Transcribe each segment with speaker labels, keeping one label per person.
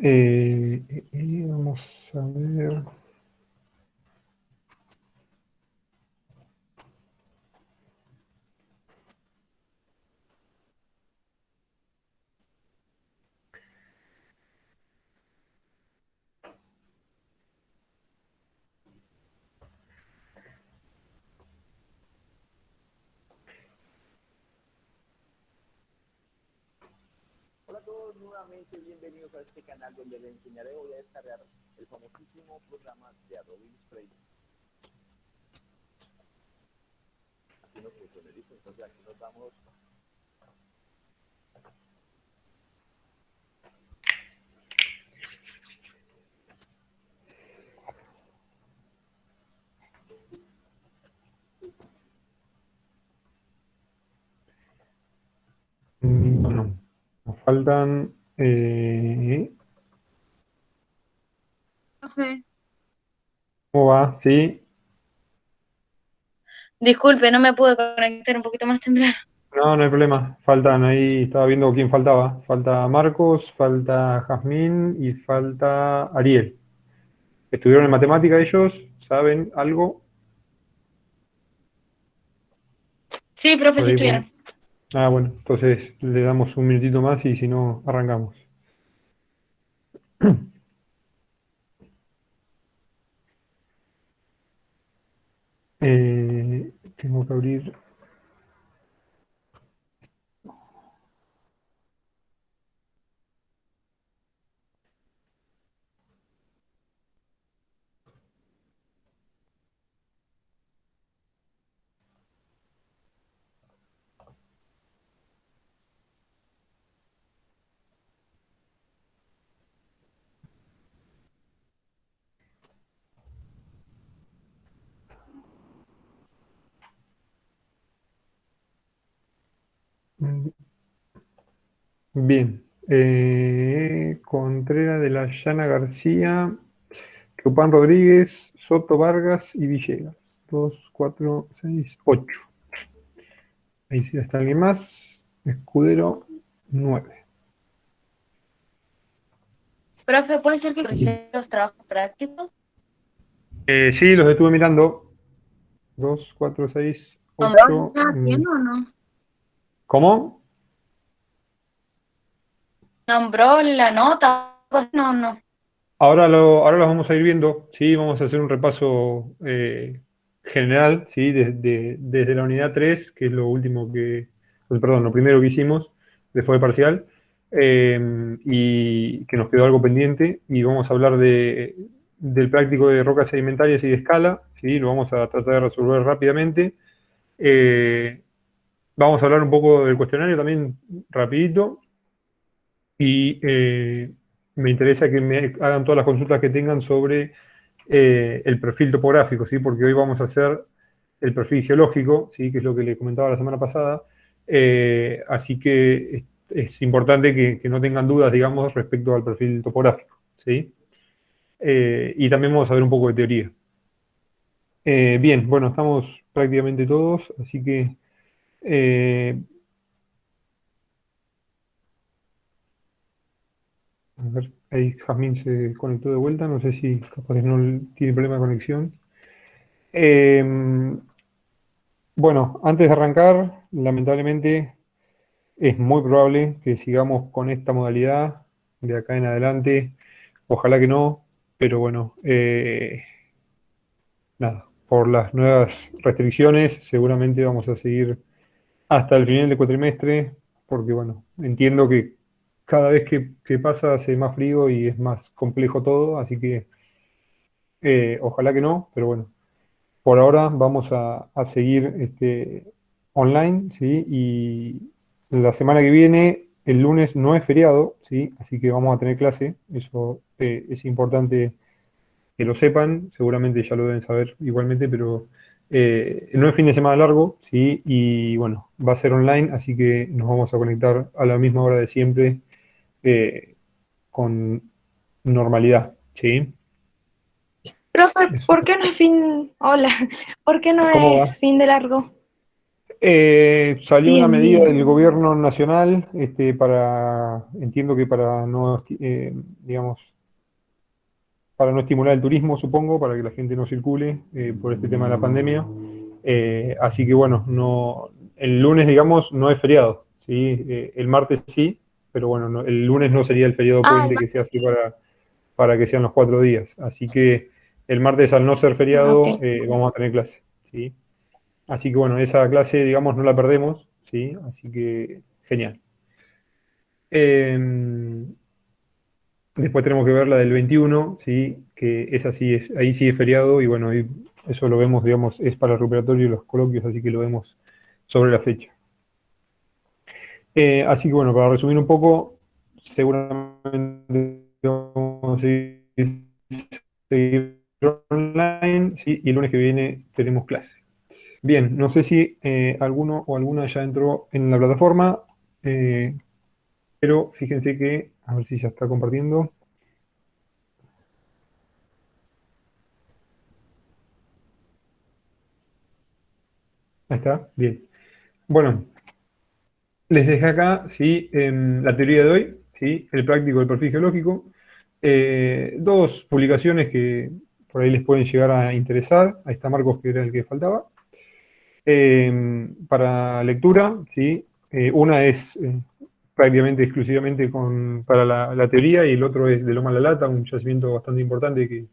Speaker 1: Vamos a ver.
Speaker 2: Hola a todos, nuevamente bienvenidos a este canal donde les enseñaré hoy a descargar el famosísimo programa de Adobe Illustrator. Así nos funciona, ¿listo? Entonces aquí nos damos.
Speaker 1: Bueno, nos faltan.
Speaker 3: Profe,
Speaker 1: ¿Cómo va? Sí.
Speaker 3: disculpe, no me pude conectar un poquito más temprano.
Speaker 1: No, no hay problema. Faltan ahí, estaba viendo quién faltaba. Falta Marcos, falta Jazmín y falta Ariel. ¿Estuvieron en matemática ellos? ¿Saben algo?
Speaker 3: Sí, profe,
Speaker 1: Por
Speaker 3: sí
Speaker 1: ahí
Speaker 3: estuvieron.
Speaker 1: Ah, bueno, entonces le damos un minutito más y si no, arrancamos. Tengo que abrir. Bien. Contreras de la Llana García, Cupán Rodríguez, Soto Vargas y Villegas. 2, 4, 6, 8. Ahí sí está alguien más. Escudero, 9.
Speaker 3: Profe, ¿puede ser que
Speaker 1: Bien.
Speaker 3: corrigieron los trabajos prácticos?
Speaker 1: Sí, los estuve mirando. 2, 4, 6,
Speaker 3: ¿Nombró
Speaker 1: 8.
Speaker 3: la quién o no?
Speaker 1: ¿Cómo?
Speaker 3: ¿Nombró la nota? No, no.
Speaker 1: Ahora los vamos a ir viendo, ¿sí? Vamos a hacer un repaso general, ¿sí? Desde la unidad 3, que es lo último perdón, lo primero que hicimos después de parcial, y que nos quedó algo pendiente, y vamos a hablar del práctico de rocas sedimentarias y de escala, ¿sí? Lo vamos a tratar de resolver rápidamente. Eh, Vamos a hablar un poco del cuestionario también rapidito, y me interesa que me hagan todas las consultas que tengan sobre el perfil topográfico, ¿sí? Porque hoy vamos a hacer el perfil geológico, ¿sí? Que es lo que le comentaba la semana pasada. Así que es importante que no tengan dudas, digamos, respecto al perfil topográfico, ¿sí? Y también vamos a ver un poco de teoría. Bien, bueno, estamos prácticamente todos, así que eh, a ver, ahí Jazmín se conectó de vuelta, no sé si capaz que no tiene problema de conexión. Eh, bueno, antes de arrancar, lamentablemente es muy probable que sigamos con esta modalidad de acá en adelante. Ojalá que no, pero bueno, nada, por las nuevas restricciones seguramente vamos a seguir hasta el final del cuatrimestre, porque bueno, entiendo que cada vez que pasa hace más frío y es más complejo todo, así que ojalá que no, pero bueno. Por ahora vamos a seguir online, ¿sí? Y la semana que viene, el lunes no es feriado, ¿sí? Así que vamos a tener clase. Eso es importante que lo sepan. Seguramente ya lo deben saber igualmente, pero no es fin de semana largo, ¿sí? Y bueno, va a ser online, así que nos vamos a conectar a la misma hora de siempre eh, con normalidad, ¿sí?
Speaker 3: Profe,
Speaker 1: Eso.
Speaker 3: ¿por qué no es fin? Hola, ¿por qué no
Speaker 1: ¿Cómo
Speaker 3: es
Speaker 1: va?
Speaker 3: fin de largo?
Speaker 1: Salió una
Speaker 3: Bien,
Speaker 1: medida
Speaker 3: bien.
Speaker 1: del gobierno nacional, entiendo que para no, digamos, para no estimular el turismo, supongo, para que la gente no circule por este tema de la pandemia. Así que bueno, no, el lunes, digamos, no es feriado, ¿sí? El martes sí, pero bueno, el lunes no sería el feriado
Speaker 3: Ah,
Speaker 1: puente que se hace para que sean los 4 días. Así que el martes, al no ser feriado,
Speaker 3: ok.
Speaker 1: vamos a tener clase, ¿sí? Así que bueno, esa clase, digamos, no la perdemos, ¿sí? Así que genial. Después tenemos que ver la del 21, ¿sí? Que esa sí es, ahí sí es feriado y bueno, eso lo vemos, digamos, es para el recuperatorio y los coloquios, así que lo vemos sobre la fecha. Así que bueno, para resumir un poco, seguramente vamos a seguir online, ¿sí? Y el lunes que viene tenemos clase. Bien, no sé si alguno o alguna ya entró en la plataforma, eh, pero fíjense que, a ver si ya está compartiendo. Ahí está, bien. Bueno, les dejé acá, ¿sí? La teoría de hoy, ¿sí? El práctico del perfil geológico. Dos publicaciones que por ahí les pueden llegar a interesar. Ahí está Marcos, que era el que faltaba. Para lectura, ¿sí? Una es prácticamente exclusivamente para la teoría y el otro es de Loma La Lata, un yacimiento bastante importante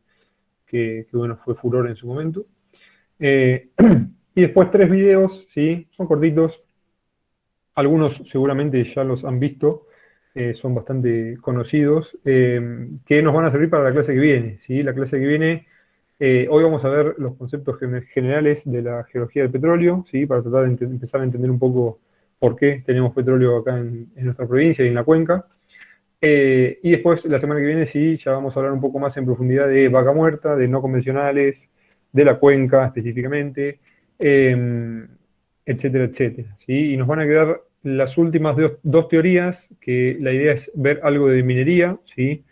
Speaker 1: que, bueno, fue furor en su momento. Eh, y después tres videos, ¿sí? Son cortitos, algunos seguramente ya los han visto, son bastante conocidos, que nos van a servir para la clase que viene, ¿sí? La clase que viene, hoy vamos a ver los conceptos generales de la geología del petróleo, ¿sí? Para tratar de empezar a entender un poco por qué tenemos petróleo acá en nuestra provincia y en la cuenca. Y después, la semana que viene, sí, ya vamos a hablar un poco más en profundidad de vaca muerta, de no convencionales, de la cuenca específicamente, eh, etcétera, etcétera. ¿Sí? Y nos van a quedar las últimas dos teorías, que la idea es ver algo de minería, ¿sí?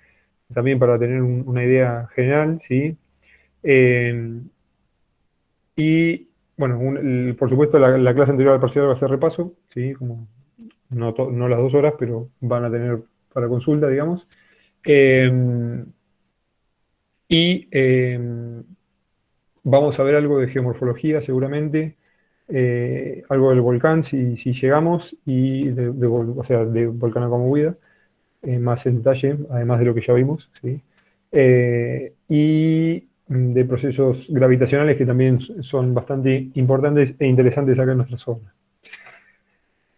Speaker 1: También para tener una idea general, ¿sí? Eh, y, bueno, por supuesto, la clase anterior al parcial va a ser repaso, ¿sí? Como no las 2 horas, pero van a tener para consulta, digamos. Eh, y vamos a ver algo de geomorfología seguramente, algo del volcán si llegamos, y o sea, de volcán Acomohuida, más en detalle, además de lo que ya vimos, ¿sí? Y de procesos gravitacionales que también son bastante importantes e interesantes acá en nuestra zona.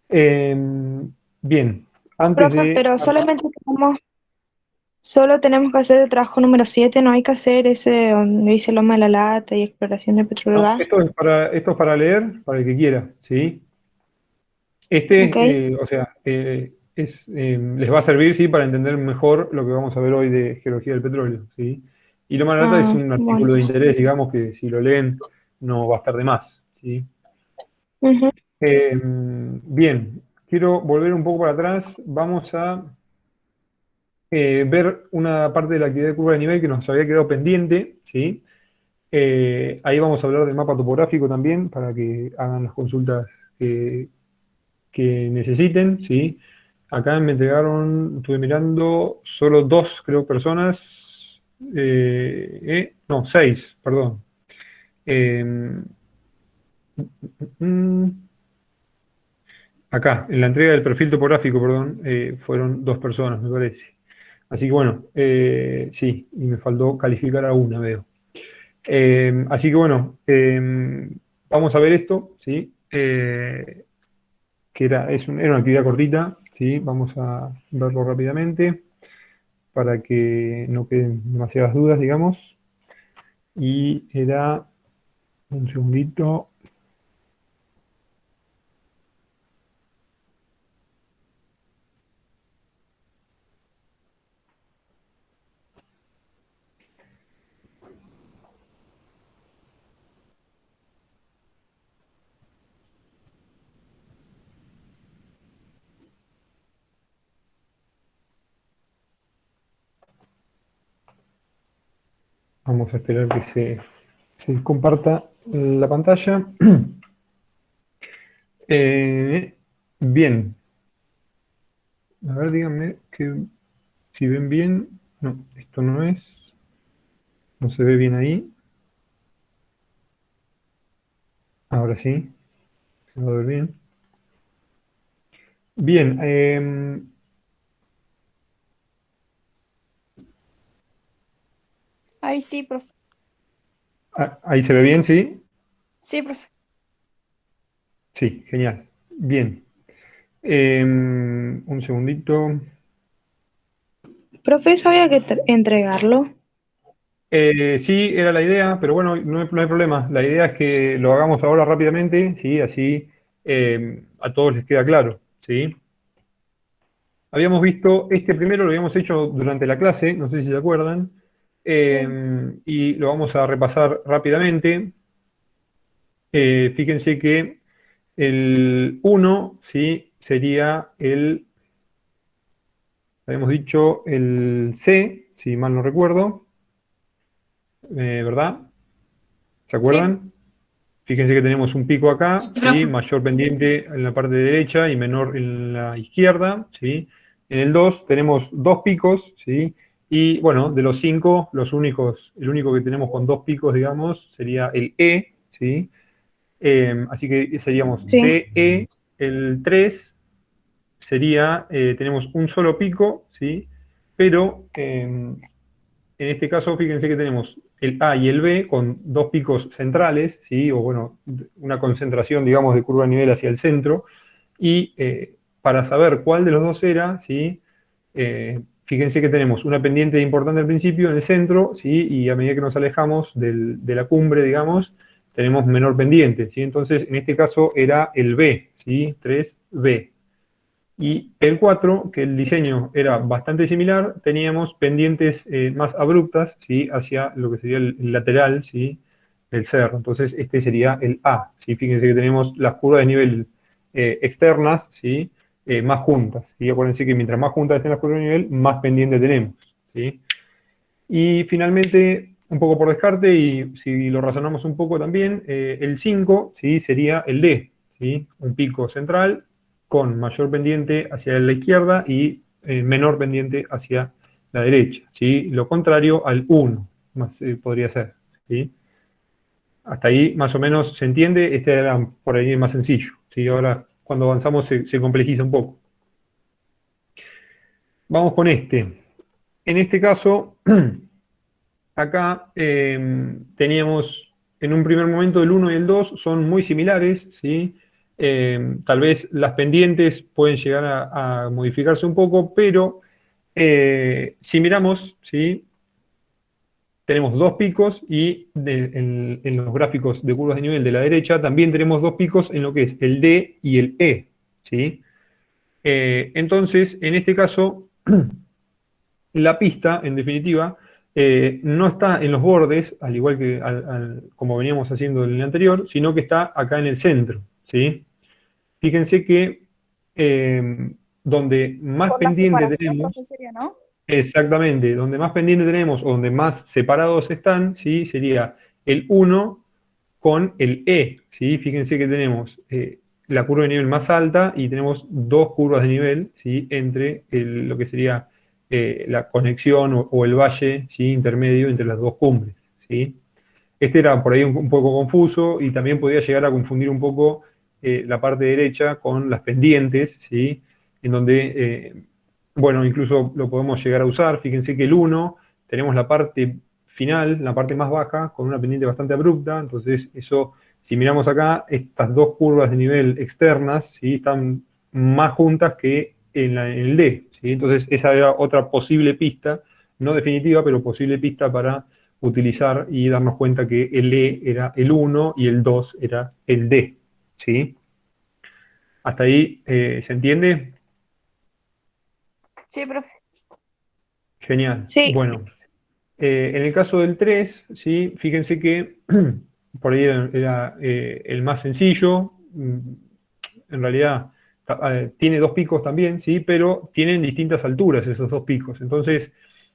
Speaker 1: Eh, Bien, antes
Speaker 4: Profe,
Speaker 1: de...
Speaker 4: pero solo tenemos que hacer el trabajo número 7, no hay que hacer ese donde dice Loma de la Lata y exploración de petróleo y
Speaker 1: No,
Speaker 4: gas.
Speaker 1: esto es para leer, para el que quiera, ¿sí?
Speaker 4: ¿Ok?
Speaker 1: O sea, les va a servir, sí, para entender mejor lo que vamos a ver hoy de geología del petróleo, ¿sí? Y Loma de la Lata es
Speaker 4: Ah,
Speaker 1: un
Speaker 4: bueno.
Speaker 1: artículo de interés, digamos, que si lo leen no va a estar de más, ¿sí?
Speaker 4: Ujú.
Speaker 1: Bien, quiero volver un poco para atrás. Vamos a ver una parte de la actividad de curva de nivel que nos había quedado pendiente, ¿sí? Ahí vamos a hablar del mapa topográfico también, para que hagan las consultas que necesiten, ¿sí? Acá me entregaron, estuve mirando, solo dos, creo, personas, no, seis, perdón. Eh, mm, Acá, en la entrega del perfil topográfico, perdón, fueron dos personas, me parece. Así que bueno, sí, y me faltó calificar a una, veo. Así que bueno, vamos a ver esto, ¿sí? Que era una actividad cortita, ¿sí? Vamos a verlo rápidamente para que no queden demasiadas dudas, digamos. Y era, un segundito, vamos a esperar que se comparta la pantalla. Bien. A ver, díganme si ven bien. No, esto no es. No se ve bien ahí. Ahora sí, se va a ver bien. Bien,
Speaker 5: Ay, sí, profe.
Speaker 1: ahí se ve bien, ¿sí?
Speaker 5: Sí, profe.
Speaker 1: Sí, genial. Bien. Un segundito.
Speaker 4: Profe, ¿eso había que entregarlo?
Speaker 1: Sí, era la idea, pero bueno, no hay problema. La idea es que lo hagamos ahora rápidamente, ¿sí? Así a todos les queda claro, ¿sí? Habíamos visto, este primero lo habíamos hecho durante la clase, no sé si se acuerdan,
Speaker 5: Sí.
Speaker 1: y lo vamos a repasar rápidamente. Fíjense que el uno, ¿sí? Sería habíamos dicho el C, si mal no recuerdo, ¿verdad? ¿Se
Speaker 5: Sí.
Speaker 1: acuerdan? Fíjense que tenemos un pico acá,
Speaker 3: Sí,
Speaker 1: ¿sí?
Speaker 3: profe.
Speaker 1: Mayor pendiente en la parte derecha y menor en la izquierda, ¿sí? En el 2 tenemos dos picos, ¿sí? Y bueno, de los 5, el único que tenemos con dos picos, digamos, sería el E, ¿sí? Así que seríamos
Speaker 4: Sí.
Speaker 1: CE. El 3 sería, tenemos un solo pico, ¿sí? Pero en este caso, fíjense que tenemos el A y el B con dos picos centrales, ¿sí? O bueno, una concentración, digamos, de curva de nivel hacia el centro. Y para saber cuál de los dos era, ¿sí? Fíjense que tenemos una pendiente importante al principio, en el centro, ¿sí? Y a medida que nos alejamos de la cumbre, digamos, tenemos menor pendiente, ¿sí? Entonces, en este caso era el B, ¿sí? 3B. Y el 4, que el diseño era bastante similar, teníamos pendientes más abruptas, ¿sí? Hacia lo que sería el lateral, ¿sí? Del cerro. Entonces, este sería el A, ¿sí? Fíjense que tenemos las curvas de nivel externas, ¿sí? Más juntas, ¿sí? Acuérdense que mientras más juntas estén las curvas de nivel, más pendiente tenemos, ¿sí? Y finalmente, un poco por descarte, y si lo razonamos un poco también, el 5, ¿sí? Sería el D, ¿sí? Un pico central con mayor pendiente hacia la izquierda y menor pendiente hacia la derecha, ¿sí? Lo contrario al 1, más, podría ser, ¿sí? Hasta ahí más o menos se entiende, este era por ahí más sencillo, ¿sí? Ahora cuando avanzamos se complejiza un poco. Vamos con este. En este caso, acá teníamos en un primer momento el 1 y el 2 son muy similares, ¿sí? Tal vez las pendientes pueden llegar a modificarse un poco, pero si miramos, ¿sí? Tenemos dos picos y en los gráficos de curvas de nivel de la derecha también tenemos dos picos en lo que es el D y el E, ¿sí? Entonces, en este caso, la pista, en definitiva, no está en los bordes, al igual que como veníamos haciendo en el anterior, sino que está acá en el centro, ¿sí? Fíjense que donde más
Speaker 5: Por la
Speaker 1: pendiente
Speaker 5: separación,
Speaker 1: tenemos,
Speaker 5: profe, sería, ¿no?
Speaker 1: exactamente, donde más pendiente tenemos o donde más separados están, ¿sí? Sería el uno con el E, ¿sí? Fíjense que tenemos la curva de nivel más alta y tenemos dos curvas de nivel, ¿sí? Entre lo que sería la conexión o el valle, ¿sí? Intermedio entre las dos cumbres, ¿sí? Este era por ahí un poco confuso y también podía llegar a confundir un poco la parte derecha con las pendientes, ¿sí? En donde, bueno, incluso lo podemos llegar a usar. Fíjense que el uno tenemos la parte final, la parte más baja, con una pendiente bastante abrupta. Entonces, eso, si miramos acá, estas dos curvas de nivel externas, ¿sí? Están más juntas que en el D, ¿sí? Entonces, esa era otra posible pista, no definitiva, pero posible pista para utilizar y darnos cuenta que el E era el uno y el 2 era el D, ¿sí? ¿Hasta ahí se entiende?
Speaker 5: Sí, profe.
Speaker 1: Genial.
Speaker 4: Sí.
Speaker 1: Bueno, en el caso del 3, ¿sí? Fíjense que por ahí era, el más sencillo. En realidad tiene dos picos también, ¿sí? Pero tienen distintas alturas esos dos picos. Entonces,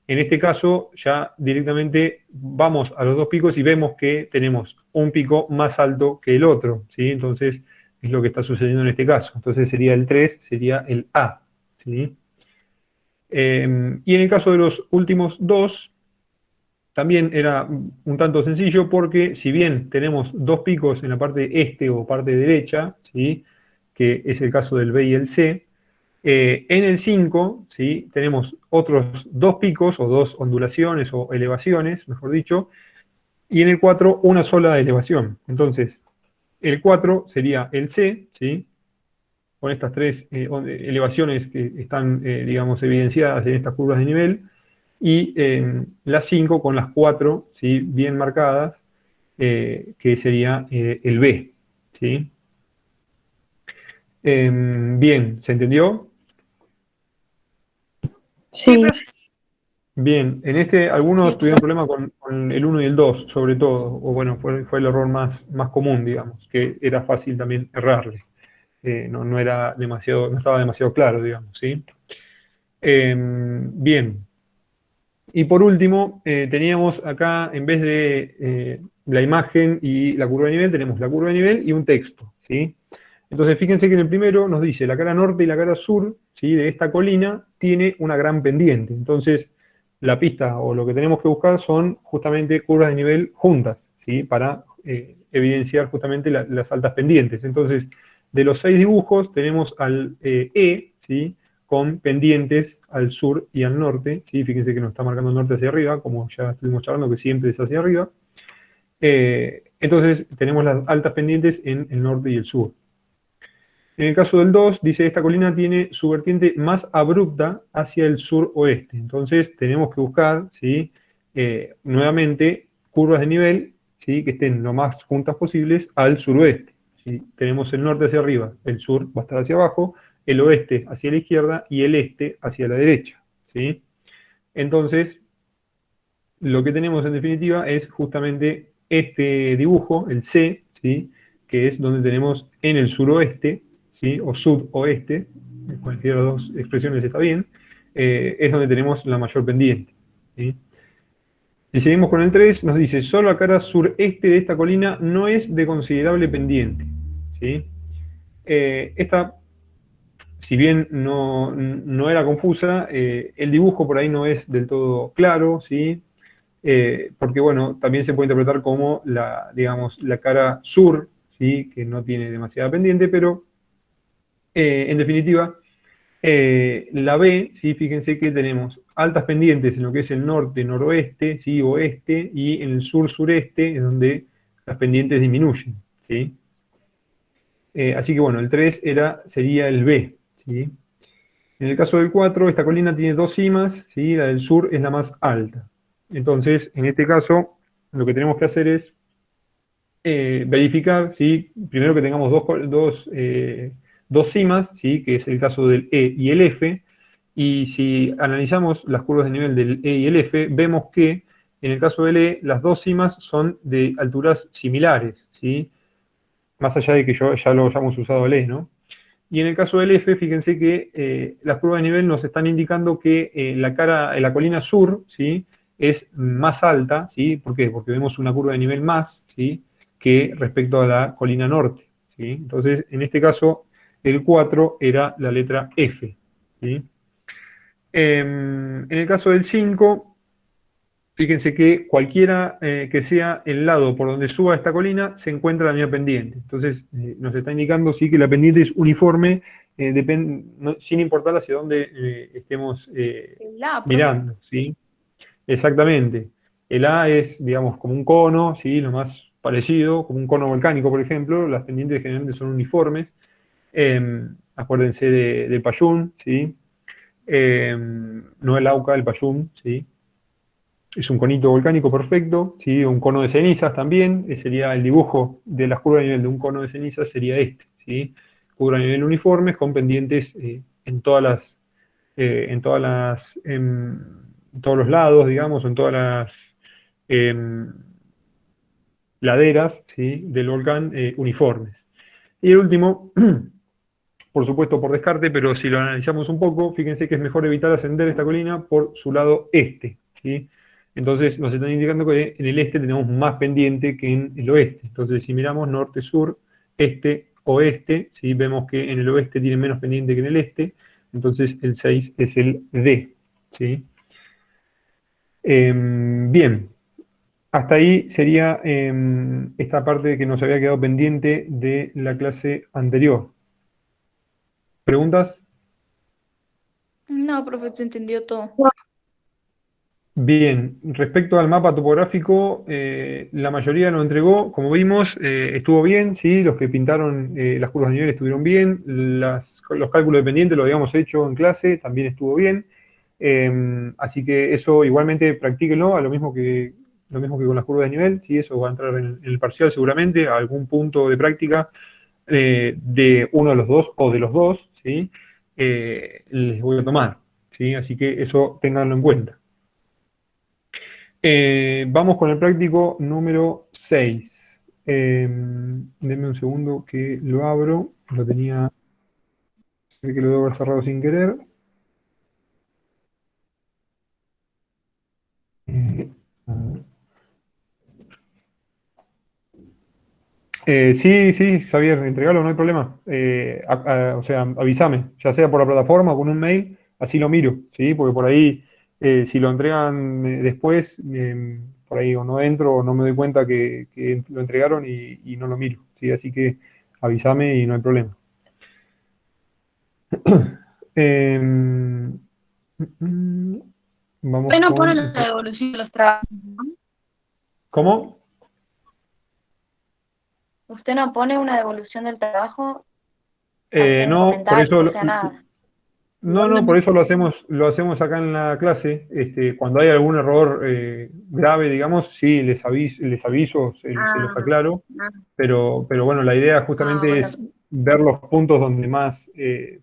Speaker 1: en este caso, ya directamente vamos a los dos picos y vemos que tenemos un pico más alto que el otro, ¿sí? Entonces, es lo que está sucediendo en este caso. Entonces sería el 3, sería el A, ¿sí? Y en el caso de los últimos dos, también era un tanto sencillo porque si bien tenemos dos picos en la parte este o parte derecha, ¿sí? Que es el caso del B y el C, en el 5, ¿sí? Tenemos otros dos picos o dos ondulaciones o elevaciones, mejor dicho, y en el 4 una sola elevación. Entonces, el 4 sería el C, ¿sí? Con estas tres elevaciones que están, digamos, evidenciadas en estas curvas de nivel, y la 5 con las 4, ¿sí? Bien marcadas, que sería el B, ¿sí? Bien, ¿se entendió?
Speaker 5: Sí,
Speaker 4: Sí,
Speaker 5: profe.
Speaker 1: Bien, en este algunos tuvieron problema con el 1 y el 2, sobre todo, o bueno, fue el error más común, digamos, que era fácil también errarle. No era demasiado, no estaba demasiado claro, digamos, ¿sí? Bien. Y por último, teníamos acá, en vez de la imagen y la curva de nivel, tenemos la curva de nivel y un texto, ¿sí? Entonces, fíjense que en el primero nos dice la cara norte y la cara sur, ¿sí? De esta colina tiene una gran pendiente. Entonces, la pista o lo que tenemos que buscar son justamente curvas de nivel juntas, ¿sí? Para evidenciar justamente las altas pendientes. Entonces, de los 6 dibujos tenemos al E, ¿sí? Con pendientes al sur y al norte, ¿sí? Fíjense que nos está marcando el norte hacia arriba, como ya estuvimos charlando, que siempre es hacia arriba. Entonces, tenemos las altas pendientes en el norte y el sur. En el caso del 2, dice, esta colina tiene su vertiente más abrupta hacia el sur-oeste. Entonces, tenemos que buscar, ¿sí? Nuevamente, curvas de nivel, ¿sí? Que estén lo más juntas posibles al suroeste. ¿Sí? Tenemos el norte hacia arriba, el sur va a estar hacia abajo, el oeste hacia la izquierda y el este hacia la derecha, ¿sí? Entonces, lo que tenemos en definitiva es justamente este dibujo, el C, ¿sí? Que es donde tenemos en el suroeste, ¿sí? O sudoeste, cualquiera de las dos expresiones está bien, es donde tenemos la mayor pendiente, ¿sí? Si seguimos con el 3, nos dice, solo la cara sureste de esta colina no es de considerable pendiente, ¿sí? Esta, si bien no era confusa, el dibujo por ahí no es del todo claro, ¿sí? Porque, bueno, también se puede interpretar como digamos, la cara sur, ¿sí? Que no tiene demasiada pendiente, pero en definitiva, la B, ¿sí? Fíjense que tenemos altas pendientes en lo que es el norte, noroeste, ¿sí? Oeste, y en el sur-sureste es donde las pendientes disminuyen, ¿sí? Así que, bueno, el 3 sería el B, ¿sí? En el caso del 4, esta colina tiene dos cimas, ¿sí? La del sur es la más alta. Entonces, en este caso, lo que tenemos que hacer es verificar, ¿sí? Primero que tengamos dos cimas, ¿sí? Que es el caso del E y el F, y si analizamos las curvas de nivel del E y el F, vemos que en el caso del E, las dos cimas son de alturas similares, ¿sí? Más allá de que ya lo hayamos usado el E, ¿no? Y en el caso del F, fíjense que las curvas de nivel nos están indicando que la colina sur, ¿sí? Es más alta, ¿sí? ¿Por qué? Porque vemos una curva de nivel más, ¿sí? Que respecto a la colina norte, ¿sí? Entonces, en este caso, el 4 era la letra F, ¿sí? En el caso del 5, fíjense que cualquiera que sea el lado por donde suba esta colina, se encuentra la misma pendiente. Entonces, nos está indicando, sí, que la pendiente es uniforme, sin importar hacia dónde estemos
Speaker 3: La, profe.
Speaker 1: mirando, ¿sí? Exactamente. El A es, digamos, como un cono, ¿sí? Lo más parecido, como un cono volcánico, por ejemplo. Las pendientes generalmente son uniformes. Acuérdense del Payún, ¿sí? No el Auca, el Payún, ¿sí? Es un conito volcánico perfecto, ¿sí? Un cono de cenizas también, sería el dibujo de las curvas de nivel de un cono de cenizas, sería este, ¿sí? Curva de nivel uniformes con pendientes en todos los lados, digamos, en todas las em, laderas, ¿sí? Del volcán uniformes. Y el último, por supuesto por descarte, pero si lo analizamos un poco, fíjense que es mejor evitar ascender esta colina por su lado este, ¿sí? Entonces nos están indicando que en el este tenemos más pendiente que en el oeste. Entonces si miramos norte, sur, este, oeste, ¿sí? Vemos que en el oeste tiene menos pendiente que en el este, entonces el 6 es el D, ¿sí? Bien, hasta ahí sería esta parte que nos había quedado pendiente de la clase anterior. ¿Preguntas?
Speaker 5: No, profe, se entendió todo.
Speaker 1: Bien, respecto al mapa topográfico, la mayoría lo entregó, como vimos, estuvo bien, ¿sí? Los que pintaron las curvas de nivel estuvieron bien, los cálculos de pendiente lo habíamos hecho en clase, también estuvo bien. Así que eso igualmente practíquenlo, lo mismo que con las curvas de nivel, ¿sí? Eso va a entrar en el parcial seguramente, a algún punto de práctica de uno de los dos o de los dos, ¿sí? Les voy a tomar, ¿sí? Así que eso ténganlo en cuenta. Vamos con el práctico número 6. Denme un segundo que lo abro. Lo tenía, creo que lo debo haber cerrado sin querer. A ver. Sí, sí, Xavier, entregalo, no hay problema. O sea, avísame, ya sea por la plataforma o con un mail, así lo miro, ¿sí? Porque por ahí, si lo entregan después, por ahí o no entro o no me doy cuenta que lo entregaron y no lo miro, ¿sí? Así que avísame y no hay problema. Em, Vamos
Speaker 3: Usted no pone
Speaker 1: con...
Speaker 3: la devolución de los trabajos, ¿no?
Speaker 1: ¿Cómo?
Speaker 3: Usted no pone una devolución del trabajo, algún
Speaker 1: No, por
Speaker 3: comentario,
Speaker 1: eso...
Speaker 3: o sea, nada.
Speaker 1: No, por eso lo hacemos acá en la clase. Cuando hay algún error grave, digamos, sí, les aviso, se los
Speaker 3: Ah,
Speaker 1: aclaro,
Speaker 3: ah,
Speaker 1: pero bueno, la idea justamente
Speaker 3: bueno,
Speaker 1: es ver los puntos donde más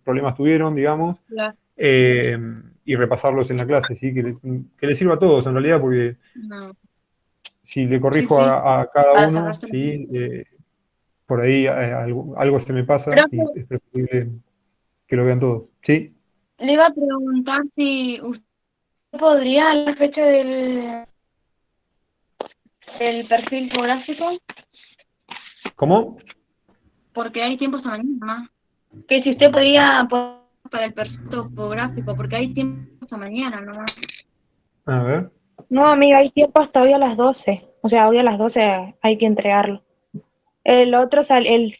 Speaker 1: problemas tuvieron, digamos,
Speaker 3: claro,
Speaker 1: eh, y repasarlos en la clase, ¿sí? Que les sirva a todos, en realidad, porque
Speaker 3: no.
Speaker 1: si le
Speaker 3: Sí,
Speaker 1: corrijo
Speaker 3: sí,
Speaker 1: a cada
Speaker 3: para
Speaker 1: uno,
Speaker 3: cerrarse.
Speaker 1: ¿sí? Por ahí algo se me pasa y
Speaker 3: Profe,
Speaker 1: es preferible que lo vean todos, ¿sí?
Speaker 3: le iba a preguntar si usted podría a la fecha del perfil geográfico,
Speaker 1: ¿Cómo?
Speaker 3: porque hay tiempo hasta mañana, ¿no? Que si usted podría poner para el perfil topográfico, porque hay tiempo hasta mañana, ¿no?
Speaker 1: A ver.
Speaker 4: No, amiga, hay tiempo hasta hoy a las 12. O sea, hoy a las 12 hay que entregarlo. El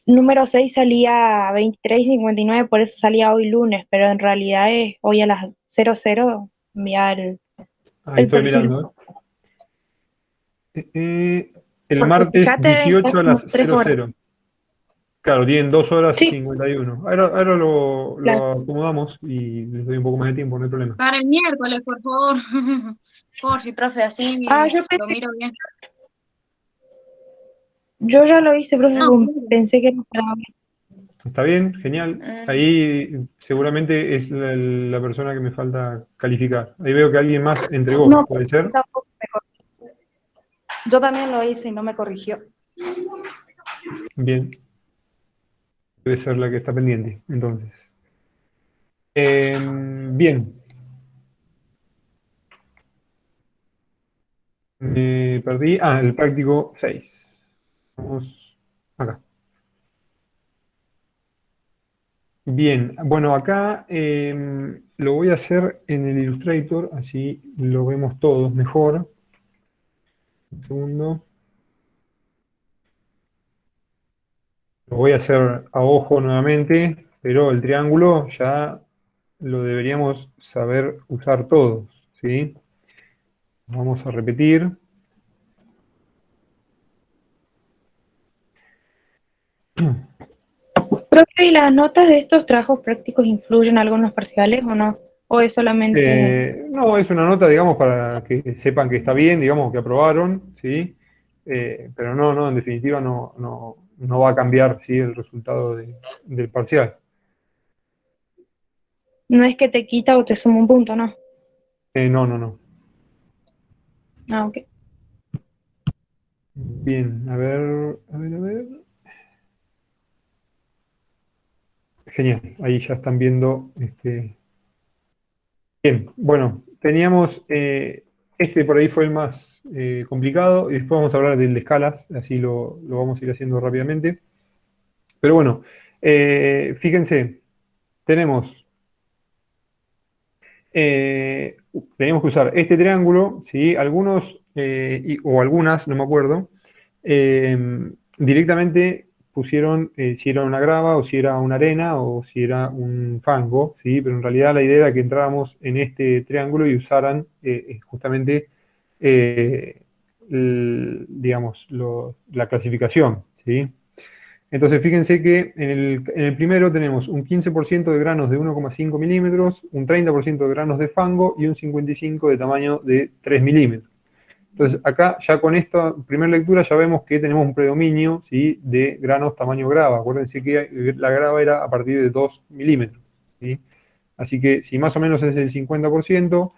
Speaker 4: número 6 salía a 23:59, por eso salía hoy lunes, pero en realidad es hoy a las 00 enviar
Speaker 1: Ahí
Speaker 4: el
Speaker 1: estoy
Speaker 4: perfil.
Speaker 1: mirando. El
Speaker 4: Porque
Speaker 1: martes
Speaker 4: fíjate, es
Speaker 1: 18 a
Speaker 4: como
Speaker 1: las
Speaker 4: 3 horas.
Speaker 1: 00. Claro, tienen 2 horas y
Speaker 4: Sí,
Speaker 1: 51. Ahora
Speaker 4: claro.
Speaker 1: lo acomodamos y les doy un poco más de tiempo, no hay problema.
Speaker 3: Para el miércoles, por favor. Por si, profe,
Speaker 4: Ah,
Speaker 3: así lo miro bien.
Speaker 4: yo ya lo hice, profe,
Speaker 3: No,
Speaker 4: pensé que no estaba bien.
Speaker 1: ¿Está bien? Genial. Ahí seguramente es la persona que me falta calificar. Ahí veo que alguien más entregó,
Speaker 5: No,
Speaker 1: ¿puede ser?
Speaker 5: tampoco me corrigió. Yo también lo hice y no me corrigió.
Speaker 1: Bien. Debe ser la que está pendiente, entonces. Bien. Me perdí. Ah, el práctico 6. Vamos acá. Bien, bueno, acá lo voy a hacer en el Illustrator, así lo vemos todos mejor. Un segundo. Lo voy a hacer a ojo nuevamente, pero el triángulo ya lo deberíamos saber usar todos, ¿sí? Vamos a repetir.
Speaker 4: Profe, ¿y las notas de estos trabajos prácticos influyen algo en los parciales o no? ¿O es solamente...?
Speaker 1: No, es una nota, digamos, para que sepan que está bien, digamos, que aprobaron, ¿sí? Pero no, en definitiva no va a cambiar, ¿sí? El resultado del parcial.
Speaker 4: No es que te quita o te suma un punto, ¿no?
Speaker 1: No.
Speaker 4: Ah, ok.
Speaker 1: Bien, a ver. Genial, ahí ya están viendo. Bien, bueno, teníamos, por ahí fue el más complicado, y después vamos a hablar del de escalas, así lo vamos a ir haciendo rápidamente. Pero bueno, fíjense, tenemos, tenemos que usar este triángulo, ¿sí? Algunos, o algunas, no me acuerdo, directamente pusieron si era una grava o si era una arena o si era un fango, ¿sí? Pero en realidad la idea era que entráramos en este triángulo y usaran justamente, digamos, la clasificación, ¿sí? Entonces, fíjense que en el primero tenemos un 15% de granos de 1,5 milímetros, un 30% de granos de fango y un 55% de tamaño de 3 milímetros. Entonces, acá ya con esta primera lectura ya vemos que tenemos un predominio, ¿sí?, de granos tamaño grava. Acuérdense que la grava era a partir de 2 milímetros, ¿sí? Así que si más o menos es el 50%,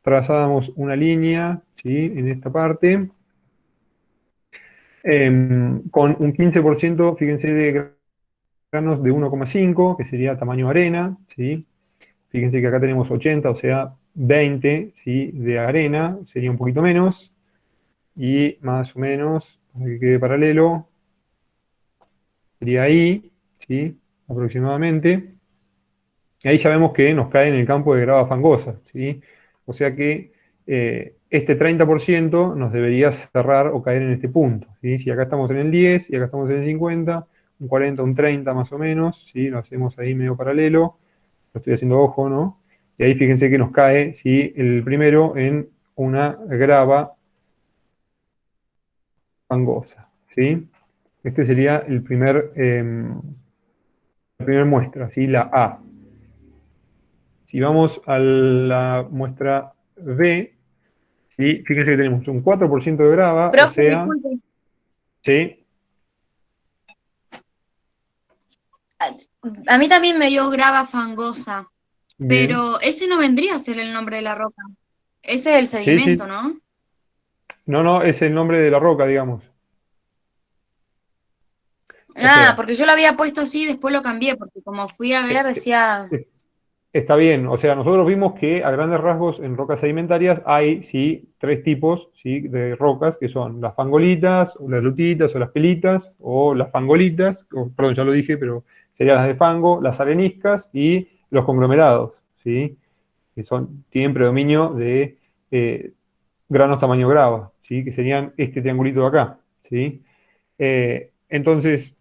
Speaker 1: trazamos una línea, ¿sí?, en esta parte, con un 15%, fíjense, de granos de 1,5, que sería tamaño arena, ¿sí? Fíjense que acá tenemos 80, o sea, 20, ¿sí?, de arena, sería un poquito menos, y más o menos, para que quede paralelo, sería ahí, ¿sí?, aproximadamente. Y ahí ya vemos que nos cae en el campo de grava fangosa, ¿sí? O sea que este 30% nos debería cerrar o caer en este punto, ¿sí? Si acá estamos en el 10 y acá estamos en el 50, un 40, un 30 más o menos, ¿sí? Lo hacemos ahí medio paralelo, lo estoy haciendo ojo, ¿no? Y ahí fíjense que nos cae, ¿sí?, el primero en una grava fangosa, ¿sí? Este sería la primera muestra, ¿sí? La A. Si vamos a la muestra B, ¿sí?, fíjense que tenemos un 4% de grava, o
Speaker 3: Profe,
Speaker 1: sea,
Speaker 3: disculpe.
Speaker 1: ¿sí?
Speaker 3: A mí también me dio grava fangosa,
Speaker 1: Bien.
Speaker 3: pero ese no vendría a ser el nombre de la roca. Ese es el
Speaker 1: Sí,
Speaker 3: sedimento,
Speaker 1: sí.
Speaker 3: ¿no?
Speaker 1: No, no, es el nombre de la roca, digamos. O
Speaker 3: Ah,
Speaker 1: sea,
Speaker 3: porque yo lo había puesto así, después lo cambié, porque como fui a ver,
Speaker 1: eh,
Speaker 3: decía...
Speaker 1: eh, está bien. O sea, nosotros vimos que a grandes rasgos en rocas sedimentarias hay, sí, tres tipos, sí, de rocas, que son las fangolitas, o las lutitas, o las pelitas, o las fangolitas, perdón, ya lo dije, pero serían las de fango, las areniscas y los conglomerados, ¿sí? Que tienen predominio de eh, granos tamaño grava, ¿sí? Que serían este triangulito de acá, ¿sí? Entonces,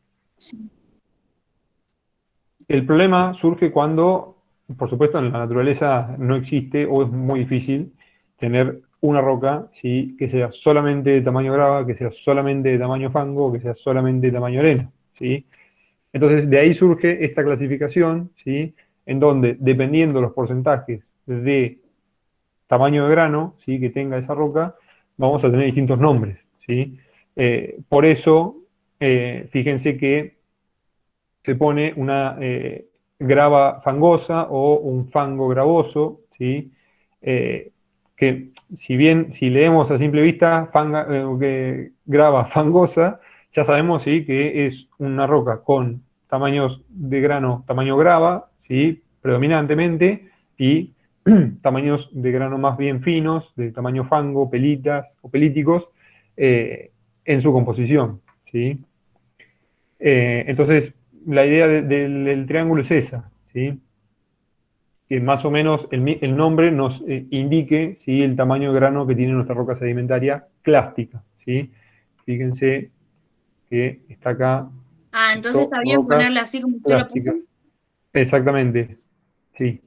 Speaker 1: el problema surge cuando, por supuesto, en la naturaleza no existe o es muy difícil tener una roca, ¿sí?, que sea solamente de tamaño grava, que sea solamente de tamaño fango, que sea solamente de tamaño arena, ¿sí? Entonces, de ahí surge esta clasificación, ¿sí?, en donde, dependiendo los porcentajes de tamaño de grano, ¿sí?, que tenga esa roca, vamos a tener distintos nombres, ¿sí? Por eso, fíjense que se pone una grava fangosa o un fango gravoso, ¿sí? Eh, que si bien, si leemos a simple vista grava fangosa, ya sabemos, ¿sí?, que es una roca con tamaños de grano, tamaño grava, ¿sí?, predominantemente, y tamaños de grano más bien finos, de tamaño fango, pelitas o pelíticos, en su composición, ¿sí? Entonces, la idea del triángulo es esa, ¿sí? Que más o menos el nombre nos indique, ¿sí?, el tamaño de grano que tiene nuestra roca sedimentaria clástica, ¿sí? Fíjense que está acá,
Speaker 3: Ah, entonces
Speaker 1: esto,
Speaker 3: está bien
Speaker 1: rocas
Speaker 3: ponerle así como usted lo puso.
Speaker 1: clásicas. Exactamente, sí,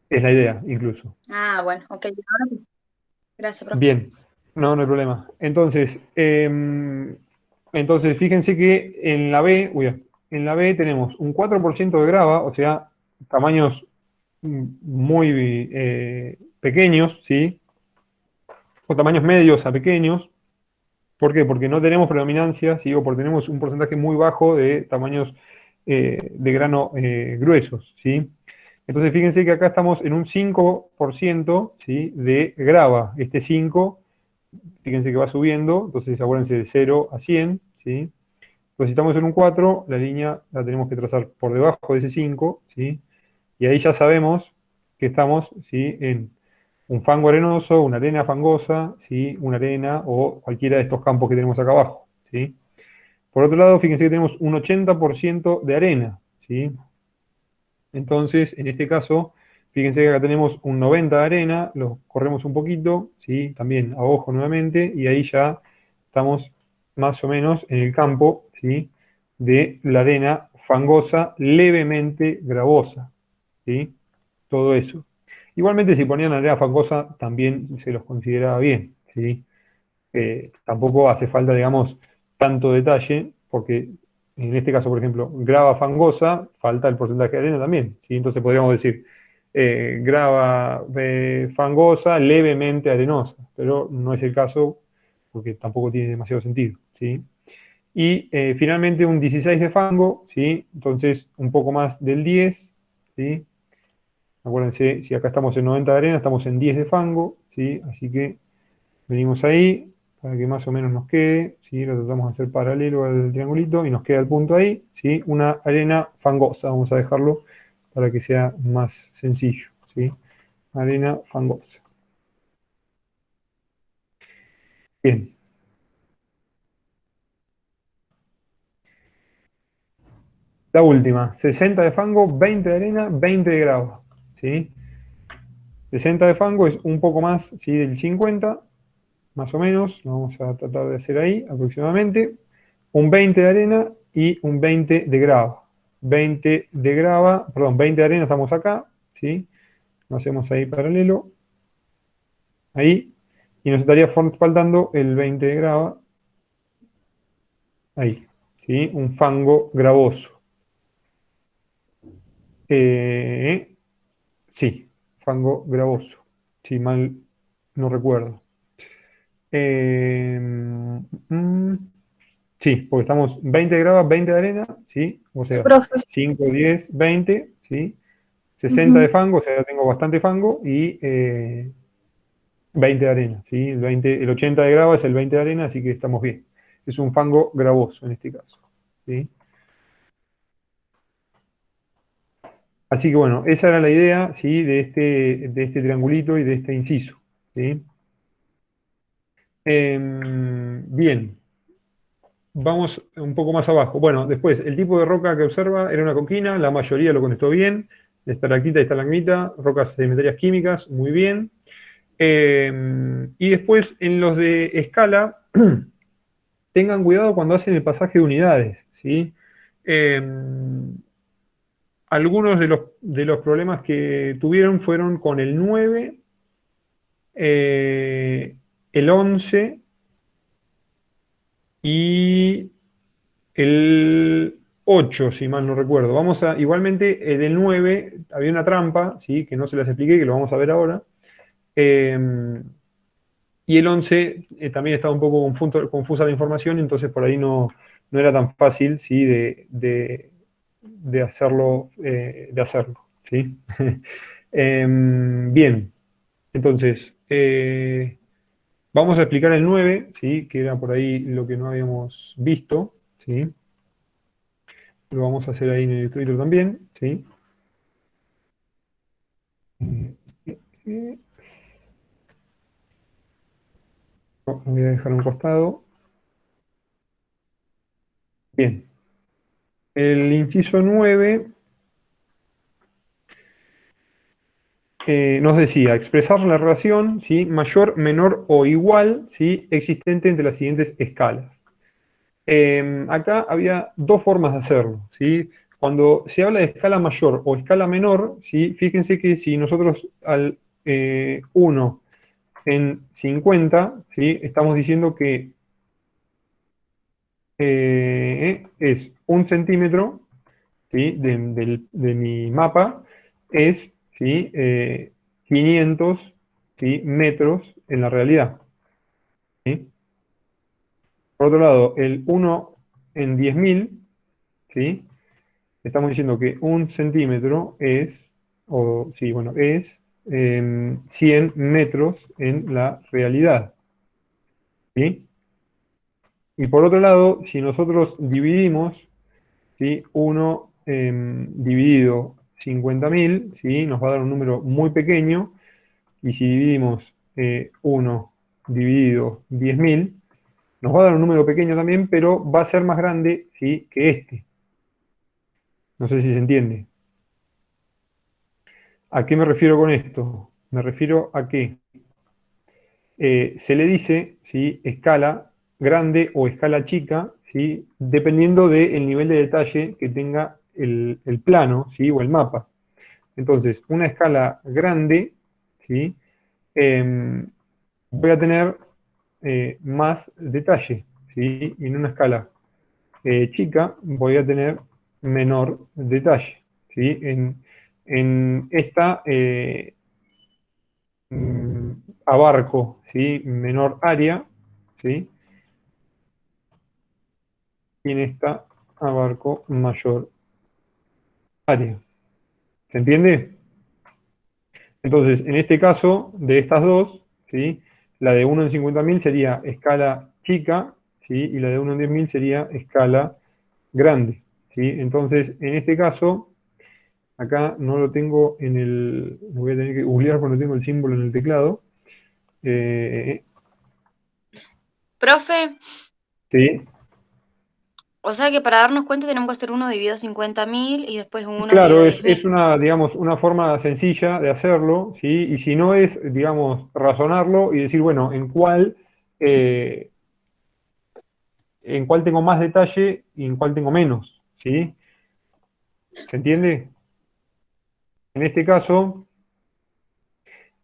Speaker 1: es la idea, incluso.
Speaker 3: Ah, bueno, ok. Ahora sí. Gracias, profe.
Speaker 1: Bien, no, no hay problema. Entonces, fíjense que en la B tenemos un 4% de grava, o sea, tamaños muy pequeños, ¿sí? O tamaños medios a pequeños. ¿Por qué? Porque no tenemos predominancia, ¿sí?, o porque tenemos un porcentaje muy bajo de tamaños de grano gruesos, ¿sí? Entonces, fíjense que acá estamos en un 5%, ¿sí?, de grava. Este 5, fíjense que va subiendo, entonces acuérdense de 0 a 100, ¿sí? Entonces, si estamos en un 4, la línea la tenemos que trazar por debajo de ese 5, ¿sí? Y ahí ya sabemos que estamos, ¿sí?, en un fango arenoso, una arena fangosa, ¿sí?, una arena o cualquiera de estos campos que tenemos acá abajo, ¿sí? Por otro lado, fíjense que tenemos un 80% de arena, ¿sí? Entonces, en este caso, fíjense que acá tenemos un 90 de arena, lo corremos un poquito, ¿sí? También a ojo nuevamente, y ahí ya estamos más o menos en el campo, ¿sí? De la arena fangosa levemente gravosa, ¿sí? Todo eso. Igualmente, si ponían arena fangosa, también se los consideraba bien, ¿sí? Tampoco hace falta, digamos, tanto detalle, porque en este caso, por ejemplo, grava fangosa, falta el porcentaje de arena también, ¿sí? Entonces podríamos decir, grava fangosa, levemente arenosa, pero no es el caso porque tampoco tiene demasiado sentido, ¿sí? Y finalmente un 16 de fango, ¿sí? Entonces un poco más del 10, ¿sí? Acuérdense, si acá estamos en 90 de arena, estamos en 10 de fango, ¿sí? Así que venimos ahí, para que más o menos nos quede, ¿sí? Lo tratamos de hacer paralelo al triangulito y nos queda el punto ahí, ¿sí? Una arena fangosa, vamos a dejarlo para que sea más sencillo, ¿sí? Arena fangosa. Bien. La última, 60 de fango, 20 de arena, 20 de grava, ¿sí? 60 de fango es un poco más, ¿sí? Del 50, más o menos, lo vamos a tratar de hacer ahí aproximadamente. Un 20 de arena y un 20 de grava. 20 de grava, perdón, 20 de arena estamos acá, ¿sí? Lo hacemos ahí paralelo, ahí, y nos estaría faltando el 20 de grava, ahí, ¿sí? Un fango gravoso. Eh, sí, fango gravoso, si mal no recuerdo. Eh, mm, sí, porque estamos 20 de grava, 20 de arena, ¿sí? O
Speaker 4: Sí,
Speaker 1: sea,
Speaker 4: profe.
Speaker 1: 5, 10, 20, ¿sí? 60
Speaker 4: Ujú.
Speaker 1: de fango, o sea, ya tengo bastante fango, y 20 de arena, ¿sí? El 80 de grava es el 20 de arena, así que estamos bien. Es un fango gravoso en este caso, ¿sí? Así que bueno, esa era la idea, ¿sí? De este triangulito y de este inciso, ¿sí? Bien, vamos un poco más abajo. Bueno, después, el tipo de roca que observa era una coquina, la mayoría lo contestó bien. Estalactita y estalagmita, rocas sedimentarias químicas, muy bien. Y después, en los de escala, tengan cuidado cuando hacen el pasaje de unidades, ¿sí? Eh, Algunos de los problemas que tuvieron fueron con el 9, el 11 y el 8, si mal no recuerdo. Igualmente, del 9 había una trampa, ¿sí? Que no se las expliqué, que lo vamos a ver ahora. Y el 11 también estaba un poco confusa la información, entonces por ahí no era tan fácil, ¿sí? De hacerlo, ¿sí? Bien, entonces, vamos a explicar el 9, ¿sí? Que era por ahí lo que no habíamos visto, ¿sí? Lo vamos a hacer ahí en el Illustrator también, ¿sí? No, lo voy a dejar a un costado. Bien, el inciso 9 nos decía expresar la relación, ¿sí? Mayor, menor o igual, ¿sí? Existente entre las siguientes escalas. Acá había dos formas de hacerlo, ¿sí? Cuando se habla de escala mayor o escala menor, ¿sí? Fíjense que si nosotros al 1 en 50, ¿sí? Estamos diciendo que es 1 centímetro, ¿sí? De mi mapa, es, ¿sí? 500, ¿sí? Metros en la realidad, ¿sí? Por otro lado, el 1 en 10.000, ¿sí? Estamos diciendo que 1 centímetro es, o sí, bueno, es 100 metros en la realidad, ¿sí? Y por otro lado, si nosotros dividimos, ¿sí? 1 dividido 50.000, ¿sí? Nos va a dar un número muy pequeño, y si dividimos 1 dividido 10.000, nos va a dar un número pequeño también, pero va a ser más grande, ¿sí?, que este. No sé si se entiende. ¿A qué me refiero con esto? Me refiero a que se le dice, ¿sí?, escala grande o escala chica, ¿sí?, dependiendo del nivel de detalle que tenga el plano, ¿sí?, o el mapa. Entonces, una escala grande, ¿sí?, voy a tener más detalle, ¿sí?, y en una escala chica voy a tener menor detalle, ¿sí? En esta abarco, ¿sí?, menor área, ¿sí?, y en esta abarco mayor área. ¿Se entiende? Entonces, en este caso, de estas dos, ¿sí?, la de 1 en 50.000 sería escala chica, ¿sí?, y la de 1 en 10.000 sería escala grande, ¿sí? Entonces, en este caso, acá no lo tengo en el... Lo voy a tener que googlear cuando tengo el símbolo en el teclado.
Speaker 6: Profe,
Speaker 1: Sí,
Speaker 6: o sea que para darnos cuenta tenemos que hacer 1 dividido 50.000 y después 1
Speaker 1: claro,
Speaker 6: dividido
Speaker 1: es
Speaker 6: 10.000.
Speaker 1: una, digamos, una forma sencilla de hacerlo, ¿sí? Y si no es, digamos, razonarlo y decir, bueno, en cuál tengo más detalle y en cuál tengo menos, ¿sí? ¿Se entiende? En este caso,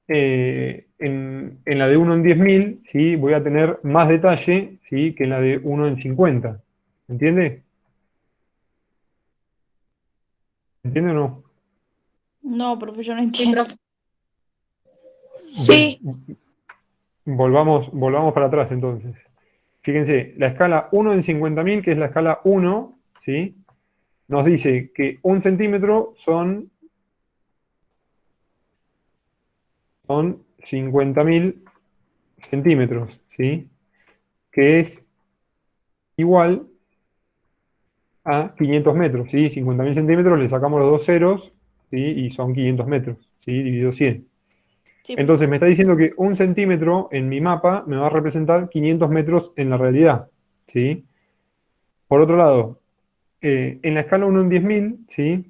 Speaker 1: en la de 1 en 10.000, ¿sí?, voy a tener más detalle, ¿sí?, que en la de 1 en 50. ¿Entiende? ¿Entiende o no?
Speaker 7: No, profe, yo no
Speaker 6: Sí,
Speaker 7: entiendo.
Speaker 6: profe.
Speaker 1: Bueno,
Speaker 4: Sí,
Speaker 1: volvamos para atrás entonces. Fíjense, la escala 1 en 50.000, que es la escala 1, ¿sí?, nos dice que 1 centímetro son 50.000 centímetros, ¿sí?, que es igual a 500 metros, ¿sí? 50.000 centímetros, le sacamos los dos ceros, ¿sí?, y son 500 metros, ¿sí?, dividido 100.
Speaker 7: Sí,
Speaker 1: Entonces
Speaker 7: profe.
Speaker 1: me está diciendo que 1 centímetro en mi mapa me va a representar 500 metros en la realidad, ¿sí? Por otro lado, en la escala 1 en 10.000, ¿sí?,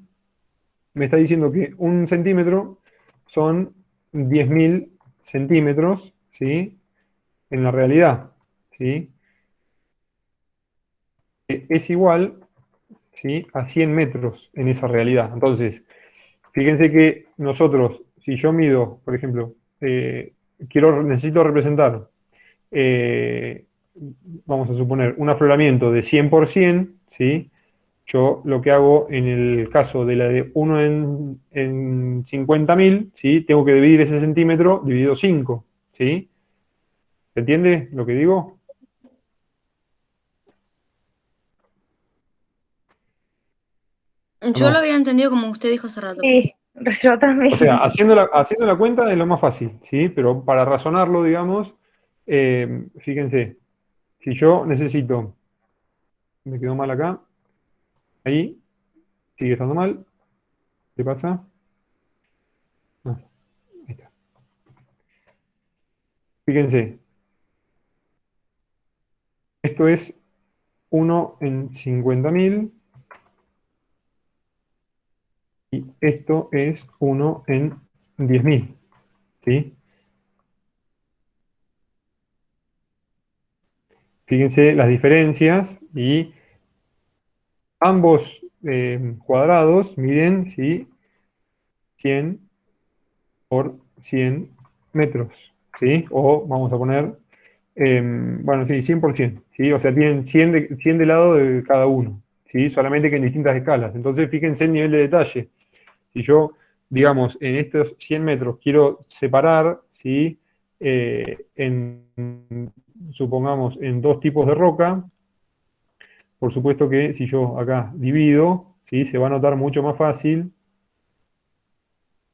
Speaker 1: me está diciendo que 1 centímetro son 10.000 centímetros, ¿sí?, en la realidad, ¿sí? Es igual, ¿sí?, a 100 metros en esa realidad. Entonces, fíjense que nosotros, si yo mido, por ejemplo, necesito representar, eh, vamos a suponer, un afloramiento de 100%, ¿sí? Yo lo que hago en el caso de la de 1 en 50.000, ¿sí?, tengo que dividir ese centímetro dividido 5, ¿sí? ¿Se entiende lo que digo? ¿O
Speaker 6: Yo lo
Speaker 1: no?
Speaker 6: había entendido como usted dijo hace rato.
Speaker 4: sí, yo
Speaker 1: O sea,
Speaker 4: también.
Speaker 1: haciendo la cuenta es lo más fácil, ¿sí? Pero para razonarlo, digamos, fíjense, si yo necesito, me quedó mal acá, ahí, sigue estando mal, ¿qué pasa? Ah, ahí está. Fíjense, esto es 1 en 50.000 y esto es 1 en 10.000, ¿sí? Fíjense las diferencias y ambos cuadrados miden, ¿sí?, 100 por 100 metros, ¿sí? O vamos a poner, bueno, sí, 100%, ¿sí? O sea, tienen 100 de lado de cada uno, ¿sí? Solamente que en distintas escalas. Entonces, fíjense el nivel de detalle. Si yo, digamos, en estos 100 metros quiero separar, ¿sí?, supongamos, en dos tipos de roca, por supuesto que si yo acá divido, ¿sí?, se va a notar mucho más fácil,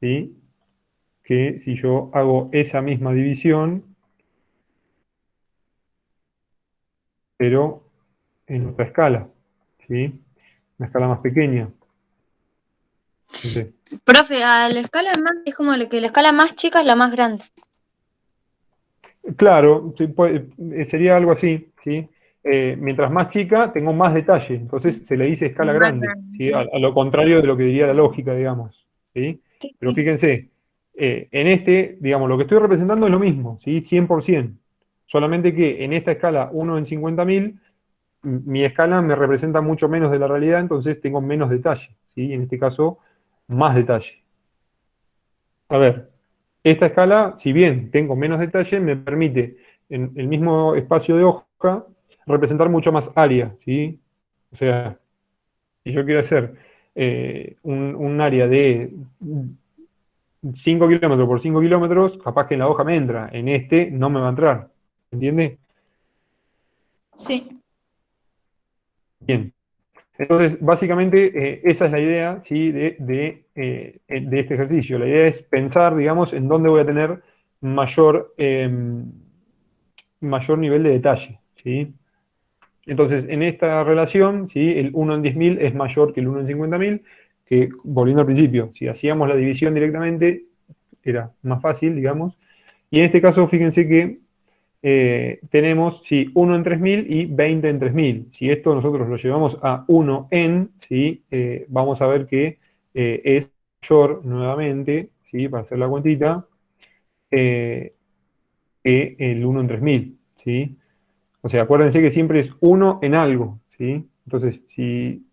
Speaker 1: ¿sí?, que si yo hago esa misma división, pero en otra escala, ¿sí? Una escala más pequeña. Entonces,
Speaker 6: Profe, a la escala más, es como que la escala más chica es la más grande.
Speaker 1: claro, sí, sería algo así, ¿sí? Mientras más chica, tengo más detalle, entonces se le dice escala
Speaker 3: Más
Speaker 1: grande,
Speaker 3: grande.
Speaker 1: ¿sí? A lo contrario de lo que diría la lógica, digamos, ¿sí?
Speaker 7: Sí,
Speaker 1: Pero
Speaker 7: sí.
Speaker 1: fíjense, en este, digamos, lo que estoy representando es lo mismo, ¿sí? 100%. Solamente que en esta escala 1 en 50.000, mi escala me representa mucho menos de la realidad, entonces tengo menos detalle, ¿sí? En este caso, más detalle. A ver, esta escala, si bien tengo menos detalle, me permite en el mismo espacio de hoja representar mucho más área, ¿sí? O sea, si yo quiero hacer un área de 5 kilómetros por 5 kilómetros, capaz que en la hoja me entra, en este no me va a entrar. ¿Entiende?
Speaker 7: Sí.
Speaker 1: Bien. Entonces, básicamente, esa es la idea, ¿sí? De este ejercicio. La idea es pensar, digamos, en dónde voy a tener mayor, mayor nivel de detalle, ¿sí? Entonces, en esta relación, ¿sí? El 1 en 10.000 es mayor que el 1 en 50.000, que, volviendo al principio, si hacíamos la división directamente, era más fácil, digamos. Y en este caso, fíjense que tenemos, sí, 1 en 3.000 y 20 en 3.000. Si esto nosotros lo llevamos a 1 en, ¿sí? Vamos a ver que es mayor nuevamente, ¿sí? Para hacer la cuentita, que el 1 en 3.000, ¿sí? O sea, acuérdense que siempre es 1 en algo, ¿sí? Entonces, si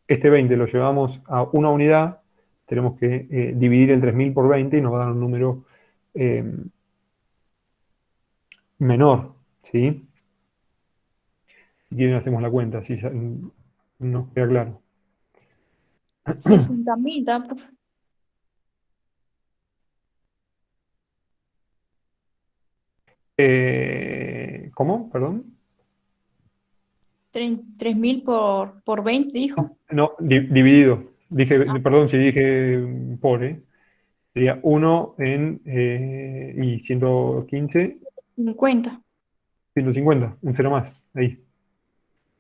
Speaker 1: este 20 lo llevamos a una unidad, tenemos que dividir el 3.000 por 20 y nos va a dar un número eh, menor, ¿sí? Si quieren hacemos la cuenta, así ya nos queda claro.
Speaker 7: 60.000, ¿da, profe?
Speaker 1: ¿Cómo? Perdón.
Speaker 7: 3.000 por 20, dijo.
Speaker 1: No, dividido. Dije,
Speaker 7: Ah,
Speaker 1: perdón si dije por, sería 1 y 115,
Speaker 7: 50.
Speaker 1: 150, un cero más, ahí.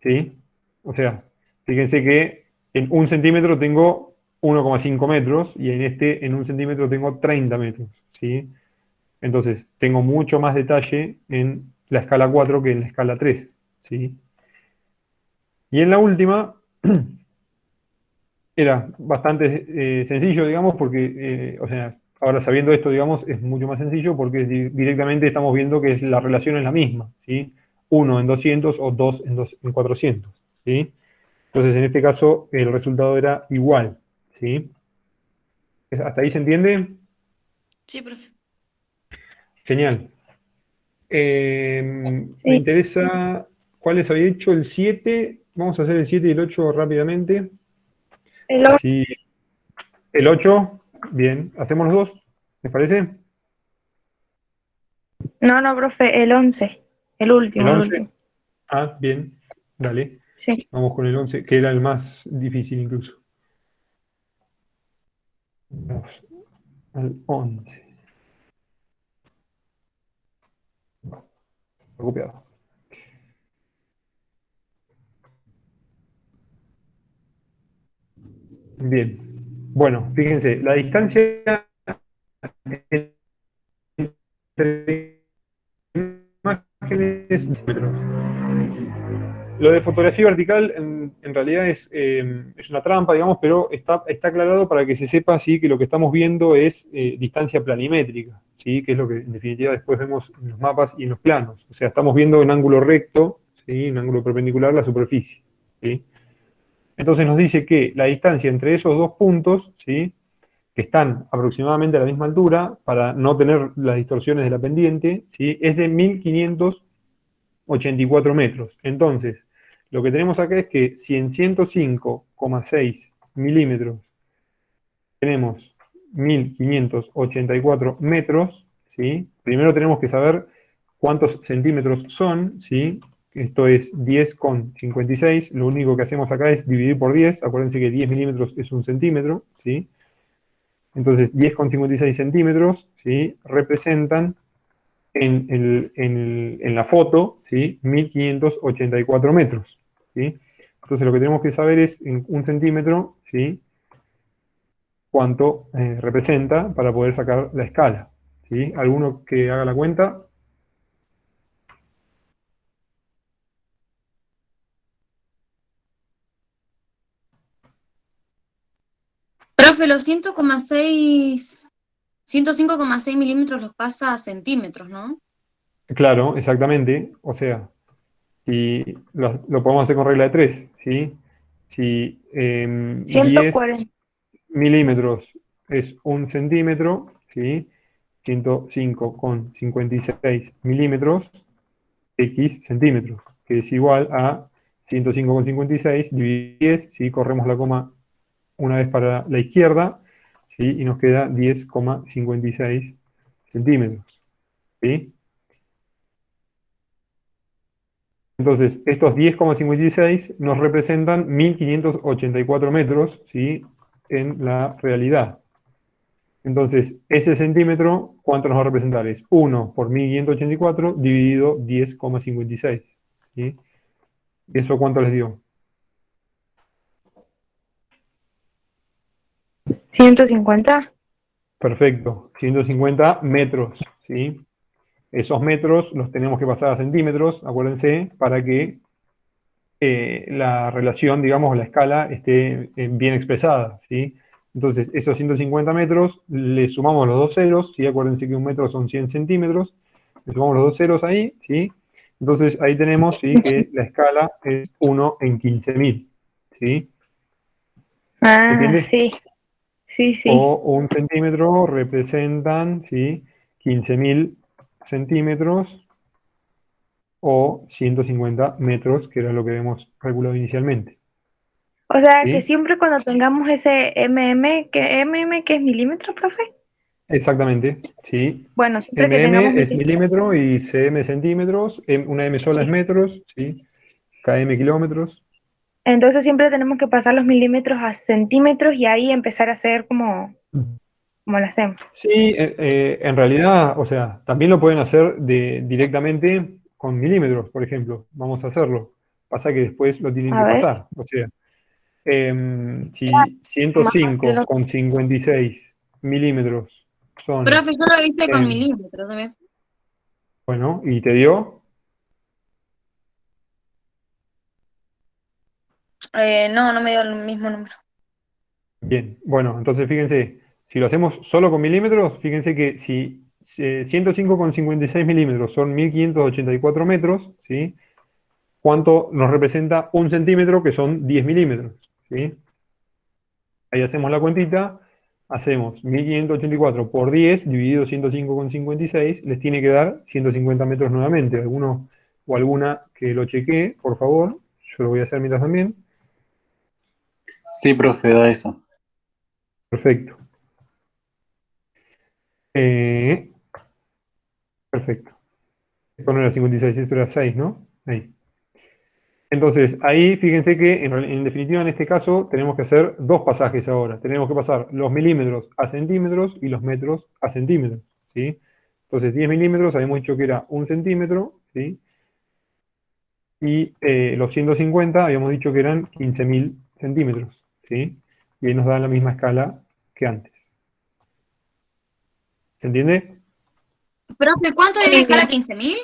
Speaker 1: ¿Sí? O sea, fíjense que en un centímetro tengo 1,5 metros y en este, en un centímetro tengo 30 metros, ¿sí? Entonces, tengo mucho más detalle en la escala 4 que en la escala 3, ¿sí? Y en la última, era bastante sencillo, digamos, porque, o sea, ahora sabiendo esto, digamos, es mucho más sencillo porque directamente estamos viendo que la relación es la misma, ¿sí? 1 en 200 o 2 en 400, ¿sí? Entonces, en este caso, el resultado era igual, ¿sí? ¿Hasta ahí se entiende?
Speaker 7: sí, profe.
Speaker 1: Genial. Me
Speaker 4: Sí,
Speaker 1: interesa, ¿cuáles había hecho? El 7, vamos a hacer el 7 y el 8 rápidamente.
Speaker 4: el o-
Speaker 1: Así, el 8, bien, hacemos los dos, ¿les parece?
Speaker 4: no, no, profe, el 11,
Speaker 1: El
Speaker 4: el
Speaker 1: 11,
Speaker 4: último.
Speaker 1: ah, bien, dale.
Speaker 4: Sí.
Speaker 1: Vamos con el 11, que era el más difícil incluso. Vamos al 11. Copiado. Bien. Bueno, fíjense, la distancia entre imágenes metros. Lo de fotografía vertical en realidad es una trampa, digamos, pero está aclarado para que se sepa sí, que lo que estamos viendo es distancia planimétrica, ¿sí? Que es lo que en definitiva después vemos en los mapas y en los planos. O sea, estamos viendo en ángulo recto, ¿sí? En ángulo perpendicular la superficie, ¿sí? Entonces nos dice que la distancia entre esos dos puntos, ¿sí? Que están aproximadamente a la misma altura, para no tener las distorsiones de la pendiente, ¿sí? Es de 1.584 metros. Entonces, lo que tenemos acá es que si en 105,6 milímetros tenemos 1.584 metros, ¿sí? Primero tenemos que saber cuántos centímetros son, ¿sí? Esto es 10,56. Lo único que hacemos acá es dividir por 10. Acuérdense que 10 milímetros es un centímetro, ¿sí? Entonces, 10,56 centímetros, ¿sí? Representan en la foto, ¿sí? 1.584 metros, ¿sí? Entonces, lo que tenemos que saber es en un centímetro, ¿sí? Cuánto representa para poder sacar la escala, ¿sí? ¿Alguno que haga la cuenta?
Speaker 6: Profe, los 105,6 milímetros los pasa a centímetros, ¿no?
Speaker 1: Claro, exactamente. O sea, si lo podemos hacer con regla de 3, ¿sí? Si 10
Speaker 4: 140.
Speaker 1: milímetros es un centímetro, ¿sí? 105,56 milímetros, X centímetros, que es igual a 105,56 dividido 10, ¿sí? Corremos la coma una vez para la izquierda, ¿sí? Y nos queda 10,56 centímetros, ¿sí? Entonces, estos 10,56 nos representan 1584 metros, ¿sí? En la realidad. Entonces, ese centímetro, ¿cuánto nos va a representar? Es 1 por 1584 dividido 10,56, ¿sí? ¿Eso cuánto les dio?
Speaker 4: 150.
Speaker 1: Perfecto, 150 metros, ¿sí? Esos metros los tenemos que pasar a centímetros, acuérdense, para que la relación, digamos, la escala esté bien expresada, ¿sí? Entonces, esos 150 metros, le sumamos los dos ceros, ¿sí? Acuérdense que un metro son 100 centímetros, le sumamos los dos ceros ahí, ¿sí? Entonces, ahí tenemos, ¿sí? Que la escala es 1 en 15.000, ¿sí? ¿Se
Speaker 4: Ah,
Speaker 1: entiende?
Speaker 4: sí, sí, sí.
Speaker 1: O un centímetro representan, ¿sí? 15.000 centímetros o 150 metros, que era lo que habíamos calculado inicialmente,
Speaker 4: O sea que
Speaker 1: ¿sí?
Speaker 4: siempre cuando tengamos ese que es milímetro, profe.
Speaker 1: Exactamente, ¿sí?
Speaker 4: Bueno, siempre que tengamos
Speaker 1: mm es
Speaker 4: ese,
Speaker 1: milímetro y cm centímetros, una m sola es
Speaker 4: sí.
Speaker 1: metros, ¿sí? Km kilómetros.
Speaker 4: Entonces siempre tenemos que pasar los milímetros a centímetros y ahí empezar a hacer como lo hacemos.
Speaker 1: Sí, en realidad, o sea, también lo pueden hacer directamente con milímetros, por ejemplo. Vamos a hacerlo. Pasa que después lo tienen
Speaker 4: A
Speaker 1: que
Speaker 4: ver,
Speaker 1: pasar. O sea, si
Speaker 4: más fácil.
Speaker 1: 105,56 milímetros son,
Speaker 6: Profe, yo lo hice con
Speaker 1: em,
Speaker 6: milímetros también.
Speaker 1: bueno, y te dio,
Speaker 6: No, no me dio el mismo número.
Speaker 1: bien. Bueno, entonces fíjense, si lo hacemos solo con milímetros, fíjense que si 105,56 milímetros son 1584 metros, ¿sí? ¿Cuánto nos representa un centímetro, que son 10 milímetros? ¿Sí? Ahí hacemos la cuentita, hacemos 1584 por 10 dividido 105,56, les tiene que dar 150 metros nuevamente. ¿Alguno o alguna que lo chequee, por favor? Yo lo voy a hacer mientras también.
Speaker 8: Sí, profe, da eso.
Speaker 1: Perfecto. Eh, perfecto. Esto no era 56, esto era 6, ¿no? Ahí. Entonces, ahí fíjense que en definitiva en este caso tenemos que hacer dos pasajes ahora. Tenemos que pasar los milímetros a centímetros y los metros a centímetros, ¿sí? Entonces, 10 milímetros habíamos dicho que era un centímetro, ¿sí? Y los 150 habíamos dicho que eran 15.000 centímetros, ¿sí? Y ahí nos da la misma escala que antes. ¿Se entiende?
Speaker 6: Profe, ¿cuánto es la
Speaker 4: Sí,
Speaker 6: escala 15.000?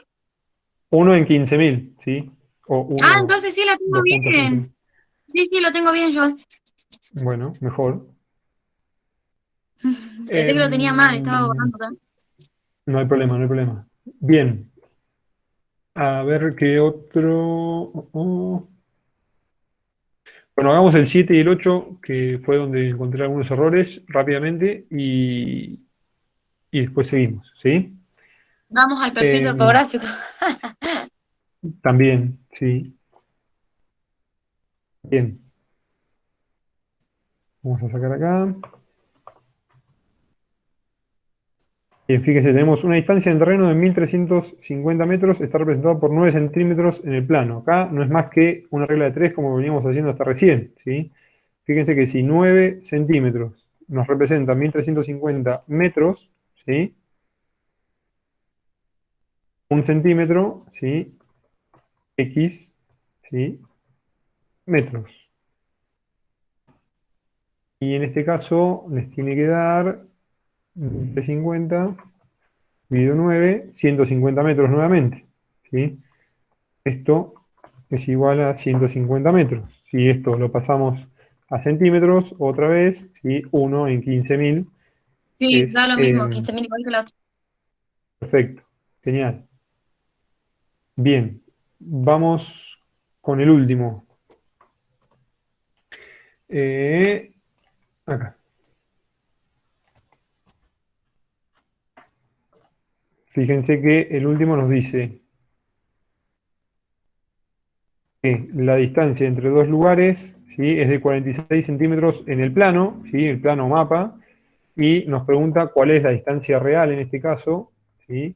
Speaker 1: 1 en 15.000, ¿sí? O
Speaker 6: Ah,
Speaker 1: 1,
Speaker 6: entonces sí la tengo
Speaker 1: 2,5.
Speaker 6: bien. Sí, sí, lo tengo bien yo.
Speaker 1: Bueno, mejor.
Speaker 6: Pensé que lo tenía mal, estaba
Speaker 1: Em,
Speaker 6: borrando también.
Speaker 1: no hay problema, no hay problema. Bien, a ver qué otro. Bueno, hagamos el 7 y el 8, que fue donde encontré algunos errores rápidamente y después seguimos, ¿sí?
Speaker 6: Vamos al perfil
Speaker 1: Em,
Speaker 6: topográfico.
Speaker 1: también, sí. Bien, vamos a sacar acá. Bien, fíjense, tenemos una distancia en terreno de 1350 metros, está representada por 9 centímetros en el plano. Acá no es más que una regla de 3 como veníamos haciendo hasta recién, ¿sí? Fíjense que si 9 centímetros nos representa 1350 metros, ¿sí? Un centímetro, ¿sí? X, ¿sí? Metros. Y en este caso les tiene que dar 350 dividido 9, 150 metros nuevamente, ¿sí? Esto es igual a 150 metros. Si esto lo pasamos a centímetros, otra vez, ¿sí? 1 en 15.000
Speaker 6: Sí,
Speaker 1: es
Speaker 6: da lo mismo, 15.000 igual que la otra.
Speaker 1: perfecto, genial. Bien, vamos con el último. Acá. Fíjense que el último nos dice que la distancia entre dos lugares, ¿sí? Es de 46 centímetros en el plano, ¿sí? El plano mapa, y nos pregunta cuál es la distancia real en este caso, ¿sí?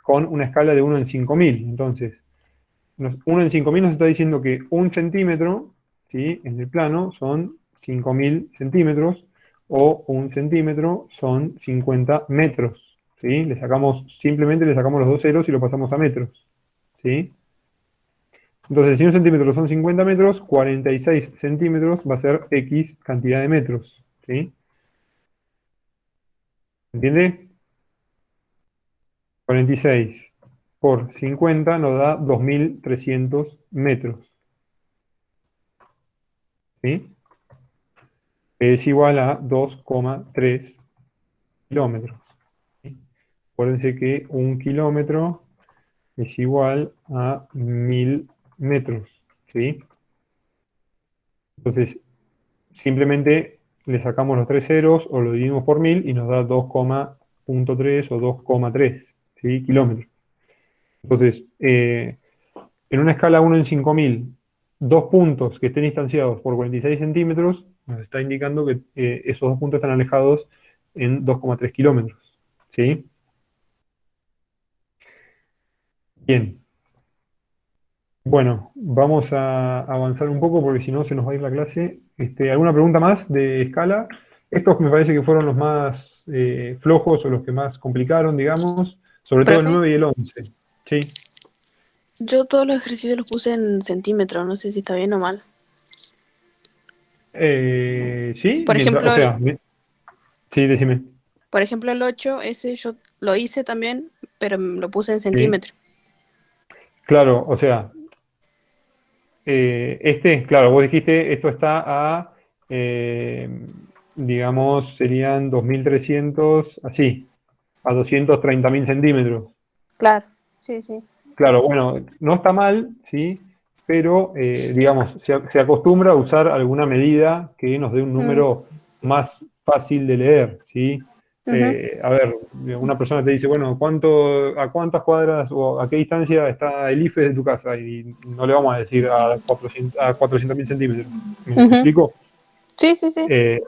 Speaker 1: Con una escala de 1 en 5.000. Entonces, 1 en 5.000 nos está diciendo que un centímetro, ¿sí? En el plano son 5.000 centímetros, o un centímetro son 50 metros, ¿sí? Simplemente le sacamos los dos ceros y lo pasamos a metros, ¿sí? Entonces, si un centímetro son 50 metros, 46 centímetros va a ser X cantidad de metros, ¿sí? ¿Entiende? 46 por 50 nos da 2.300 metros, ¿sí? Es igual a 2,3 kilómetros, ¿sí? Acuérdense que un kilómetro es igual a 1.000 metros, ¿sí? Entonces, simplemente le sacamos los tres ceros o lo dividimos por 1.000 y nos da 2,3 o 2,3, ¿sí? Kilómetros. Entonces, en una escala 1 en 5.000, dos puntos que estén distanciados por 46 centímetros, nos está indicando que esos dos puntos están alejados en 2,3 kilómetros, ¿sí? Bien. Bueno, vamos a avanzar un poco porque si no se nos va a ir la clase. ¿Alguna pregunta más de escala? Estos me parece que fueron los más flojos o los que más complicaron, digamos, sobre todo el
Speaker 9: Profe,
Speaker 1: 9 y el 11. Sí.
Speaker 9: yo todos los ejercicios los puse en centímetros, no sé si está bien o mal.
Speaker 1: Sí,
Speaker 9: Por
Speaker 1: mientras, o
Speaker 9: ejemplo,
Speaker 1: sea, sí, decime.
Speaker 9: por ejemplo, el 8 ese yo lo hice también, pero lo puse en
Speaker 1: Sí.
Speaker 9: centímetros.
Speaker 1: Claro, o sea, claro, vos dijiste, esto está a, eh, digamos, serían 2.300 así, a 230.000 centímetros.
Speaker 9: Claro, sí, sí.
Speaker 1: Claro, bueno, no está mal, ¿sí? Pero, digamos, se acostumbra a usar alguna medida que nos dé un
Speaker 9: Mm,
Speaker 1: número más fácil de leer, ¿sí?
Speaker 9: ujú.
Speaker 1: A ver, una persona te dice, bueno, ¿a cuántas cuadras o a qué distancia está el IFE de tu casa? Y no le vamos a decir a 400.000 centímetros. ¿Me
Speaker 9: Ujú.
Speaker 1: explico?
Speaker 9: Sí, sí, sí.
Speaker 1: Eh,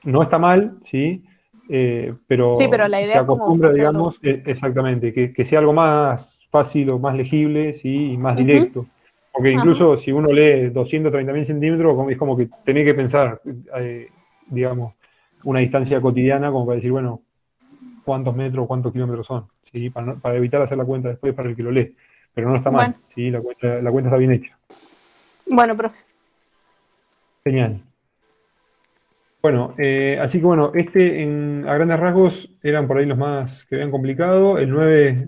Speaker 1: no está mal, ¿sí?
Speaker 9: Sí, pero
Speaker 1: Pero
Speaker 9: la
Speaker 1: se
Speaker 9: idea es como
Speaker 1: acostumbra,
Speaker 9: hacerlo.
Speaker 1: digamos, exactamente, que sea algo más fácil o más legible, ¿sí? Y más
Speaker 9: Ujú.
Speaker 1: directo. Porque
Speaker 9: Ajá.
Speaker 1: incluso si uno lee 230.000 centímetros, es como que tenés que pensar, digamos, una distancia cotidiana como para decir, bueno, cuántos metros, cuántos kilómetros son, ¿sí? Para evitar hacer la cuenta después para el que lo lee. Pero no está
Speaker 9: Bueno,
Speaker 1: mal, ¿sí? La cuenta está bien hecha.
Speaker 9: bueno, profe.
Speaker 1: Genial. Bueno, así que bueno, a grandes rasgos eran por ahí los más que habían complicado. El 9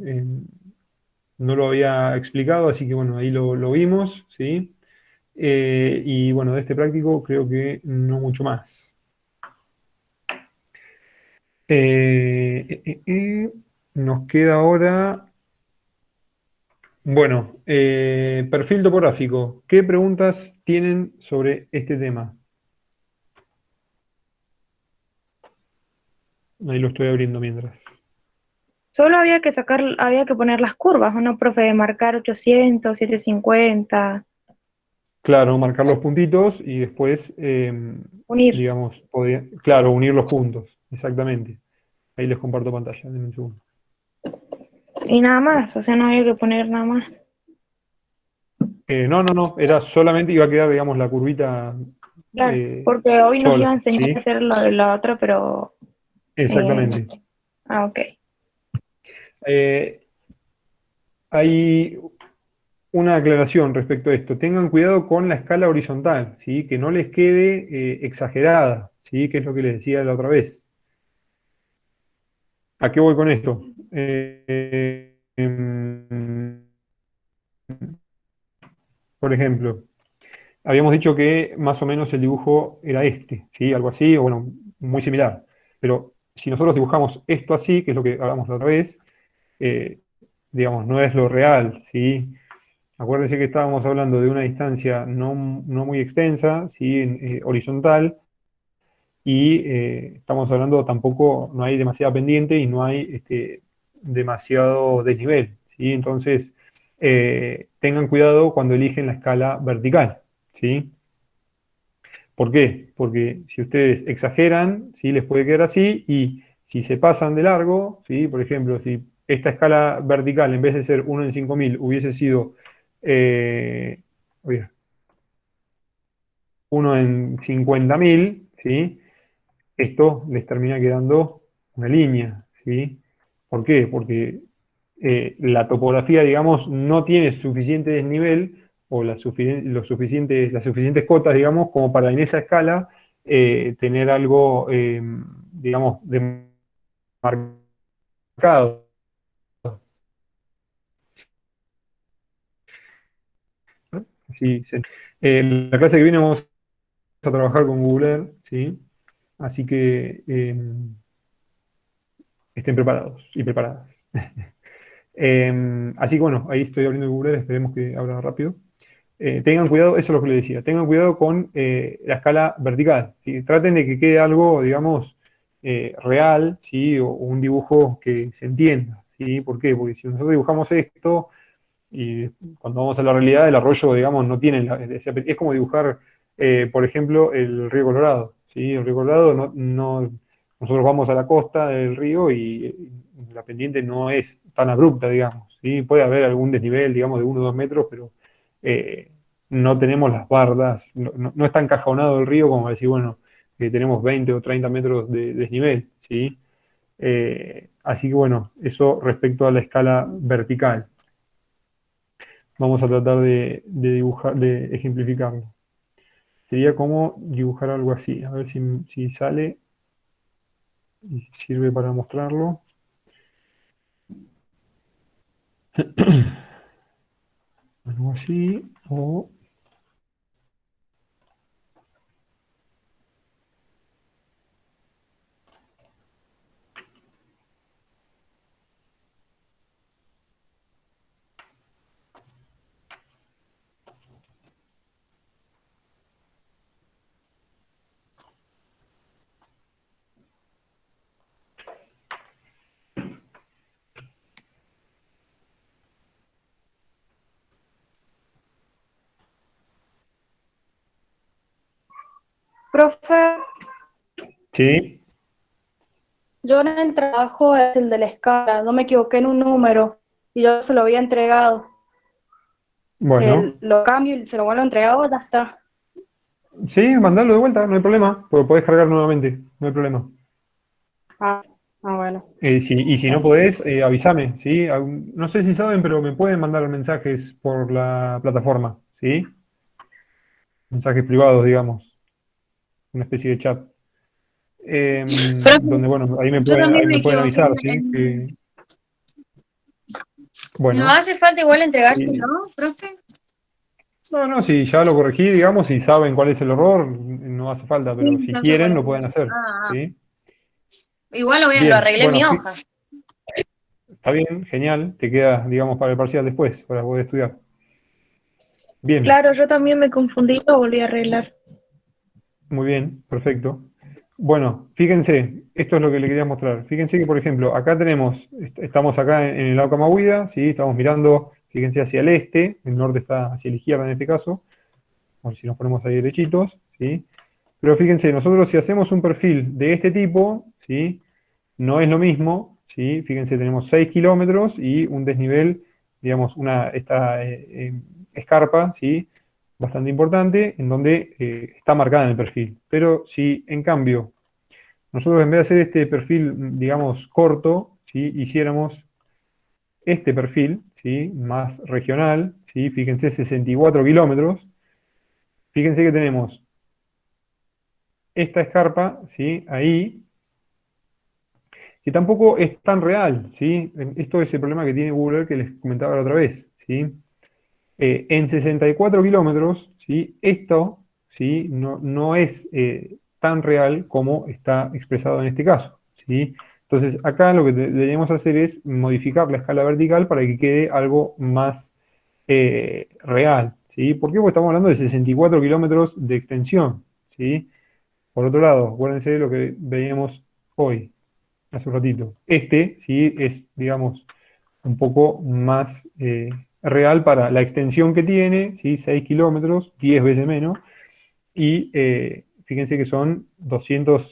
Speaker 1: no lo había explicado, así que bueno, ahí lo vimos, ¿sí? Y bueno, de este práctico creo que no mucho más. Nos queda ahora, bueno, perfil topográfico. ¿Qué preguntas tienen sobre este tema? Ahí lo estoy abriendo mientras.
Speaker 4: Solo había que poner las curvas, ¿o no, profe? De marcar 800, 750,
Speaker 1: Claro, marcar los puntitos y después,
Speaker 4: unir.
Speaker 1: digamos, claro, unir los puntos, exactamente. Ahí les comparto pantalla, denme un segundo.
Speaker 4: Y nada más, o sea, no había que poner nada más.
Speaker 1: No, no, no, era solamente iba a quedar, digamos, la curvita
Speaker 4: Claro, porque hoy nos iba
Speaker 1: sola,
Speaker 4: a enseñar a
Speaker 1: ¿sí?
Speaker 4: hacer lo de la otra, pero... eh,
Speaker 1: Exactamente.
Speaker 4: ok.
Speaker 1: Eh, Hay una aclaración respecto a esto. Tengan cuidado con la escala horizontal, ¿sí? Que no les quede exagerada, ¿sí? Que es lo que les decía la otra vez. ¿A qué voy con esto? Por ejemplo, habíamos dicho que más o menos el dibujo era este, ¿sí? Algo así, o bueno, muy similar. Pero si nosotros dibujamos esto así, que es lo que hablamos la otra vez, eh, digamos, no es lo real, ¿sí? Acuérdense que estábamos hablando de una distancia no muy extensa, ¿sí? Horizontal, y estamos hablando tampoco, no hay demasiada pendiente y no hay demasiado desnivel, ¿sí? Entonces, tengan cuidado cuando eligen la escala vertical, ¿sí? ¿Por qué? Porque si ustedes exageran, ¿sí? Les puede quedar así, y si se pasan de largo, ¿sí? Por ejemplo, si esta escala vertical en vez de ser 1 en 5000 hubiese sido eh, oye, 1 en 50.000, ¿sí? Esto les termina quedando una línea, ¿sí? ¿Por qué? Porque la topografía, digamos, no tiene suficiente desnivel o las suficientes cotas, digamos, como para en esa escala tener algo, digamos, demarcado. Sí, sí. En la clase que viene vamos a trabajar con Google Earth, ¿sí? Así que estén preparados y preparadas. Así que bueno, ahí estoy abriendo Google Earth, esperemos que abra rápido. Tengan cuidado, eso es lo que les decía, tengan cuidado con la escala vertical, ¿sí? Traten de que quede algo, digamos, real, ¿sí? O un dibujo que se entienda, ¿sí? ¿Por qué? Porque si nosotros dibujamos esto y cuando vamos a la realidad, el arroyo, digamos, no tiene, es como dibujar, por ejemplo, el río Colorado, ¿sí? El río Colorado nosotros vamos a la costa del río y la pendiente no es tan abrupta, digamos, ¿sí? Puede haber algún desnivel, digamos, de 1 o 2 metros, pero eh, no tenemos las bardas, no está encajonado el río como para decir, bueno, que tenemos 20 o 30 metros de desnivel, ¿sí? Así que bueno, eso respecto a la escala vertical. Vamos a tratar de dibujar, de ejemplificarlo. Sería como dibujar algo así, a ver si sale y sirve para mostrarlo. Algo así, o
Speaker 5: Profe,
Speaker 1: sí,
Speaker 5: yo en el trabajo es el de la escala, no me equivoqué en un número y yo se lo había entregado.
Speaker 1: bueno,
Speaker 5: Lo cambio y se lo vuelvo a entregar, ya está.
Speaker 1: sí, mandarlo de vuelta, no hay problema, porque podés cargar nuevamente, no hay problema.
Speaker 5: Ah, bueno,
Speaker 1: Y si no podés,
Speaker 5: gracias.
Speaker 1: avísame, ¿sí? No sé si saben, pero me pueden mandar mensajes por la plataforma, ¿sí? Mensajes privados, digamos, una especie de chat.
Speaker 6: Profe,
Speaker 1: Donde, bueno,
Speaker 6: yo también
Speaker 1: ahí
Speaker 6: me
Speaker 1: me pueden
Speaker 6: equivoqué.
Speaker 1: avisar, ¿sí?
Speaker 6: ¿No
Speaker 1: Bueno,
Speaker 6: hace falta igual entregárselo,
Speaker 1: sí.
Speaker 6: profe?
Speaker 1: No, si ya lo corregí, digamos, y saben cuál es el error, no hace falta,
Speaker 6: Sí,
Speaker 1: pero si
Speaker 6: no sé
Speaker 1: quieren,
Speaker 6: cuál
Speaker 1: lo pueden
Speaker 6: es.
Speaker 1: hacer,
Speaker 6: Ah.
Speaker 1: ¿sí?
Speaker 6: Igual lo
Speaker 1: Bien,
Speaker 6: arreglé en mi
Speaker 1: bueno,
Speaker 6: hoja.
Speaker 1: está bien, genial, te queda, digamos, para el parcial después, para poder estudiar. Bien,
Speaker 4: Claro, yo también me confundí, lo volví a arreglar.
Speaker 1: muy bien, perfecto. Bueno, fíjense, esto es lo que le quería mostrar. Fíjense que, por ejemplo, acá estamos acá en el lago Camagüida, ¿sí? Estamos mirando, fíjense, hacia el este, el norte está hacia la izquierda en este caso, o si nos ponemos ahí derechitos, ¿sí? Pero fíjense, nosotros si hacemos un perfil de este tipo, ¿sí? No es lo mismo, ¿sí? Fíjense, tenemos 6 kilómetros y un desnivel, digamos, esta escarpa, ¿sí? Bastante importante, en donde está marcada en el perfil. Pero si, en cambio, nosotros en vez de hacer este perfil, digamos, corto, ¿sí? Hiciéramos este perfil, ¿sí? Más regional, ¿sí? Fíjense, 64 kilómetros. Fíjense que tenemos esta escarpa, ¿sí? Ahí, que tampoco es tan real, ¿sí? Esto es el problema que tiene Google Earth que les comentaba la otra vez, ¿sí? En 64 kilómetros, ¿sí? Esto, ¿sí? No es tan real como está expresado en este caso, ¿sí? Entonces, acá lo que deberíamos hacer es modificar la escala vertical para que quede algo más real, ¿sí? ¿Por qué? Porque estamos hablando de 64 kilómetros de extensión, ¿sí? Por otro lado, acuérdense de lo que veíamos hoy, hace un ratito. Este, ¿sí? Es, digamos, un poco más real para la extensión que tiene, ¿sí? 6 kilómetros, 10 veces menos, y fíjense que son 200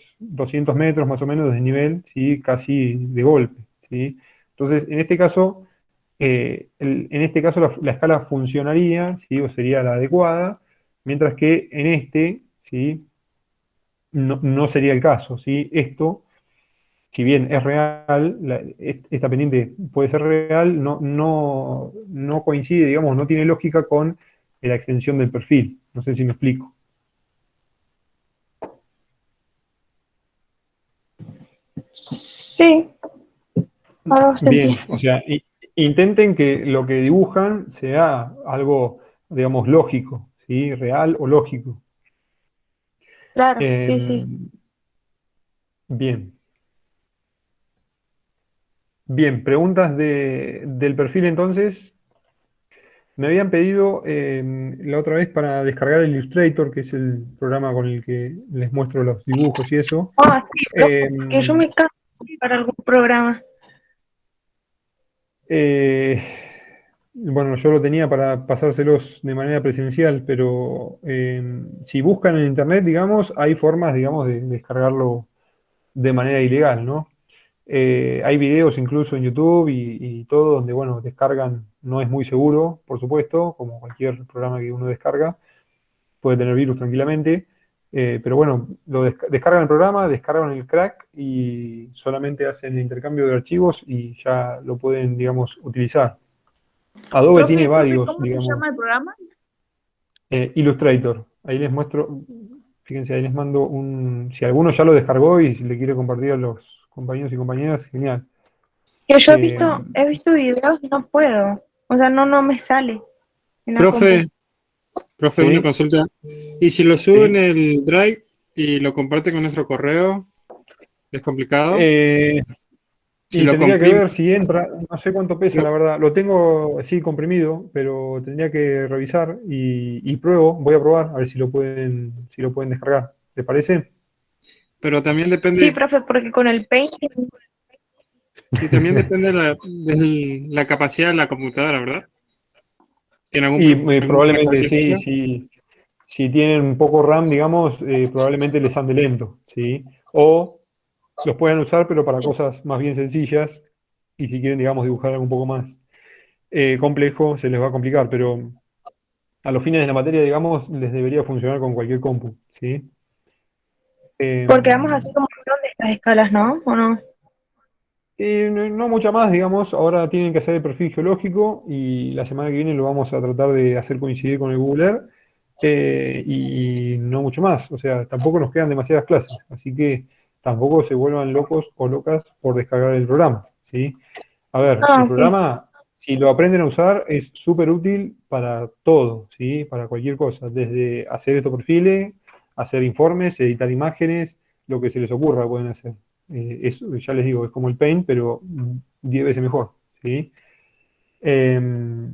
Speaker 1: metros más o menos de nivel, ¿sí? Casi de golpe, ¿sí? Entonces, en este caso, la escala funcionaría, ¿sí? O sería la adecuada, mientras que en este, ¿sí? No sería el caso, ¿sí? Esto, si bien es real, esta pendiente puede ser real, no coincide, digamos, no tiene lógica con la extensión del perfil. No sé si me explico.
Speaker 4: Sí, algo se
Speaker 1: Bien,
Speaker 4: entiende.
Speaker 1: o sea, intenten que lo que dibujan sea algo, digamos, lógico, ¿sí? Real o lógico.
Speaker 4: Claro, sí, sí.
Speaker 1: Em, bien. Bien, preguntas del perfil entonces. Me habían pedido la otra vez para descargar el Illustrator, que es el programa con el que les muestro los dibujos y eso.
Speaker 4: Ah, sí, profe, porque yo
Speaker 1: Em,
Speaker 4: me canso para algún programa.
Speaker 1: eh, bueno, yo lo tenía para pasárselos de manera presencial, pero si buscan en internet, digamos, hay formas, digamos, de descargarlo de manera ilegal, ¿no? Hay videos incluso en YouTube y todo donde, bueno, descargan, no es muy seguro, por supuesto, como cualquier programa que uno descarga, puede tener virus tranquilamente, pero bueno, descargan el programa, descargan el crack y solamente hacen el intercambio de archivos y ya lo pueden, digamos, utilizar. Adobe tiene
Speaker 7: Profe,
Speaker 1: varios,
Speaker 7: ¿cómo se
Speaker 1: digamos,
Speaker 7: llama el programa?
Speaker 1: Illustrator. Ahí les muestro, fíjense, ahí les mando si alguno ya lo descargó y si le quiere compartir a los compañeros y compañeras, genial.
Speaker 4: Que yo
Speaker 1: Eh,
Speaker 4: he visto videos y no puedo. O sea, no me sale en la compu.
Speaker 10: Profe, profe, una
Speaker 1: sí,
Speaker 10: consulta. ¿Y si lo subo en
Speaker 1: sí.
Speaker 10: el Drive y lo comparte con nuestro correo? ¿Es complicado?
Speaker 1: Eh,
Speaker 10: Si
Speaker 1: y
Speaker 10: lo
Speaker 1: tendría que
Speaker 10: comprimo.
Speaker 1: ver si entra, no sé cuánto pesa, la verdad. Lo tengo así comprimido, pero tendría que revisar y voy a probar a ver si lo pueden descargar. ¿Les parece?
Speaker 10: Pero también
Speaker 4: Sí,
Speaker 10: depende,
Speaker 4: profe, porque con el Paint,
Speaker 10: y también depende de la capacidad de la computadora, ¿verdad? ¿Tiene
Speaker 1: Y
Speaker 10: alguna
Speaker 1: probablemente sí,
Speaker 10: característica?
Speaker 1: sí. Si tienen poco RAM, digamos, probablemente les ande lento, ¿sí? O los pueden usar, pero para cosas más bien sencillas. Y si quieren, digamos, dibujar algo un poco más complejo, se les va a complicar, pero a los fines de la materia, digamos, les debería funcionar con cualquier compu, ¿sí?
Speaker 4: porque vamos a
Speaker 1: Em,
Speaker 4: hacer un montón de estas escalas, ¿no? ¿O no?
Speaker 1: no mucha más, digamos, ahora tienen que hacer el perfil geológico y la semana que viene lo vamos a tratar de hacer coincidir con el Google Earth y no mucho más, o sea, tampoco nos quedan demasiadas clases, así que tampoco se vuelvan locos o locas por descargar el programa, ¿sí? A ver,
Speaker 4: Ah,
Speaker 1: el
Speaker 4: ok.
Speaker 1: programa, si lo aprenden a usar, es súper útil para todo, ¿sí? Para cualquier cosa, desde hacer estos perfiles, hacer informes, editar imágenes, lo que se les ocurra pueden hacer. Ya les digo, es como el Paint, pero 10 veces mejor, ¿sí? Em,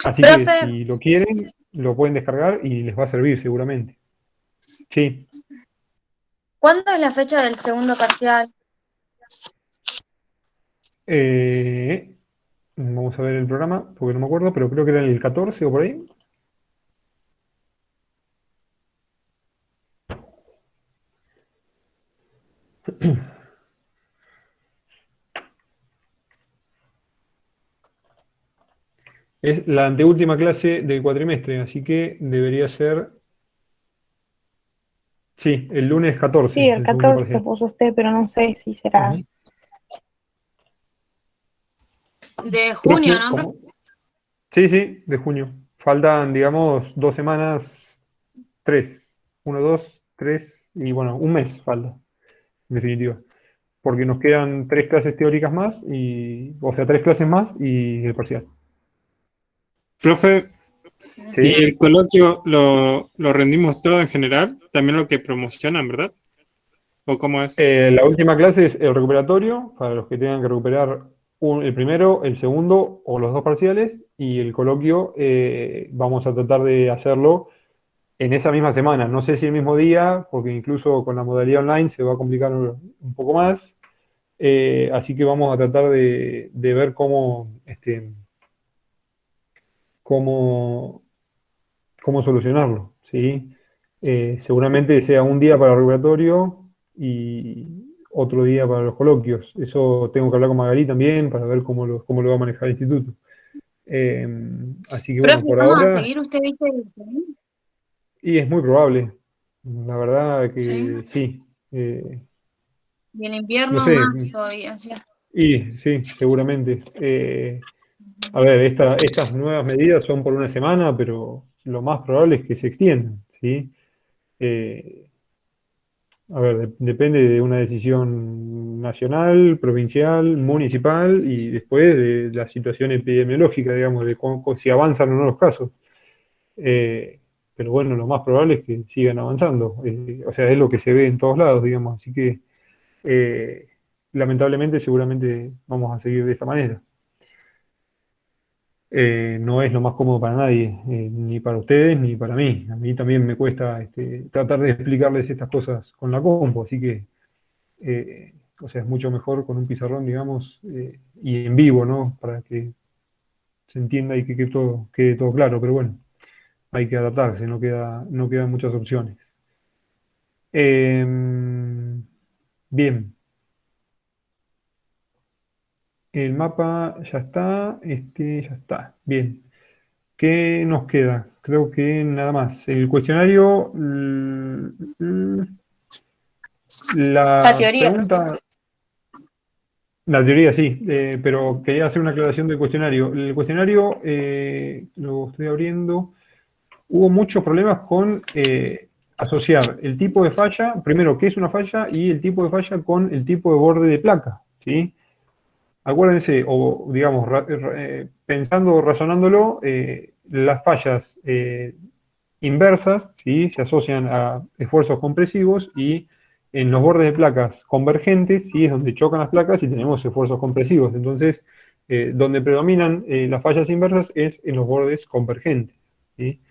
Speaker 1: Así que
Speaker 6: Profe,
Speaker 1: si lo quieren, lo pueden descargar y les va a servir seguramente. Sí.
Speaker 6: ¿cuándo es la fecha del segundo parcial?
Speaker 1: Eh, Vamos a ver el programa, porque no me acuerdo, pero creo que era el 14 o por ahí. Es la anteúltima clase del cuatrimestre, así que debería ser, sí, el lunes 14,
Speaker 4: Sí, el
Speaker 1: el segundo
Speaker 4: 14
Speaker 1: parcial.
Speaker 4: puso usted, pero no sé si será.
Speaker 1: Ujú.
Speaker 6: De junio,
Speaker 1: Profe,
Speaker 6: ¿no, profe?
Speaker 1: ¿cómo? Sí, sí, de junio. Faltan, digamos, 2 semanas, tres. Uno, dos, tres, y bueno, un mes falta, en definitiva. Porque nos quedan 3 clases teóricas más, o sea, 3 clases más y el parcial.
Speaker 10: Profe,
Speaker 1: ¿sí?
Speaker 10: Y el coloquio lo rendimos todo en general, también lo que promocionan, ¿verdad? ¿O cómo es?
Speaker 1: La última clase es el recuperatorio, para los que tengan que recuperar el primero, el segundo o los dos parciales, y el coloquio vamos a tratar de hacerlo en esa misma semana. No sé si el mismo día, porque incluso con la modalidad online se va a complicar un poco más. Así que vamos a tratar de ver cómo, cómo solucionarlo, ¿sí? Seguramente sea un día para el recuperatorio y otro día para los coloquios. Eso tengo que hablar con Magalí también para ver cómo lo va a manejar el instituto. Eh, Así que bueno,
Speaker 6: Profe,
Speaker 1: por
Speaker 6: ¿vamos a
Speaker 1: ahora,
Speaker 6: seguir? ¿Usted dice el tren?
Speaker 1: y es muy probable. La verdad
Speaker 6: Sí.
Speaker 1: que sí.
Speaker 6: Y en
Speaker 1: No
Speaker 6: invierno
Speaker 1: sé,
Speaker 6: más todavía, sí.
Speaker 1: y sí, seguramente. A ver, estas nuevas medidas son por una semana, pero lo más probable es que se extiendan, ¿sí? Eh, a ver, depende de una decisión nacional, provincial, municipal y después de la situación epidemiológica, digamos, de si avanzan o no los casos. Eh, pero bueno, lo más probable es que sigan avanzando. O sea, es lo que se ve en todos lados, digamos. Así que eh, lamentablemente, seguramente vamos a seguir de esta manera. No es lo más cómodo para nadie, ni para ustedes ni para mí. A mí también me cuesta tratar de explicarles estas cosas con la compu, así que, o sea, es mucho mejor con un pizarrón, digamos, y en vivo, ¿no? Para que se entienda y que quede todo claro, pero bueno, hay que adaptarse, no quedan muchas opciones. Bien, el mapa ya está, ya está, bien. ¿Qué nos queda? Creo que nada más. El cuestionario,
Speaker 6: La
Speaker 1: la
Speaker 6: teoría, profe.
Speaker 1: pregunta, la teoría sí, pero quería hacer una aclaración del cuestionario. El cuestionario, lo estoy abriendo, hubo muchos problemas con asociar el tipo de falla, primero, qué es una falla, y el tipo de falla con el tipo de borde de placa, ¿sí? Acuérdense, o digamos, pensando, razonándolo, las fallas inversas, ¿sí? Se asocian a esfuerzos compresivos y en los bordes de placas convergentes, ¿sí? Es donde chocan las placas y tenemos esfuerzos compresivos. Entonces, donde predominan las fallas inversas es en los bordes convergentes, ¿sí?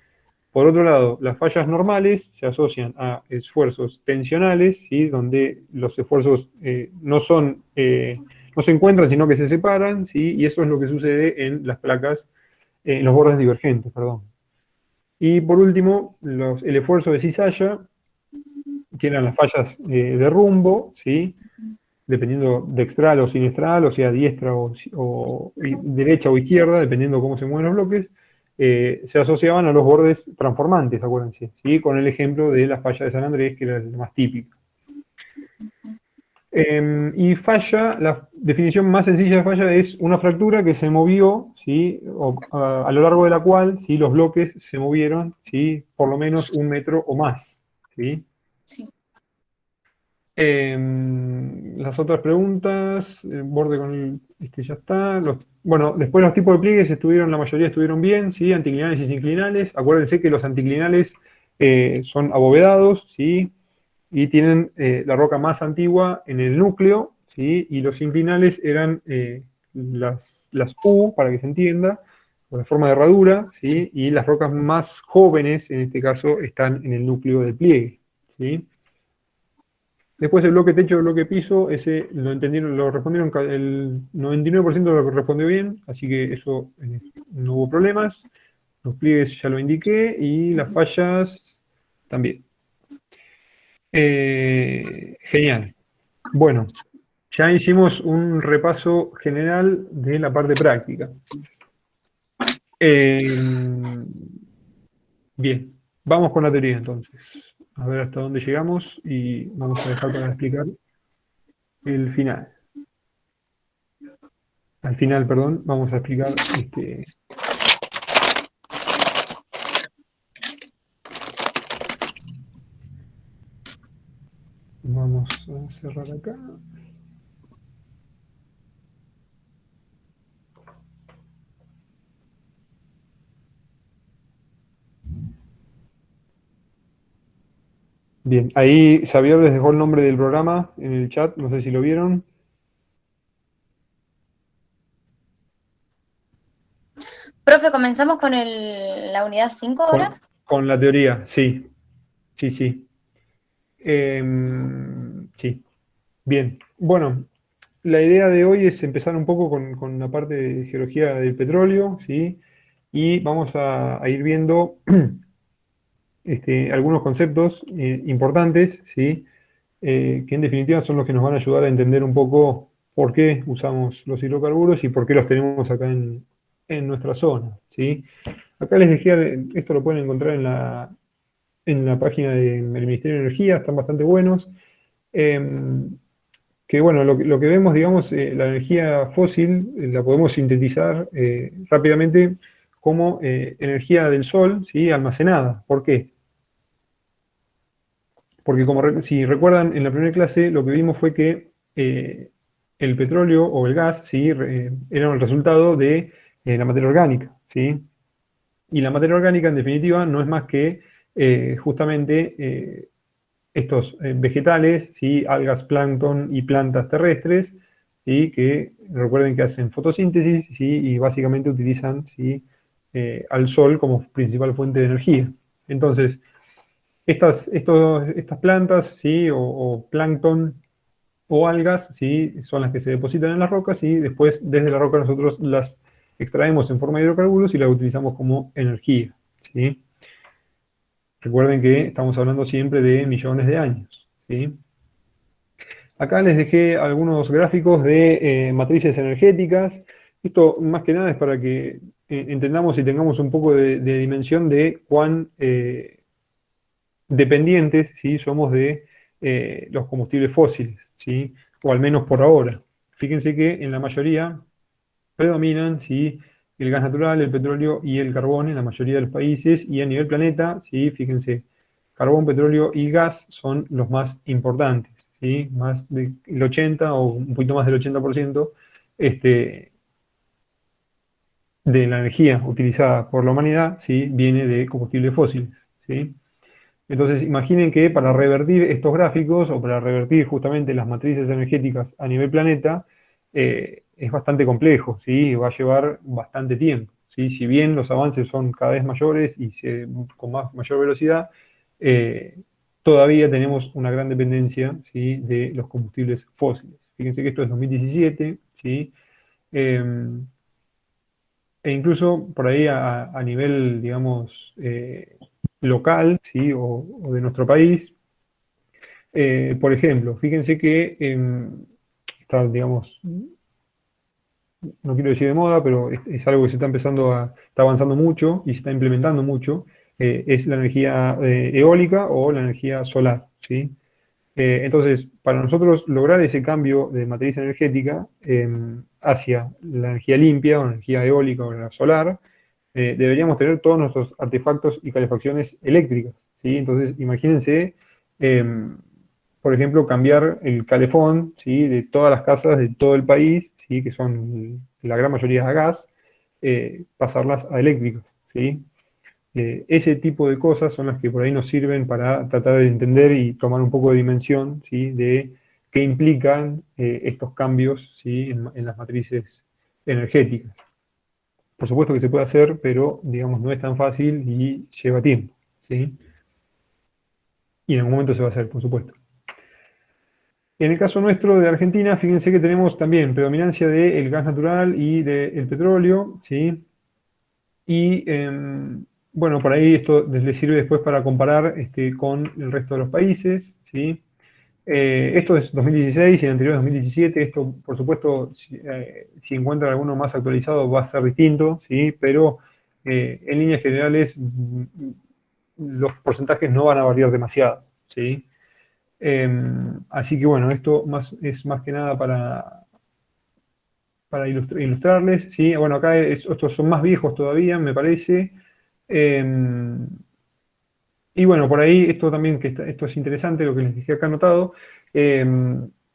Speaker 1: Por otro lado, las fallas normales se asocian a esfuerzos tensionales, ¿sí? Donde los esfuerzos no se encuentran, sino que se separan, ¿sí? Y eso es lo que sucede en las placas, en los bordes divergentes, perdón. Y por último, el esfuerzo de cizalla, que eran las fallas de rumbo, ¿sí? Dependiendo dextral o sinestral, o sea, diestra o derecha o izquierda, dependiendo cómo se mueven los bloques, se asociaban a los bordes transformantes, acuérdense, ¿sí? Con el ejemplo de la falla de San Andrés, que era la más típica. Y falla, la definición más sencilla de falla es una fractura que se movió, ¿sí? A lo largo de la cual, ¿sí? Los bloques se movieron, ¿sí? Por lo menos 1 metro o más, ¿sí?
Speaker 6: Sí.
Speaker 1: Las otras preguntas, borde con ya está. Bueno, después los tipos de pliegues la mayoría estuvieron bien, ¿sí? Anticlinales y sinclinales. Acuérdense que los anticlinales son abovedados, ¿sí? Y tienen la roca más antigua en el núcleo, ¿sí? Y los inclinales eran las U, para que se entienda, con la forma de herradura, ¿sí? Y las rocas más jóvenes, en este caso, están en el núcleo del pliegue, ¿sí? Después el bloque techo, el bloque piso, ese lo entendieron, lo respondieron, el 99% lo respondió bien, así que eso no hubo problemas. Los pliegues ya lo indiqué y las fallas también. Genial. Bueno, ya hicimos un repaso general de la parte práctica. Bien, vamos con la teoría entonces. A ver hasta dónde llegamos y vamos a dejar para explicar el final. Al final, perdón, vamos a explicar vamos a cerrar acá. Bien, ahí Xavier les dejó el nombre del programa en el chat, no sé si lo vieron.
Speaker 6: Profe, comenzamos con la unidad 5 ahora.
Speaker 1: Con la teoría, sí. Sí, sí. Sí. Bien. Bueno, la idea de hoy es empezar un poco con la parte de geología del petróleo, ¿sí? Y vamos a ir viendo algunos conceptos importantes, ¿sí? Que en definitiva son los que nos van a ayudar a entender un poco por qué usamos los hidrocarburos y por qué los tenemos acá en nuestra zona, ¿sí? Acá les dejé, esto lo pueden encontrar en la página del Ministerio de Energía, están bastante buenos. Que bueno, lo que vemos, digamos, la energía fósil la podemos sintetizar rápidamente como energía del sol, ¿sí? Almacenada. ¿Por qué? Porque si recuerdan, en la primera clase lo que vimos fue que el petróleo o el gas, ¿sí? Eran el resultado de la materia orgánica, ¿sí? Y la materia orgánica, en definitiva, no es más que justamente estos vegetales, ¿sí? Algas, plancton y plantas terrestres, ¿sí? Que recuerden que hacen fotosíntesis, ¿sí? Y básicamente utilizan, ¿sí? Al sol como principal fuente de energía. Entonces, estas plantas, ¿sí? O plancton o algas, ¿sí? Son las que se depositan en las rocas y después desde la roca nosotros las extraemos en forma de hidrocarburos y las utilizamos como energía, ¿sí? Recuerden que estamos hablando siempre de millones de años, ¿sí? Acá les dejé algunos gráficos de matrices energéticas. Esto más que nada es para que entendamos y tengamos un poco de dimensión de cuán dependientes, ¿sí? Somos de los combustibles fósiles, ¿sí? O al menos por ahora. Fíjense que en la mayoría predominan, ¿sí? El gas natural, el petróleo y el carbón en la mayoría de los países y a nivel planeta, ¿sí? Fíjense, carbón, petróleo y gas son los más importantes, ¿sí? Más del 80 o un poquito más del 80% de la energía utilizada por la humanidad, ¿sí? Viene de combustibles fósiles, ¿sí? Entonces, imaginen que para revertir estos gráficos o para revertir justamente las matrices energéticas a nivel planeta, es bastante complejo, ¿sí? Va a llevar bastante tiempo, ¿sí? Si bien los avances son cada vez mayores y con mayor velocidad, eh, todavía tenemos una gran dependencia, ¿sí? De los combustibles fósiles. Fíjense que esto es 2017, ¿sí? E incluso por ahí a nivel, digamos, local, ¿sí? O de nuestro país. Por ejemplo, fíjense que está, digamos, no quiero decir de moda, pero es algo que se está está avanzando mucho y se está implementando mucho, es la energía eólica o la energía solar, ¿sí? Entonces, para nosotros lograr ese cambio de matriz energética hacia la energía limpia o la energía eólica o la solar, deberíamos tener todos nuestros artefactos y calefacciones eléctricas, ¿sí? Entonces, imagínense, por ejemplo, cambiar el calefón, ¿sí? De todas las casas de todo el país, ¿sí? Que son la gran mayoría a gas, pasarlas a eléctricas, ¿sí? Ese tipo de cosas son las que por ahí nos sirven para tratar de entender y tomar un poco de dimensión, ¿sí? De qué implican estos cambios, ¿sí? En las matrices energéticas. Por supuesto que se puede hacer, pero digamos no es tan fácil y lleva tiempo, ¿sí? Y en algún momento se va a hacer, por supuesto. En el caso nuestro de Argentina, fíjense que tenemos también predominancia del gas natural y del petróleo, ¿sí? Y bueno, por ahí esto les sirve después para comparar con el resto de los países, ¿sí? Esto es 2016 y el anterior es 2017. Esto, por supuesto, si encuentran alguno más actualizado va a ser distinto, ¿sí? Pero en líneas generales los porcentajes no van a variar demasiado, ¿sí? Así que bueno, esto es más que nada para ilustrarles, ¿sí? Bueno, acá estos son más viejos todavía, me parece. Y bueno, por ahí esto también, esto es interesante, lo que les dejé acá anotado, es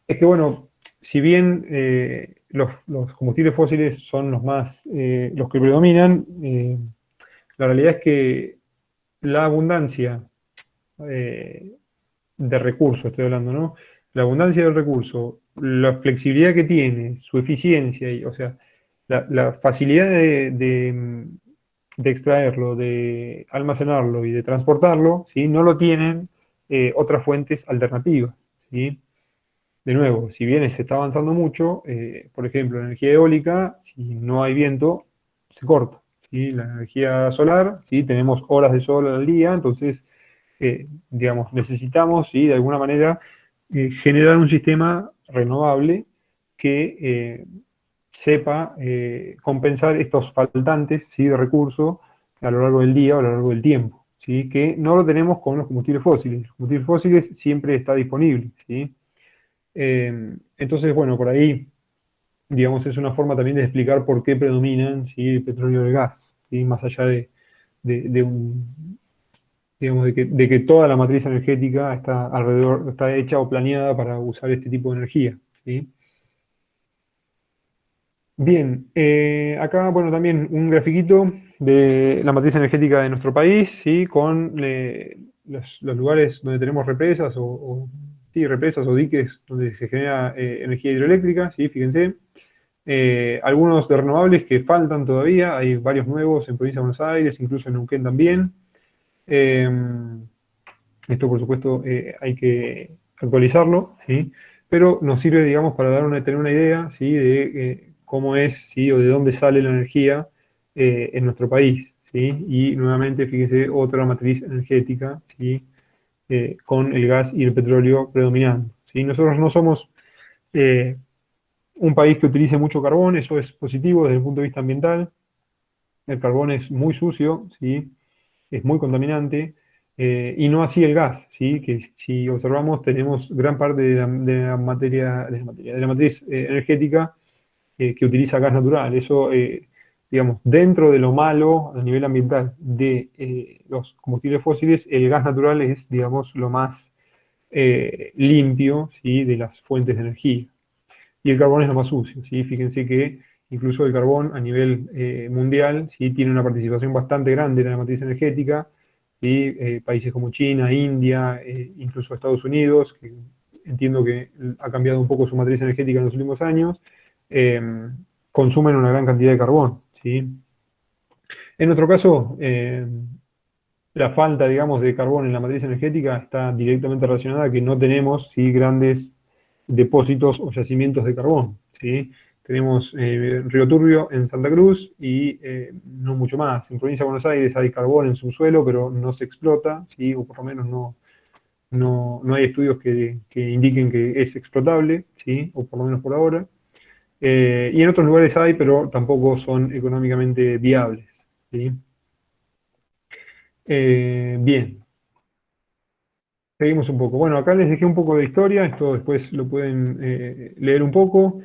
Speaker 1: que bueno, si bien los combustibles fósiles son los que predominan, la realidad es que la abundancia de recurso, estoy hablando, ¿no? La abundancia del recurso, la flexibilidad que tiene, su eficiencia, o sea, la facilidad de extraerlo, de almacenarlo y de transportarlo, ¿sí? No lo tienen otras fuentes alternativas, ¿sí? De nuevo, si bien se está avanzando mucho, por ejemplo, la energía eólica, si no hay viento, se corta, ¿sí? La energía solar, ¿sí? Tenemos horas de sol al día, entonces, digamos, necesitamos, ¿sí? De alguna manera, generar un sistema renovable que sepa compensar estos faltantes, ¿sí? De recursos a lo largo del día o a lo largo del tiempo, ¿sí? Que no lo tenemos con los combustibles fósiles. Los combustibles fósiles siempre está disponible, ¿sí? Entonces, bueno, por ahí, digamos, es una forma también de explicar por qué predominan, ¿sí? El petróleo y el gas, ¿sí? Más allá de un, digamos, de que toda la matriz energética está alrededor, está hecha o planeada para usar este tipo de energía, ¿sí? Bien, acá, bueno, también un grafiquito de la matriz energética de nuestro país, ¿sí? Con los lugares donde tenemos represas sí, represas o diques donde se genera energía hidroeléctrica, ¿sí? Fíjense. Algunos de renovables que faltan todavía, hay varios nuevos en Provincia de Buenos Aires, incluso en Neuquén también. Eh, Esto, por supuesto, hay que actualizarlo, ¿sí? Pero nos sirve, digamos, para tener una idea, ¿sí? De cómo es, ¿sí? O de dónde sale la energía en nuestro país, ¿sí? Y nuevamente, fíjese, otra matriz energética, ¿sí? Con el gas y el petróleo predominando, ¿sí? Nosotros no somos un país que utilice mucho carbón, eso es positivo desde el punto de vista ambiental. El carbón es muy sucio, ¿sí? Es muy contaminante, y no así el gas, ¿sí? Que si observamos tenemos gran parte de la matriz energética que utiliza gas natural. Eso, digamos, dentro de lo malo a nivel ambiental de los combustibles fósiles, el gas natural es, digamos, lo más limpio, ¿sí? De las fuentes de energía. Y el carbón es lo más sucio, ¿sí? Fíjense que incluso el carbón a nivel mundial, ¿sí? Tiene una participación bastante grande en la matriz energética, ¿sí? Países como China, India, incluso Estados Unidos, que entiendo que ha cambiado un poco su matriz energética en los últimos años, eh, consumen una gran cantidad de carbón, ¿sí? En nuestro caso, la falta, digamos, de carbón en la matriz energética está directamente relacionada a que no tenemos, ¿sí? Grandes depósitos o yacimientos de carbón, ¿sí? Tenemos Río Turbio en Santa Cruz y no mucho más. En Provincia de Buenos Aires hay carbón en subsuelo, pero no se explota, ¿sí? O por lo menos no hay estudios que indiquen que es explotable, ¿sí? O por lo menos por ahora. Y en otros lugares hay, pero tampoco son económicamente viables, ¿sí? Bien. Seguimos un poco. Bueno, acá les dejé un poco de historia, esto después lo pueden leer un poco.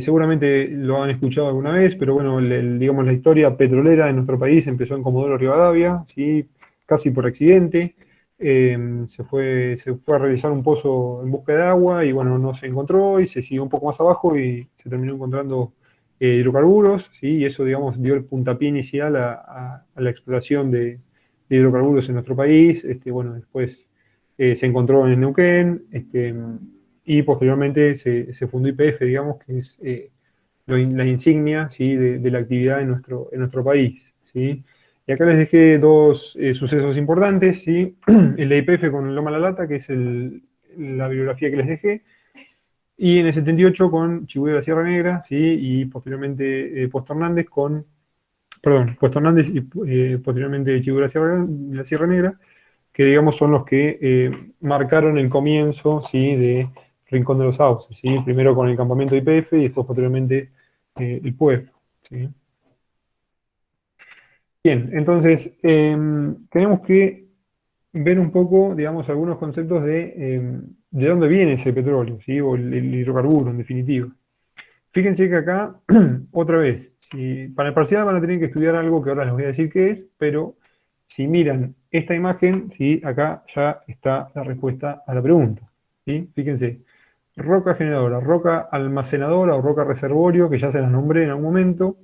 Speaker 1: Seguramente lo han escuchado alguna vez, pero bueno, digamos la historia petrolera de nuestro país empezó en Comodoro Rivadavia, ¿sí? Casi por accidente. Se fue a realizar un pozo en busca de agua y bueno, no se encontró y se siguió un poco más abajo y se terminó encontrando hidrocarburos, ¿sí? Y eso, digamos, dio el puntapié inicial a la exploración de hidrocarburos en nuestro país. Bueno, después se encontró en Neuquén, y posteriormente se fundó YPF, digamos, que es la insignia, ¿sí? de la actividad en nuestro país, ¿sí? Y acá les dejé dos sucesos importantes, ¿sí? El de YPF con Loma La Lata, que es la bibliografía que les dejé, y en el 78 con Chibú de la Sierra Negra, ¿sí? Y posteriormente Puesto Hernández y posteriormente Chibú de la Sierra Negra, que digamos son los que marcaron el comienzo, ¿sí? De Rincón de los Sauces, ¿sí? Primero con el campamento de YPF y después posteriormente el pueblo, ¿sí? Bien, entonces tenemos que ver un poco, digamos, algunos conceptos de dónde viene ese petróleo, ¿sí? O el hidrocarburo, en definitiva. Fíjense que acá, otra vez, para el parcial van a tener que estudiar algo que ahora les voy a decir qué es, pero si miran esta imagen, ¿sí? Acá ya está la respuesta a la pregunta, ¿sí? Fíjense, roca generadora, roca almacenadora o roca reservorio, que ya se las nombré en algún momento,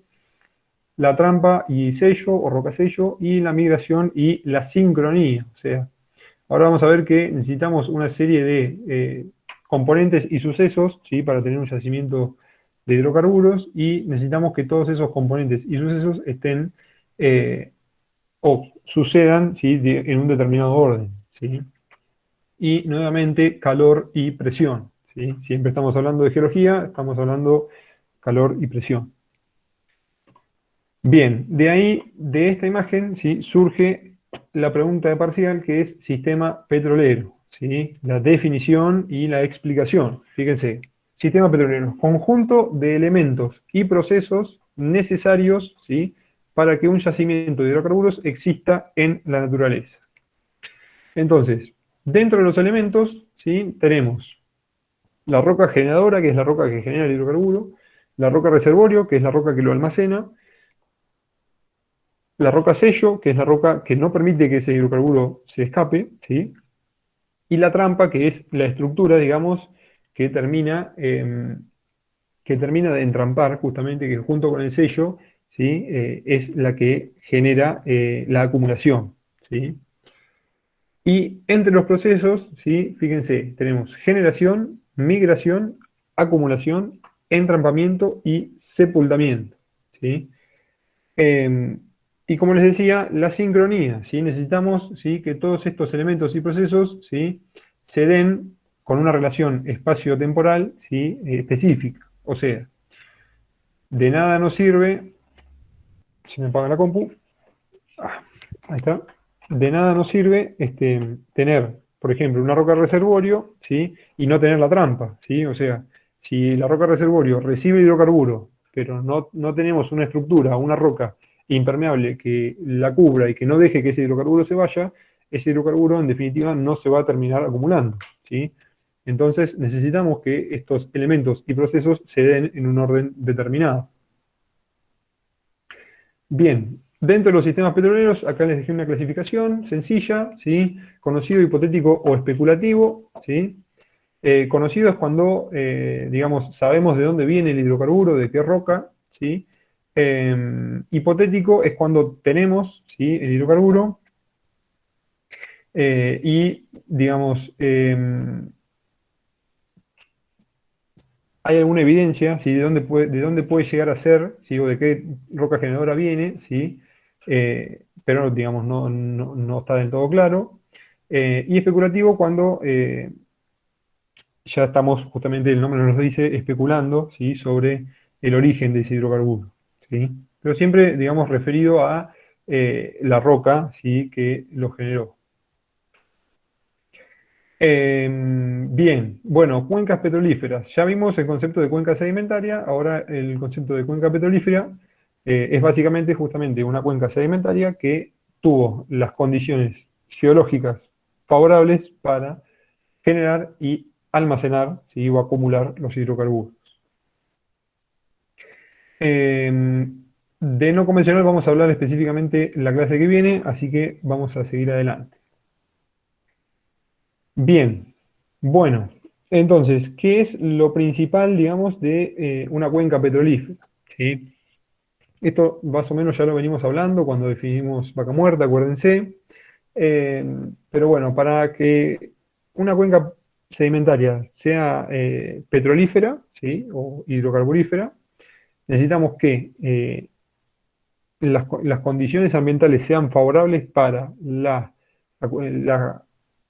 Speaker 1: la trampa y sello o roca sello, y la migración y la sincronía, o sea, ahora vamos a ver que necesitamos una serie de componentes y sucesos, ¿sí? Para tener un yacimiento de hidrocarburos, y necesitamos que todos esos componentes y sucesos estén o sucedan, ¿sí? En un determinado orden, ¿sí? Y nuevamente calor y presión, ¿sí? Siempre estamos hablando de geología, estamos hablando calor y presión. Bien, de ahí, de esta imagen, ¿sí? Surge la pregunta de parcial, que es sistema petrolero, ¿sí? La definición y la explicación. Fíjense, sistema petrolero, conjunto de elementos y procesos necesarios, ¿sí? Para que un yacimiento de hidrocarburos exista en la naturaleza. Entonces, dentro de los elementos, ¿sí? Tenemos la roca generadora, que es la roca que genera el hidrocarburo, la roca reservorio, que es la roca que lo almacena, la roca sello, que es la roca que no permite que ese hidrocarburo se escape, ¿sí? Y la trampa, que es la estructura, digamos, que termina de entrampar, justamente, que junto con el sello, ¿sí? Es la que genera la acumulación, ¿sí? Y entre los procesos, ¿sí? Fíjense, tenemos generación, migración, acumulación, entrampamiento y sepultamiento, ¿sí? Y como les decía, la sincronía, ¿sí? Necesitamos, ¿sí? Que todos estos elementos y procesos, ¿sí? Se den con una relación espacio-temporal, ¿sí? Específica. O sea, de nada nos sirve, si me apaga la compu, ahí está, de nada nos sirve tener, por ejemplo, una roca reservorio, ¿sí? Y no tener la trampa, ¿sí? O sea, si la roca reservorio recibe hidrocarburo, pero no tenemos una estructura, una roca impermeable que la cubra y que no deje que ese hidrocarburo se vaya, ese hidrocarburo en definitiva no se va a terminar acumulando, ¿sí? Entonces necesitamos que estos elementos y procesos se den en un orden determinado. Bien, dentro de los sistemas petroleros, acá les dejé una clasificación sencilla, ¿sí? Conocido, hipotético o especulativo, ¿sí? Conocido es cuando, digamos, sabemos de dónde viene el hidrocarburo, de qué roca, ¿sí? Hipotético es cuando tenemos, ¿sí? El hidrocarburo y, digamos, hay alguna evidencia, ¿sí? De dónde puede llegar a ser, ¿sí? O de qué roca generadora viene, ¿sí? Pero, digamos, no está del todo claro. Y especulativo cuando ya estamos, justamente el nombre nos lo dice, especulando, ¿sí? Sobre el origen de ese hidrocarburo, ¿sí? Pero siempre, digamos, referido a la roca, ¿sí? Que lo generó. Bien, bueno, cuencas petrolíferas. Ya vimos el concepto de cuenca sedimentaria, ahora el concepto de cuenca petrolífera es básicamente justamente una cuenca sedimentaria que tuvo las condiciones geológicas favorables para generar y almacenar, ¿sí? O acumular los hidrocarburos. De no convencional vamos a hablar específicamente la clase que viene, así que vamos a seguir adelante. Bien, bueno, entonces, ¿qué es lo principal, digamos, de una cuenca petrolífera? ¿Sí? Esto más o menos ya lo venimos hablando cuando definimos Vaca Muerta, acuérdense. Pero bueno, para que una cuenca sedimentaria sea petrolífera, ¿sí? O hidrocarburífera, necesitamos que las condiciones ambientales sean favorables para la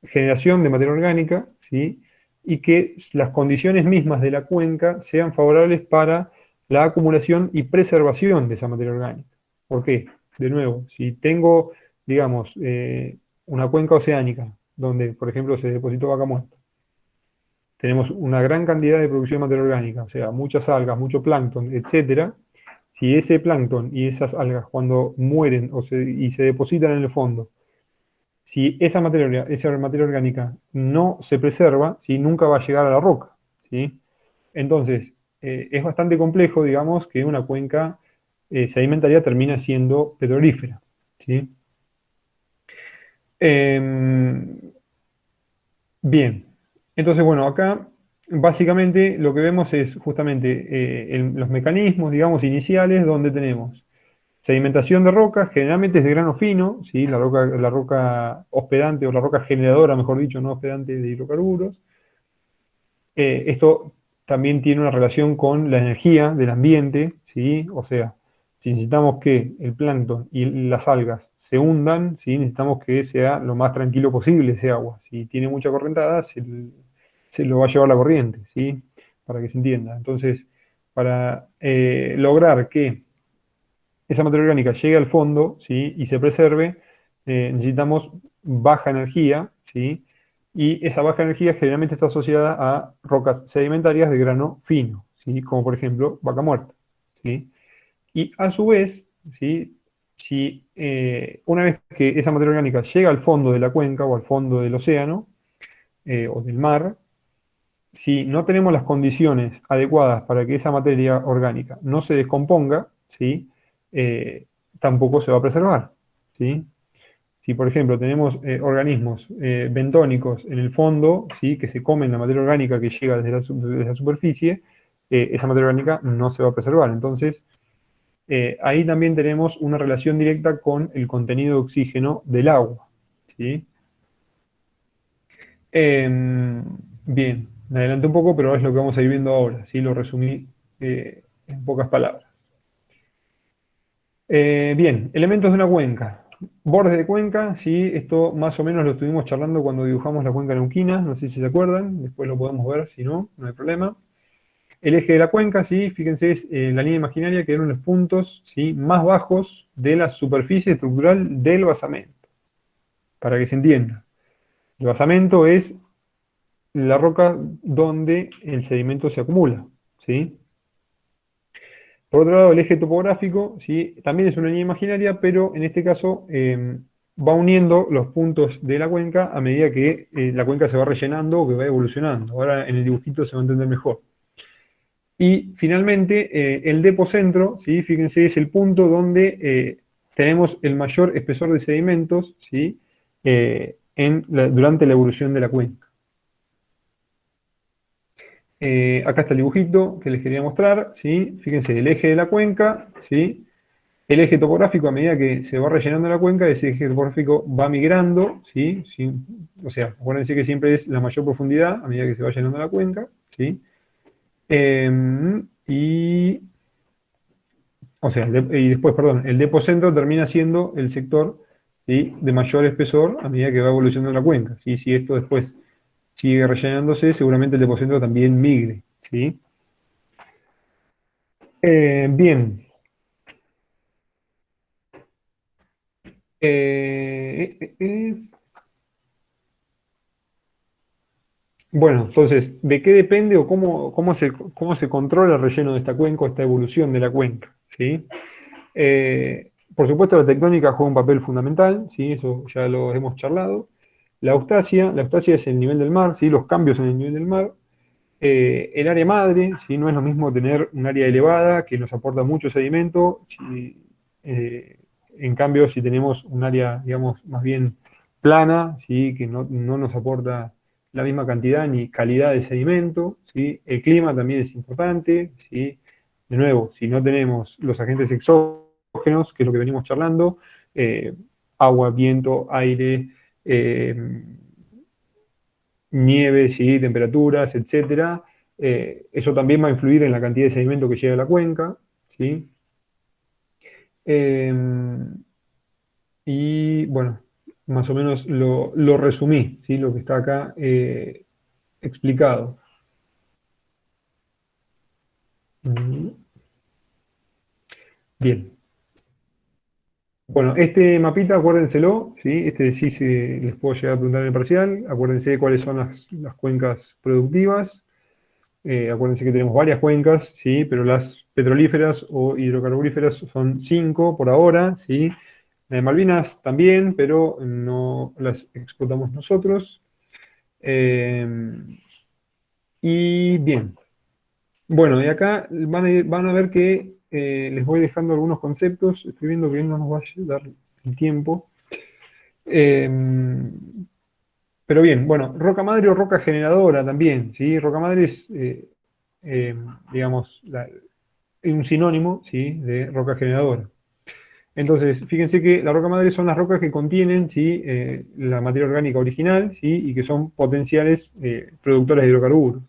Speaker 1: generación de materia orgánica, ¿sí? Y que las condiciones mismas de la cuenca sean favorables para la acumulación y preservación de esa materia orgánica. ¿Por qué? De nuevo, si tengo, digamos, una cuenca oceánica, donde, por ejemplo, se depositó vaca muerta, tenemos una gran cantidad de producción de materia orgánica, o sea, muchas algas, mucho plancton, etcétera. Si ese plancton y esas algas, cuando mueren y se depositan en el fondo, si esa materia orgánica no se preserva, ¿sí? Nunca va a llegar a la roca, ¿sí? Entonces, es bastante complejo, digamos, que una cuenca sedimentaria termina siendo petrolífera, ¿sí? Bien, entonces, bueno, acá básicamente lo que vemos es justamente los mecanismos, digamos, iniciales, donde tenemos Sedimentación de rocas, generalmente es de grano fino, ¿sí? La roca hospedante o la roca generadora, mejor dicho, no hospedante de hidrocarburos. Esto también tiene una relación con la energía del ambiente, ¿sí? O sea, si necesitamos que el plancton y las algas se hundan, ¿sí? Necesitamos que sea lo más tranquilo posible ese agua. Si tiene mucha correntada, se lo va a llevar la corriente, ¿sí? Para que se entienda. Entonces, para lograr que esa materia orgánica llegue al fondo, ¿sí? Y se preserve, necesitamos baja energía, ¿sí? Y esa baja energía generalmente está asociada a rocas sedimentarias de grano fino, ¿sí? Como por ejemplo vaca muerta, ¿sí? Y a su vez, ¿sí? Si una vez que esa materia orgánica llega al fondo de la cuenca o al fondo del océano o del mar, si no tenemos las condiciones adecuadas para que esa materia orgánica no se descomponga, ¿sí? Tampoco se va a preservar, ¿sí? Si, por ejemplo, tenemos organismos bentónicos en el fondo, ¿sí? Que se comen la materia orgánica que llega desde la superficie, esa materia orgánica no se va a preservar. Entonces, ahí también tenemos una relación directa con el contenido de oxígeno del agua, ¿sí? Bien, me adelanté un poco, pero es lo que vamos a ir viendo ahora, ¿sí? Lo resumí en pocas palabras. Bien, elementos de una cuenca. Bordes de cuenca, ¿sí? Esto más o menos lo estuvimos charlando cuando dibujamos la cuenca neuquina, no sé si se acuerdan, después lo podemos ver, si no, no hay problema. El eje de la cuenca, ¿sí? Fíjense, es la línea imaginaria que eran los puntos, ¿sí? Más bajos de la superficie estructural del basamento, para que se entienda. El basamento es la roca donde el sedimento se acumula, ¿sí? Por otro lado, el eje topográfico, ¿sí? También es una línea imaginaria, pero en este caso va uniendo los puntos de la cuenca a medida que la cuenca se va rellenando o que va evolucionando. Ahora en el dibujito se va a entender mejor. Y finalmente, el depocentro, ¿sí? Fíjense, es el punto donde tenemos el mayor espesor de sedimentos, ¿sí? Durante la evolución de la cuenca. Acá está el dibujito que les quería mostrar, ¿sí? Fíjense, el eje de la cuenca, ¿sí? El eje topográfico, a medida que se va rellenando la cuenca, ese eje topográfico va migrando, ¿sí? ¿Sí? O sea, acuérdense que siempre es la mayor profundidad a medida que se va llenando la cuenca, ¿sí? Y después, perdón, el depocentro termina siendo el sector, ¿sí? De mayor espesor a medida que va evolucionando la cuenca, ¿sí? Si esto después sigue rellenándose, seguramente el depósito también migre, ¿sí? Bien. Bueno, entonces, ¿de qué depende o cómo se controla el relleno de esta cuenca o esta evolución de la cuenca? ¿Sí? Por supuesto, la tectónica juega un papel fundamental, ¿sí? Eso ya lo hemos charlado. La eustasia es el nivel del mar, ¿sí? Los cambios en el nivel del mar. El área madre, ¿sí? No es lo mismo tener un área elevada que nos aporta mucho sedimento, en cambio si tenemos un área, digamos, más bien plana, ¿sí? Que no nos aporta la misma cantidad ni calidad de sedimento, ¿sí? El clima también es importante, ¿sí? De nuevo, si no tenemos los agentes exógenos, que es lo que venimos charlando, agua, viento, aire, nieve, ¿sí? Temperaturas, etcétera. Eso también va a influir en la cantidad de sedimento que llega a la cuenca, ¿sí? Y bueno, más o menos lo resumí, ¿sí? Lo que está acá explicado. Bien. Bueno, este mapita, acuérdenselo, ¿sí? Este sí les puedo llegar a preguntar en el parcial. Acuérdense de cuáles son las cuencas productivas. Acuérdense que tenemos varias cuencas, ¿sí? Pero las petrolíferas o hidrocarburíferas son 5 por ahora, ¿sí? La de Malvinas también, pero no las explotamos nosotros. Y bien. Bueno, y acá van a ver que les voy dejando algunos conceptos. Estoy viendo que no nos va a dar el tiempo. Pero bien, bueno, roca madre o roca generadora también, ¿sí? Roca madre es, digamos, un sinónimo, ¿sí? De roca generadora. Entonces, fíjense que la roca madre son las rocas que contienen, ¿sí? La materia orgánica original, ¿sí? Y que son potenciales productoras de hidrocarburos.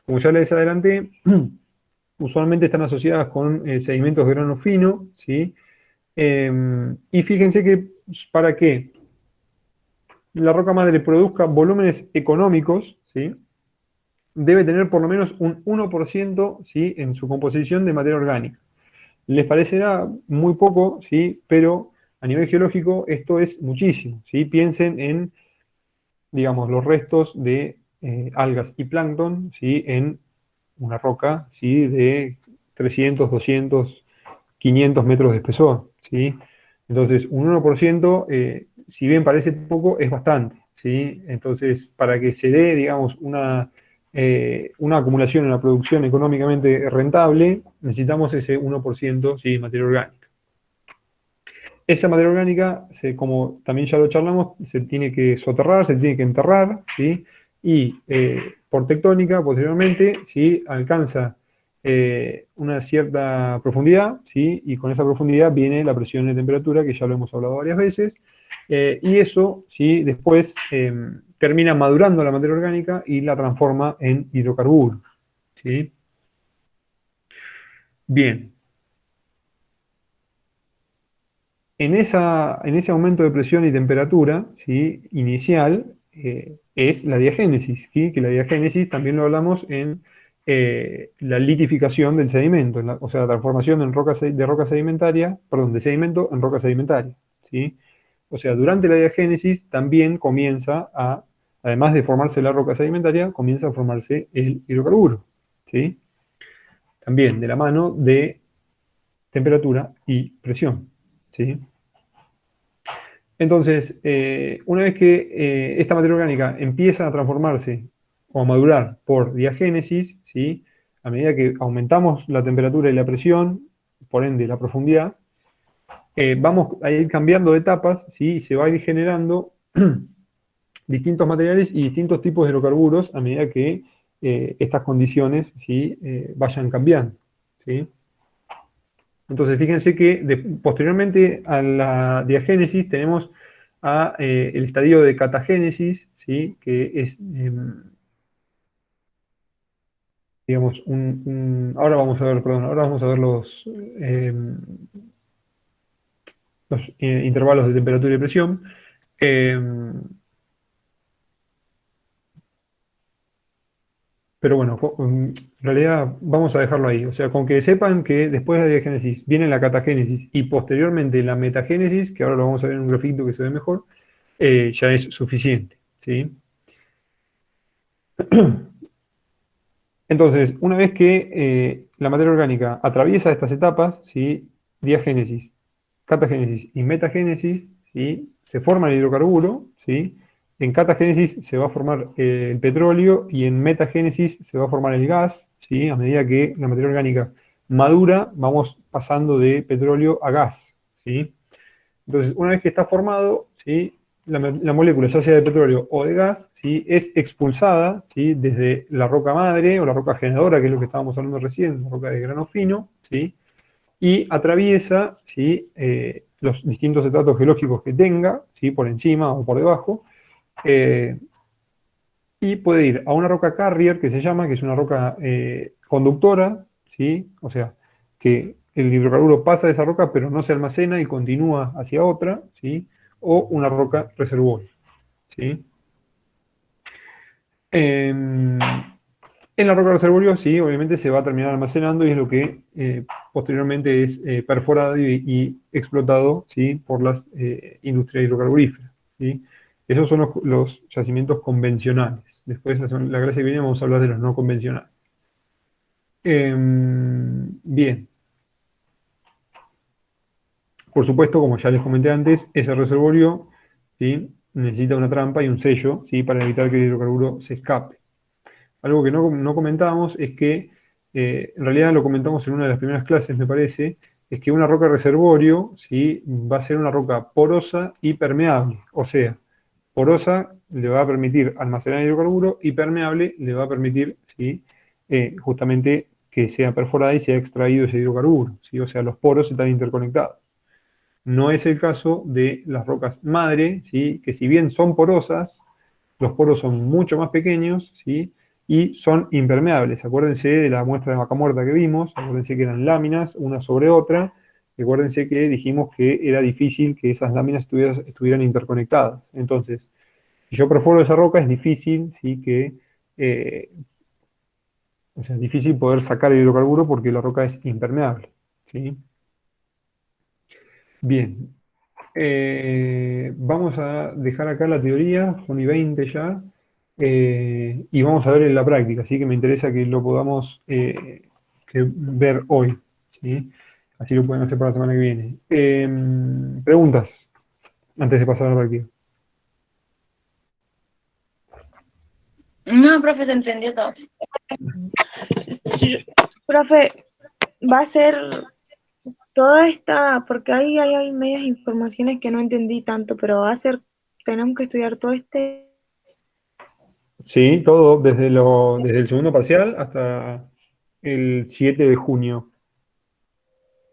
Speaker 1: Como ya les adelanté, usualmente están asociadas con sedimentos de grano fino, ¿sí? Y fíjense que para que la roca madre produzca volúmenes económicos, ¿sí? Debe tener por lo menos un 1%, ¿sí? En su composición de materia orgánica. Les parecerá muy poco, ¿sí? Pero a nivel geológico esto es muchísimo, ¿sí? Piensen en, digamos, los restos de algas y plancton, ¿sí? En una roca, ¿sí? De 300, 200, 500 metros de espesor, ¿sí? Entonces, un 1%, si bien parece poco, es bastante, ¿sí? Entonces, para que se dé, digamos, una acumulación en la producción económicamente rentable, necesitamos ese 1%, ¿sí? De materia orgánica. Esa materia orgánica, como también ya lo charlamos, se tiene que soterrar, se tiene que enterrar, ¿sí? Y por tectónica, posteriormente, ¿sí? Alcanza una cierta profundidad, ¿sí? Y con esa profundidad viene la presión y temperatura, que ya lo hemos hablado varias veces, y eso, ¿sí? Después termina madurando la materia orgánica y la transforma en hidrocarburos, ¿sí? Bien. En ese aumento de presión y temperatura, ¿sí? Inicial, es la diagénesis, ¿sí? Que la diagénesis también lo hablamos en la litificación del sedimento, o sea, la transformación de roca sedimentaria, perdón, de sedimento en roca sedimentaria, ¿sí? O sea, durante la diagénesis también además de formarse la roca sedimentaria, comienza a formarse el hidrocarburo, ¿sí? También de la mano de temperatura y presión, ¿sí? Entonces, una vez que esta materia orgánica empieza a transformarse o a madurar por diagénesis, ¿sí? A medida que aumentamos la temperatura y la presión, por ende la profundidad, vamos a ir cambiando de etapas, ¿sí? Y se va a ir generando distintos materiales y distintos tipos de hidrocarburos a medida que estas condiciones, ¿sí? Vayan cambiando, ¿sí? Entonces, fíjense que posteriormente a la diagénesis tenemos el estadio de catagénesis, ¿sí? Que es, digamos, ahora vamos a ver, perdón, ahora vamos a ver los intervalos de temperatura y presión. Pero bueno, en realidad vamos a dejarlo ahí. O sea, con que sepan que después de la diagénesis viene la catagénesis y posteriormente la metagénesis, que ahora lo vamos a ver en un grafito que se ve mejor, ya es suficiente, ¿sí? Entonces, una vez que la materia orgánica atraviesa estas etapas, ¿sí? Diagénesis, catagénesis y metagénesis, ¿sí? Se forma el hidrocarburo, ¿sí? En catagénesis se va a formar el petróleo y en metagénesis se va a formar el gas, ¿sí? A medida que la materia orgánica madura, vamos pasando de petróleo a gas, ¿sí? Entonces, una vez que está formado, ¿sí? La molécula, ya sea de petróleo o de gas, ¿sí? Es expulsada, ¿sí? Desde la roca madre o la roca generadora, que es lo que estábamos hablando recién, la roca de grano fino, ¿sí? Y atraviesa, ¿sí? Los distintos estratos geológicos que tenga, ¿sí? Por encima o por debajo, y puede ir a una roca carrier, que se llama, que es una roca conductora, ¿sí? O sea, que el hidrocarburo pasa de esa roca, pero no se almacena y continúa hacia otra, ¿sí? O una roca reservorio, ¿sí? En la roca reservorio, sí, obviamente se va a terminar almacenando y es lo que posteriormente es perforado y explotado, ¿sí? Por las industrias hidrocarburíferas, ¿sí? Esos son los yacimientos convencionales. Después, la clase que viene, vamos a hablar de los no convencionales. Bien. Por supuesto, como ya les comenté antes, ese reservorio, ¿sí? Necesita una trampa y un sello, ¿sí? Para evitar que el hidrocarburo se escape. Algo que no comentábamos es que, en realidad lo comentamos en una de las primeras clases, me parece, es que una roca reservorio, ¿sí? Va a ser una roca porosa y permeable. O sea, porosa le va a permitir almacenar hidrocarburo y permeable le va a permitir, ¿sí? Justamente que sea perforada y sea extraído ese hidrocarburo, ¿sí? O sea, los poros están interconectados. No es el caso de las rocas madre, ¿sí? Que si bien son porosas, los poros son mucho más pequeños, ¿sí? Y son impermeables. Acuérdense de la muestra de vaca muerta que vimos, acuérdense que eran láminas una sobre otra, y acuérdense que dijimos que era difícil que esas láminas estuvieran interconectadas. Entonces, si yo perforo esa roca, es difícil, ¿sí? O sea, es difícil poder sacar el hidrocarburo porque la roca es impermeable, ¿sí? Bien. Vamos a dejar acá la teoría, son y 20 ya, y vamos a ver en la práctica, así que me interesa que lo podamos ver hoy, ¿sí? Así lo pueden hacer para la semana que viene. Preguntas, antes de pasar a la práctica.
Speaker 3: No, profe, se entendió todo.
Speaker 4: Sí, profe, va a ser toda esta, porque ahí hay medias informaciones que no entendí tanto, pero va a ser, tenemos que estudiar todo este,
Speaker 1: Sí, todo, desde el segundo parcial hasta el 7 de junio.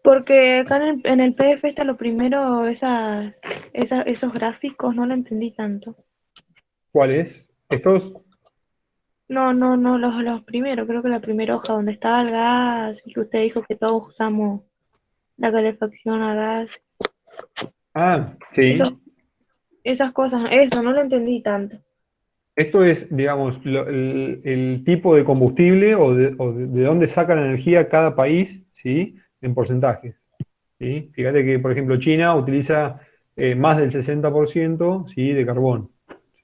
Speaker 4: porque acá en el PDF está lo primero, esos gráficos, no lo entendí tanto.
Speaker 1: ¿Cuál es? Estos,
Speaker 4: No, los primeros, creo que la primera hoja donde estaba el gas, y que usted dijo que todos usamos la calefacción a gas,
Speaker 1: sí.
Speaker 4: esos, esas cosas, eso, no lo entendí tanto.
Speaker 1: Esto es, digamos, el tipo de combustible o de dónde saca la energía cada país, ¿sí? En porcentajes, ¿sí? Fíjate que, por ejemplo, China utiliza más del 60%, ¿sí? De carbón,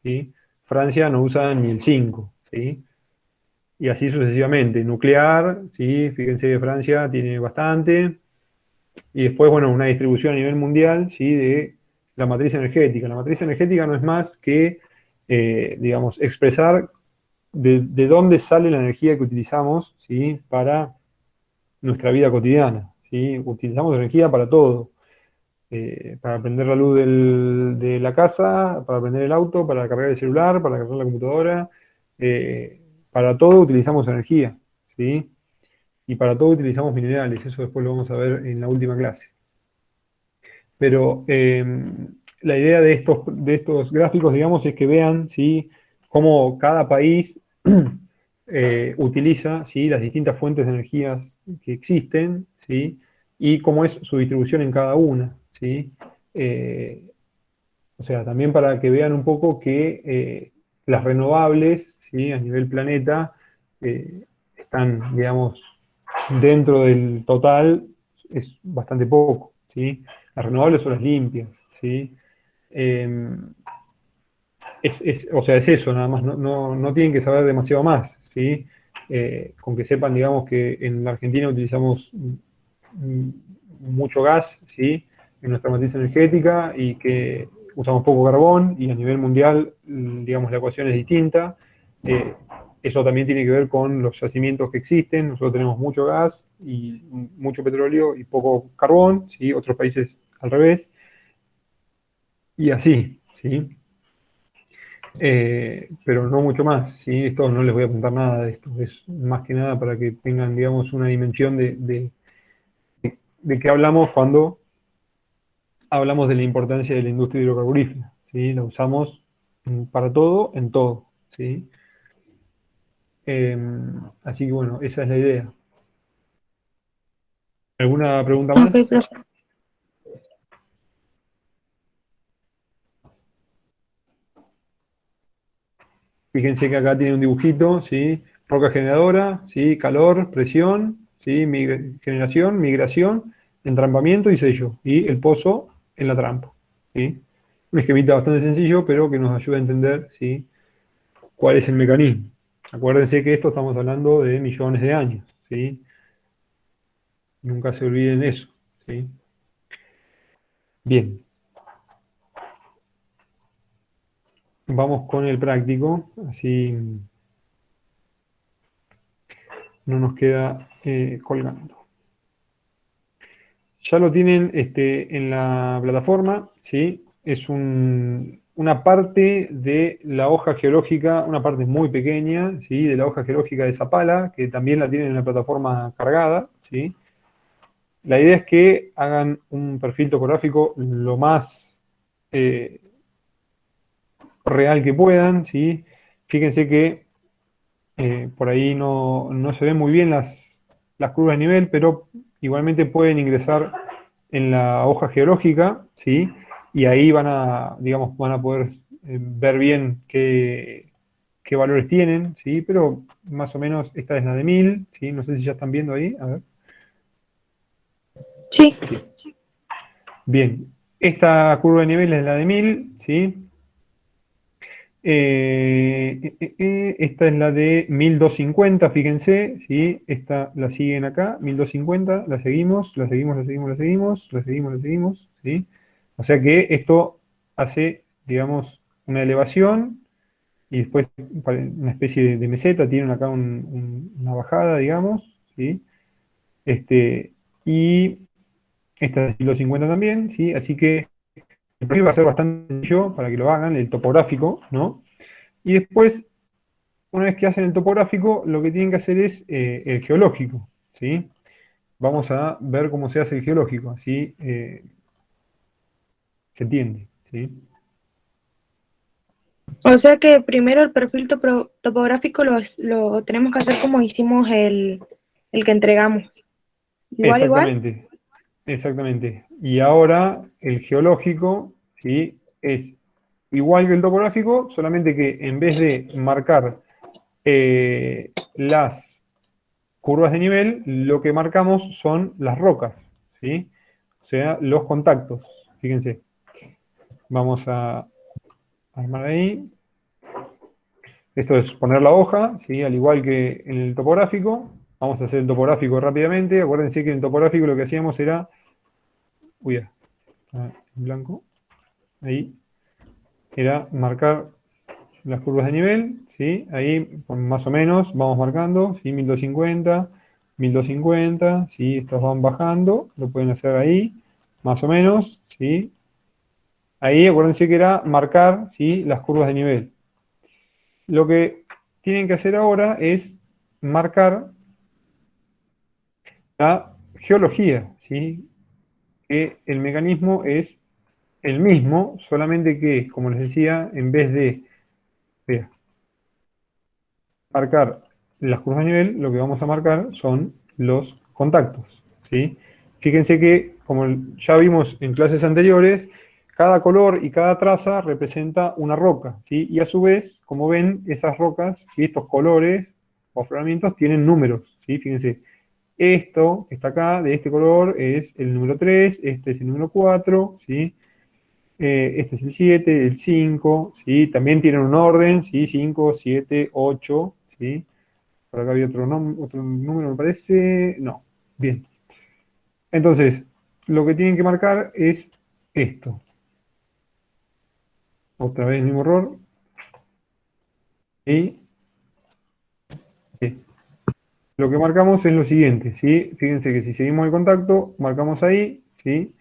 Speaker 1: ¿sí? Francia no usa ni el 5%, ¿sí? Y así sucesivamente. Nuclear, ¿sí? Fíjense que Francia tiene bastante. Y después, bueno, una distribución a nivel mundial, ¿sí? De la matriz energética. La matriz energética no es más que, digamos, expresar de dónde sale la energía que utilizamos, ¿sí? Para nuestra vida cotidiana, ¿sí? Utilizamos energía para todo. Para prender la luz de la casa, para prender el auto, para cargar el celular, para cargar la computadora. Para todo utilizamos energía, ¿sí? Y para todo utilizamos minerales. Eso después lo vamos a ver en la última clase. Pero la idea de estos gráficos, digamos, es que vean, ¿sí? Cómo cada país utiliza, ¿sí? Las distintas fuentes de energías que existen, ¿sí? Y cómo es su distribución en cada una, ¿sí? Eh, o sea, también para que vean un poco que las renovables, ¿sí? A nivel planeta están, digamos, dentro del total, es bastante poco, ¿sí? Las renovables son las limpias, ¿sí? Eh, o sea, es eso, nada más, no tienen que saber demasiado más, ¿sí? Con que sepan, digamos, que en la Argentina utilizamos mucho gas, ¿sí? En nuestra matriz energética y que usamos poco carbón y a nivel mundial, digamos, la ecuación es distinta. Eso también tiene que ver con los yacimientos que existen. Nosotros tenemos mucho gas y mucho petróleo y poco carbón, ¿sí? Otros países al revés. Y así, ¿sí? Pero no mucho más, ¿sí? Esto no les voy a contar nada de esto. Es más que nada para que tengan, digamos, una dimensión de qué hablamos cuando hablamos de la importancia de la industria hidrocarburífera, ¿sí? La usamos para todo, en todo, ¿sí? Así que bueno, esa es la idea. ¿Alguna pregunta
Speaker 4: Ok,
Speaker 1: más?
Speaker 4: profe.
Speaker 1: Fíjense que acá tiene un dibujito, ¿sí? Roca generadora, ¿sí? Calor, presión, ¿sí? Generación, migración, entrampamiento y sello. Y el pozo en la trampa, ¿sí? Un esquemita bastante sencillo, pero que nos ayuda a entender, ¿sí? Cuál es el mecanismo. Acuérdense que esto estamos hablando de millones de años, ¿sí? Nunca se olviden eso, ¿sí? Bien. Vamos con el práctico, así no nos queda colgando. Ya lo tienen en la plataforma, ¿sí? Es una parte de la hoja geológica, una parte muy pequeña, ¿sí? De la hoja geológica de Zapala, que también la tienen en la plataforma cargada, ¿sí? La idea es que hagan un perfil topográfico lo más real que puedan, ¿sí? Fíjense que por ahí no se ven muy bien las curvas de nivel, pero igualmente pueden ingresar en la hoja geológica, ¿sí? Y ahí van a, digamos, van a poder ver bien qué valores tienen, ¿sí? Pero más o menos esta es la de 1000, ¿sí? No sé si ya están viendo ahí, a ver.
Speaker 4: Sí.
Speaker 1: Sí. Bien, esta curva de nivel es la de 1000, ¿sí? Esta es la de 1250, fíjense, ¿sí? Esta la siguen acá, 1250, la seguimos, la seguimos, la seguimos, la seguimos, la seguimos, la seguimos, ¿sí? O sea que esto hace, digamos, una elevación y después una especie de meseta, tienen acá una bajada, digamos, ¿sí? Y esta es 1250 también, ¿sí? Así que el perfil va a ser bastante sencillo para que lo hagan, el topográfico, ¿no? Y después, una vez que hacen el topográfico, lo que tienen que hacer es el geológico, ¿sí? Vamos a ver cómo se hace el geológico, así se entiende, ¿sí?
Speaker 4: O sea que primero el perfil topográfico lo tenemos que hacer como hicimos el que entregamos. Igual, igual.
Speaker 1: Exactamente, exactamente. Y ahora el geológico, ¿sí? Es igual que el topográfico, solamente que en vez de marcar las curvas de nivel, lo que marcamos son las rocas, ¿sí? O sea, los contactos. Fíjense. Vamos a armar ahí. Esto es poner la hoja, ¿sí? Al igual que en el topográfico. Vamos a hacer el topográfico rápidamente. Acuérdense que en el topográfico lo que hacíamos era... Uy, ya, está en blanco. Ahí. Era marcar las curvas de nivel, ¿sí? Ahí, más o menos, vamos marcando, ¿sí? 1250, 1250, ¿sí? Estos van bajando, lo pueden hacer ahí, más o menos, ¿sí? Ahí, acuérdense que era marcar, ¿sí? Las curvas de nivel. Lo que tienen que hacer ahora es marcar la geología, ¿sí? Que el mecanismo es el mismo, solamente que, como les decía, en vez de, vea, marcar las curvas de nivel, lo que vamos a marcar son los contactos, ¿sí? Fíjense que, como ya vimos en clases anteriores, cada color y cada traza representa una roca, ¿sí? Y a su vez, como ven, esas rocas, ¿sí? Estos colores o afloramientos tienen números, ¿sí? Fíjense, esto que está acá, de este color, es el número 3, este es el número 4, ¿sí? Este es el 7, el 5, ¿sí? También tienen un orden, ¿sí? 5, 7, 8, ¿sí? Por acá había otro número, me parece. No. Bien. Entonces, lo que tienen que marcar es esto. Otra vez el mismo error. Y sí. Lo que marcamos es lo siguiente, ¿sí? Fíjense que si seguimos el contacto, marcamos ahí, ¿sí?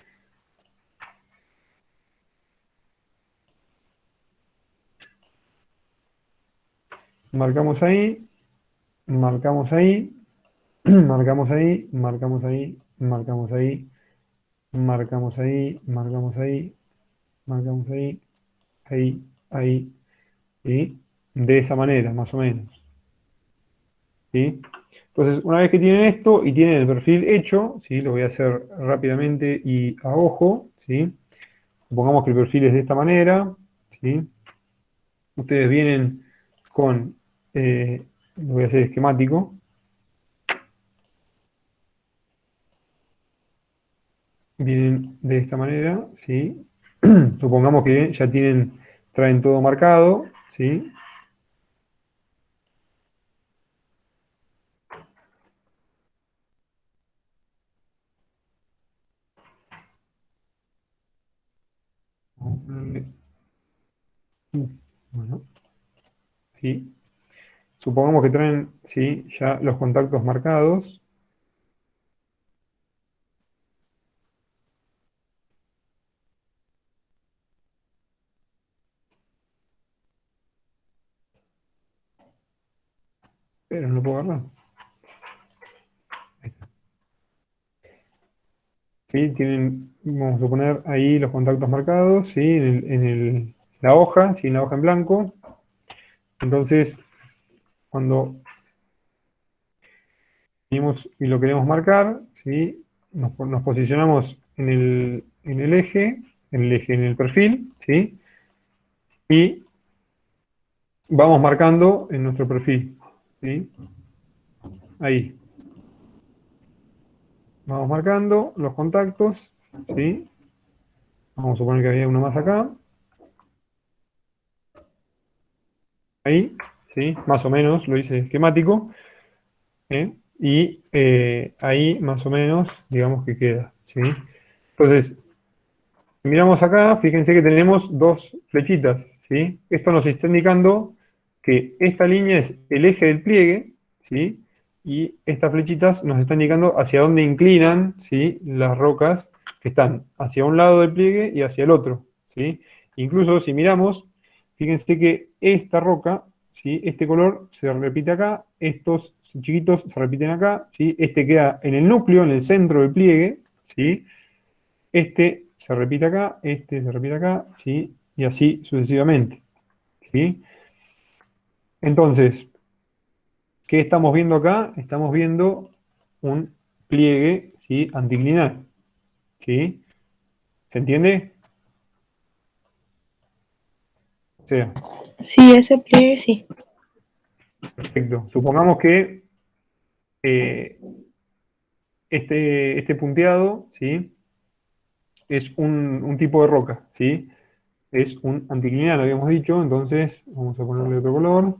Speaker 1: Marcamos ahí, marcamos ahí, marcamos ahí, marcamos ahí, marcamos ahí, marcamos ahí, marcamos ahí, marcamos ahí, ahí, ahí, ¿sí? De esa manera, más o menos, ¿sí? Entonces, una vez que tienen esto y tienen el perfil hecho, ¿sí? Lo voy a hacer rápidamente y a ojo, ¿sí? Supongamos que el perfil es de esta manera, ¿sí? Ustedes vienen con, lo voy a hacer esquemático, vienen de esta manera, ¿sí? Supongamos que ya traen todo marcado, ¿sí? Vamos a ponerle, bueno, ¿sí? Supongamos que traen, ¿sí? Ya los contactos marcados. Pero no lo puedo agarrar. Ahí está. ¿sí? Tienen, vamos a poner ahí los contactos marcados, ¿sí? La hoja, ¿sí? En la hoja en blanco. Entonces, cuando venimos y lo queremos marcar, ¿sí? Nos posicionamos en el eje, en el perfil, ¿sí? Y vamos marcando en nuestro perfil, ¿sí? Ahí. Vamos marcando los contactos, ¿sí? Vamos a suponer que había uno más acá. Ahí, ¿sí? Más o menos lo hice esquemático. ¿Eh? Y ahí más o menos, digamos que queda, ¿sí? Entonces, si miramos acá, fíjense que tenemos dos flechitas, ¿sí? Esto nos está indicando que esta línea es el eje del pliegue, ¿sí? Y estas flechitas nos están indicando hacia dónde inclinan, ¿sí? Las rocas que están hacia un lado del pliegue y hacia el otro, ¿sí? Incluso si miramos, fíjense que esta roca, ¿sí? Este color se repite acá, estos chiquitos se repiten acá, ¿sí? Este queda en el núcleo, en el centro del pliegue, ¿sí? Este se repite acá, este se repite acá, ¿sí? Y así sucesivamente, ¿sí? Entonces, ¿qué estamos viendo acá? Estamos viendo un pliegue, ¿sí? Anticlinal, ¿sí? ¿Se entiende? O sea,
Speaker 4: Sí, ese pliegue sí.
Speaker 1: perfecto. Supongamos que este punteado, ¿sí? Es un tipo de roca, ¿sí? Es un anticlinal, habíamos dicho, entonces vamos a ponerle otro color.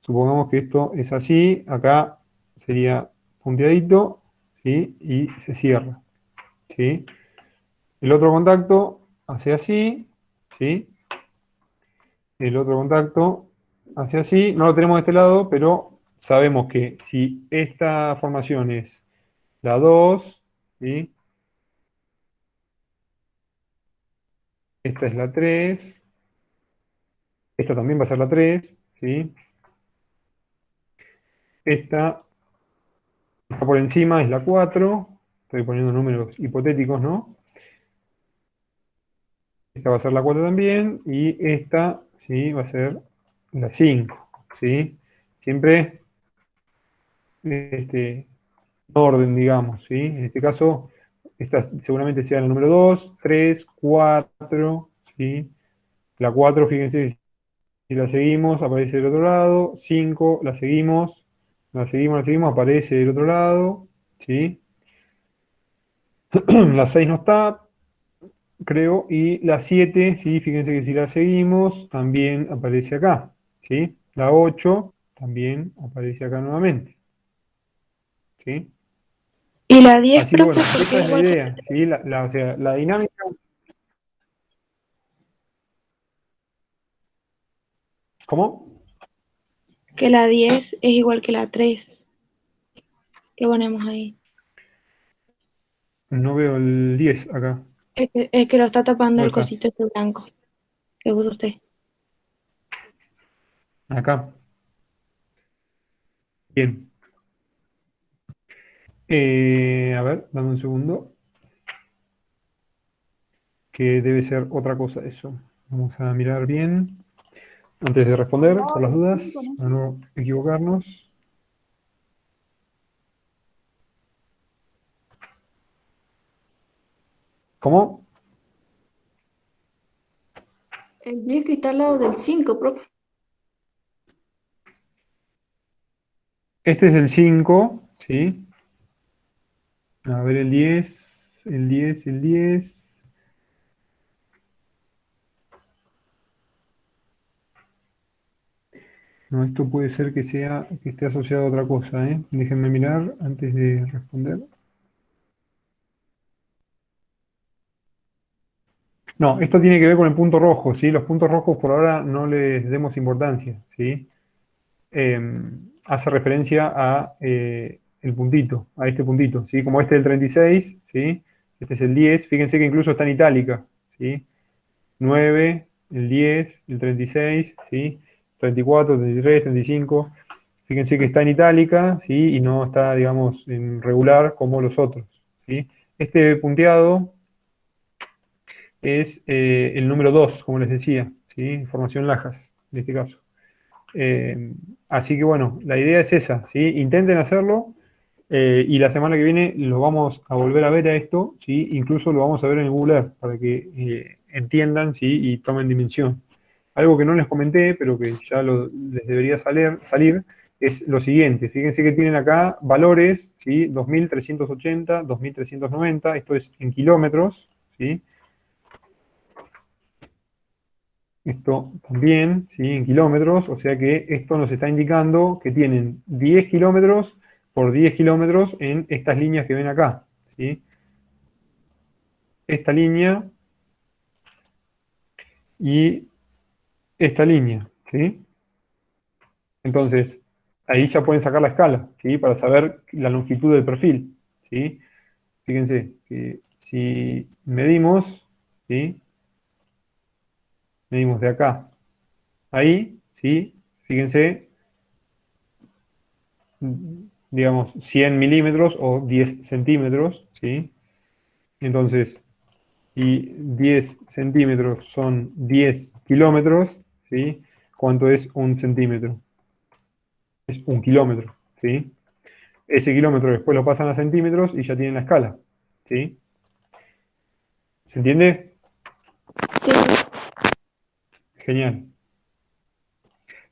Speaker 1: Supongamos que esto es así, acá sería punteadito, ¿sí? Y se cierra, ¿sí? El otro contacto hace así, ¿sí? El otro contacto hace así, no lo tenemos de este lado, pero sabemos que si esta formación es la 2, ¿sí? Esta es la 3, esta también va a ser la 3, ¿sí? Esta está por encima, es la 4, estoy poniendo números hipotéticos, ¿no? Esta va a ser la 4 también, y esta, ¿sí? Va a ser la 5, ¿sí? Siempre en orden, digamos, ¿sí? En este caso, esta seguramente sea la número 2, 3, 4, ¿sí? La 4, fíjense, si la seguimos, aparece del otro lado. 5, la seguimos, aparece del otro lado, ¿sí? La 6 no está, creo, y la 7, ¿sí? Fíjense que si la seguimos, también aparece acá, ¿sí? La 8 también aparece acá nuevamente, ¿sí?
Speaker 4: Y la 10,
Speaker 1: Así que
Speaker 4: profe,
Speaker 1: bueno,
Speaker 4: ¿por
Speaker 1: esa
Speaker 4: qué
Speaker 1: es la
Speaker 4: igual que
Speaker 1: idea, ¿sí? O sea, la dinámica. ¿Cómo?
Speaker 4: la 10 es igual que la 3? ¿Qué ponemos ahí?
Speaker 1: No veo el 10 acá.
Speaker 4: Es que lo está tapando
Speaker 1: ¿Dónde
Speaker 4: el
Speaker 1: está?
Speaker 4: cosito este blanco que puso usted.
Speaker 1: Acá. Bien. A ver, dame un segundo. Que debe ser otra cosa eso. Vamos a mirar bien. Antes de responder, por las dudas, para no equivocarnos. ¿Cómo?
Speaker 7: El 10 que está al lado del 5, profe.
Speaker 1: Este es el 5, ¿sí? A ver, el 10, el 10, el 10. No, esto puede ser que sea, que esté asociado a otra cosa, ¿eh? Déjenme mirar antes de responder. No, esto tiene que ver con el punto rojo, ¿sí? Los puntos rojos por ahora no les demos importancia, ¿sí? Hace referencia a el puntito, a este puntito, ¿sí? Como este es el 36, ¿sí? Este es el 10, fíjense que incluso está en itálica, ¿sí? 9, el 10, el 36, ¿sí? 34, 33, 35, fíjense que está en itálica, ¿sí? Y no está, digamos, en regular como los otros, ¿sí? este punteado es el número 2, como les decía, ¿sí? Formación Lajas, en este caso. Así que bueno, la idea es esa, ¿sí? Intenten hacerlo y la semana que viene lo vamos a volver a ver a esto, ¿sí? Incluso lo vamos a ver en el Google Earth para que entiendan, ¿sí? Y tomen dimensión. Algo que no les comenté, pero que ya les debería salir, es lo siguiente. Fíjense que tienen acá valores, ¿sí? 2.380, 2.390, esto es en kilómetros, ¿sí? Esto también, ¿sí? En kilómetros, o sea que esto nos está indicando que tienen 10 kilómetros por 10 kilómetros en estas líneas que ven acá, ¿sí? Esta línea y esta línea, ¿sí? Entonces, ahí ya pueden sacar la escala, ¿sí? Para saber la longitud del perfil, ¿sí? Fíjense que si medimos, ¿sí? Medimos de acá a ahí, ¿sí? Fíjense, digamos, 100 milímetros o 10 centímetros, ¿sí? Entonces, si 10 centímetros son 10 kilómetros, ¿sí? ¿Cuánto es un centímetro? Es un kilómetro, ¿sí? Ese kilómetro después lo pasan a centímetros y ya tienen la escala, ¿sí? ¿Se entiende?
Speaker 7: Sí.
Speaker 1: Genial.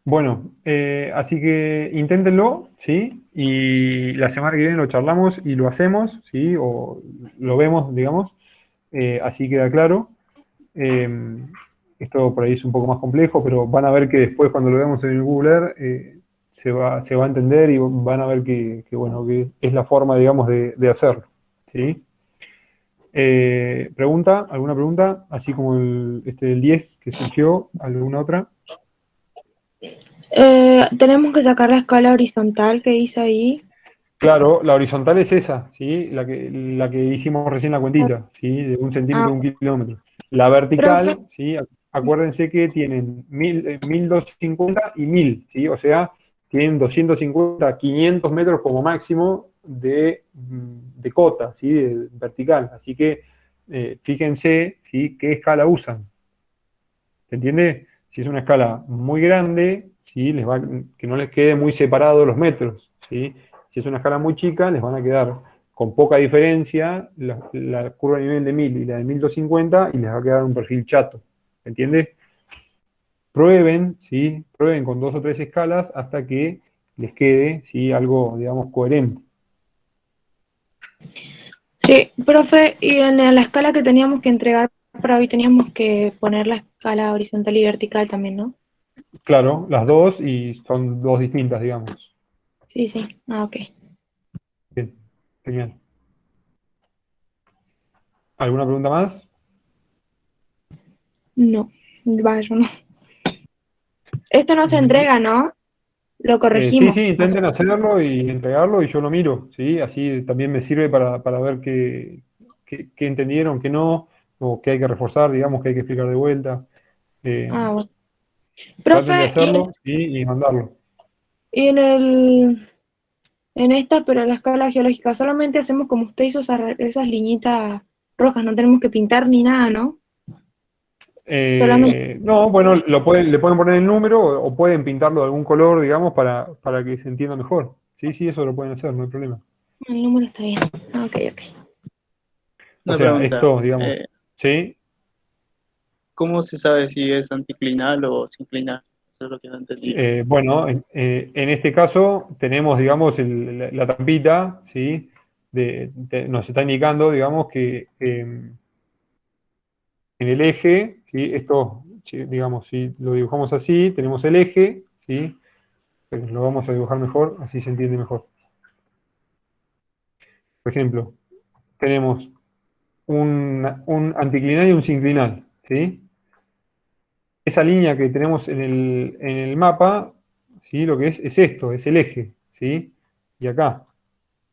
Speaker 1: Bueno, así que inténtenlo, ¿sí? Y la semana que viene lo charlamos y lo hacemos, ¿sí? O lo vemos, digamos. Así queda claro. Eh, Esto por ahí es un poco más complejo, pero van a ver que después cuando lo veamos en el Google Earth se va a entender y van a ver bueno, que es la forma, digamos, de hacerlo, ¿sí? ¿Alguna pregunta? Así como el 10 que surgió, ¿alguna otra?
Speaker 4: Tenemos que sacar la escala horizontal que dice ahí.
Speaker 1: Claro, la horizontal es esa, ¿sí? La que hicimos recién la cuentita, ¿sí? De 1 centímetro a 1 kilómetro. La
Speaker 4: Profe,
Speaker 1: vertical, ¿sí? Acuérdense que tienen 1.250 y 1.000, ¿sí? O sea, tienen 250, 500 metros como máximo de cota, ¿sí? De vertical. Así que fíjense, ¿sí? ¿Qué escala usan? ¿Se entiende? Si es una escala muy grande, ¿sí? Que no les quede muy separados los metros, ¿sí? Si es una escala muy chica, les van a quedar con poca diferencia la curva de nivel de 1.000 y la de 1.250 y les va a quedar un perfil chato. ¿Se entiende? Prueben, ¿sí? Prueben con 2 o 3 escalas hasta que les quede, ¿sí? Algo, digamos, coherente.
Speaker 4: sí, profe, y en la escala que teníamos que entregar para hoy teníamos que poner la escala horizontal y vertical también, ¿no?
Speaker 1: Claro, las dos y son dos distintas, digamos.
Speaker 4: Sí, sí. Ah, ok.
Speaker 1: Bien, genial. ¿Alguna pregunta más?
Speaker 4: No, vaya, no. Esto no se
Speaker 1: Mm,
Speaker 4: entrega, ¿no? Lo
Speaker 1: Sí,
Speaker 4: corregimos.
Speaker 1: sí, intenten hacerlo y entregarlo y yo lo miro, ¿sí? Así también me sirve para ver qué entendieron, qué no, o qué hay que reforzar, digamos, que hay que explicar de vuelta.
Speaker 4: Ah, bueno.
Speaker 1: Traten de
Speaker 4: Profe,
Speaker 1: hacerlo, ¿sí? Y mandarlo.
Speaker 4: y en esta, pero en la escala geológica, solamente hacemos como usted hizo esas liñitas rojas, no tenemos que pintar ni nada, ¿no? Solamente.
Speaker 1: No, bueno, le pueden poner el número o pueden pintarlo de algún color, digamos, para que se entienda mejor. Sí, sí, eso lo pueden hacer, no hay problema.
Speaker 4: El número está bien. Ah, ok, ok.
Speaker 1: O
Speaker 8: Una
Speaker 1: sea,
Speaker 8: pregunta.
Speaker 1: esto, digamos, ¿sí?
Speaker 8: ¿Cómo se sabe si es anticlinal o sinclinal? Eso es lo que no entendí.
Speaker 1: Bueno, en este caso tenemos, digamos, la tampita, ¿sí? Nos está indicando, digamos, que en el eje, ¿sí? Esto, sí, digamos, si lo dibujamos así, tenemos el eje, ¿sí? Pero lo vamos a dibujar mejor, así se entiende mejor. Por ejemplo, tenemos un anticlinal y un sinclinal, ¿sí? Esa línea que tenemos en el mapa, ¿sí? Lo que es esto, es el eje, ¿sí? Y acá.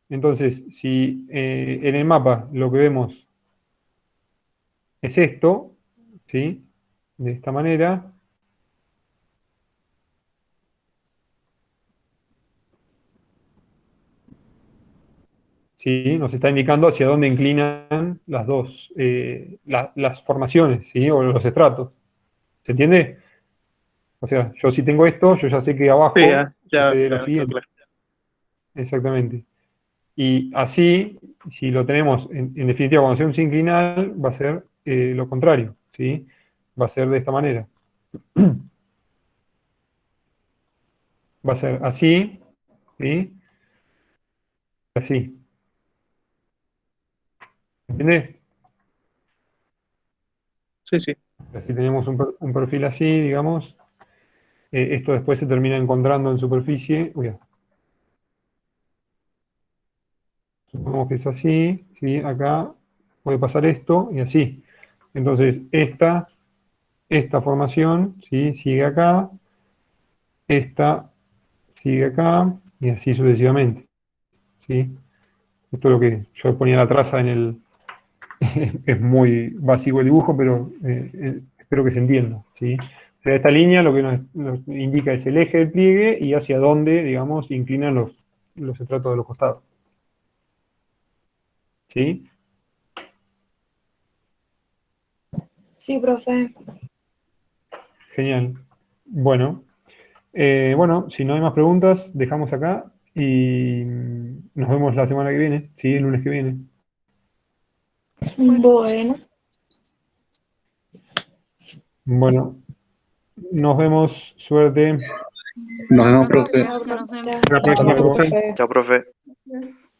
Speaker 1: Entonces, si en el mapa lo que vemos es esto, ¿sí? De esta manera, ¿sí? Nos está indicando hacia dónde inclinan las dos, las formaciones, ¿sí? O los estratos. ¿Se entiende? O sea, yo si tengo esto, yo ya sé que abajo
Speaker 8: Sí, ya,
Speaker 1: sucede lo
Speaker 8: claro,
Speaker 1: siguiente.
Speaker 8: claro.
Speaker 1: Exactamente. Y así, si lo tenemos, en definitiva, cuando sea un sinclinal, va a ser lo contrario, ¿sí? Va a ser de esta manera. Va a ser así, ¿sí? Así. ¿Entiendes?
Speaker 8: Sí, sí.
Speaker 1: Aquí tenemos un perfil así, digamos. Esto después se termina encontrando en superficie. Uy, supongamos que es así, ¿sí? Acá puede pasar esto y así. Entonces, esta formación, ¿sí? Sigue acá, esta sigue acá y así sucesivamente, ¿sí? Esto es lo que yo ponía la traza en el... Es muy básico el dibujo, pero espero que se entienda, ¿sí? O sea, esta línea lo que nos indica es el eje del pliegue y hacia dónde, digamos, inclinan los estratos de los costados. ¿Sí?
Speaker 4: Sí, profe.
Speaker 1: Genial. Bueno, bueno, si no hay más preguntas, dejamos acá y nos vemos la semana que viene, ¿sí? El lunes que viene.
Speaker 4: Bueno.
Speaker 1: Bueno, nos vemos, suerte.
Speaker 11: Nos vemos, profe.
Speaker 6: Nos vemos.
Speaker 10: La
Speaker 1: Hasta
Speaker 10: próxima,
Speaker 1: luego.
Speaker 10: profe.
Speaker 11: Chao, profe.
Speaker 7: Yes.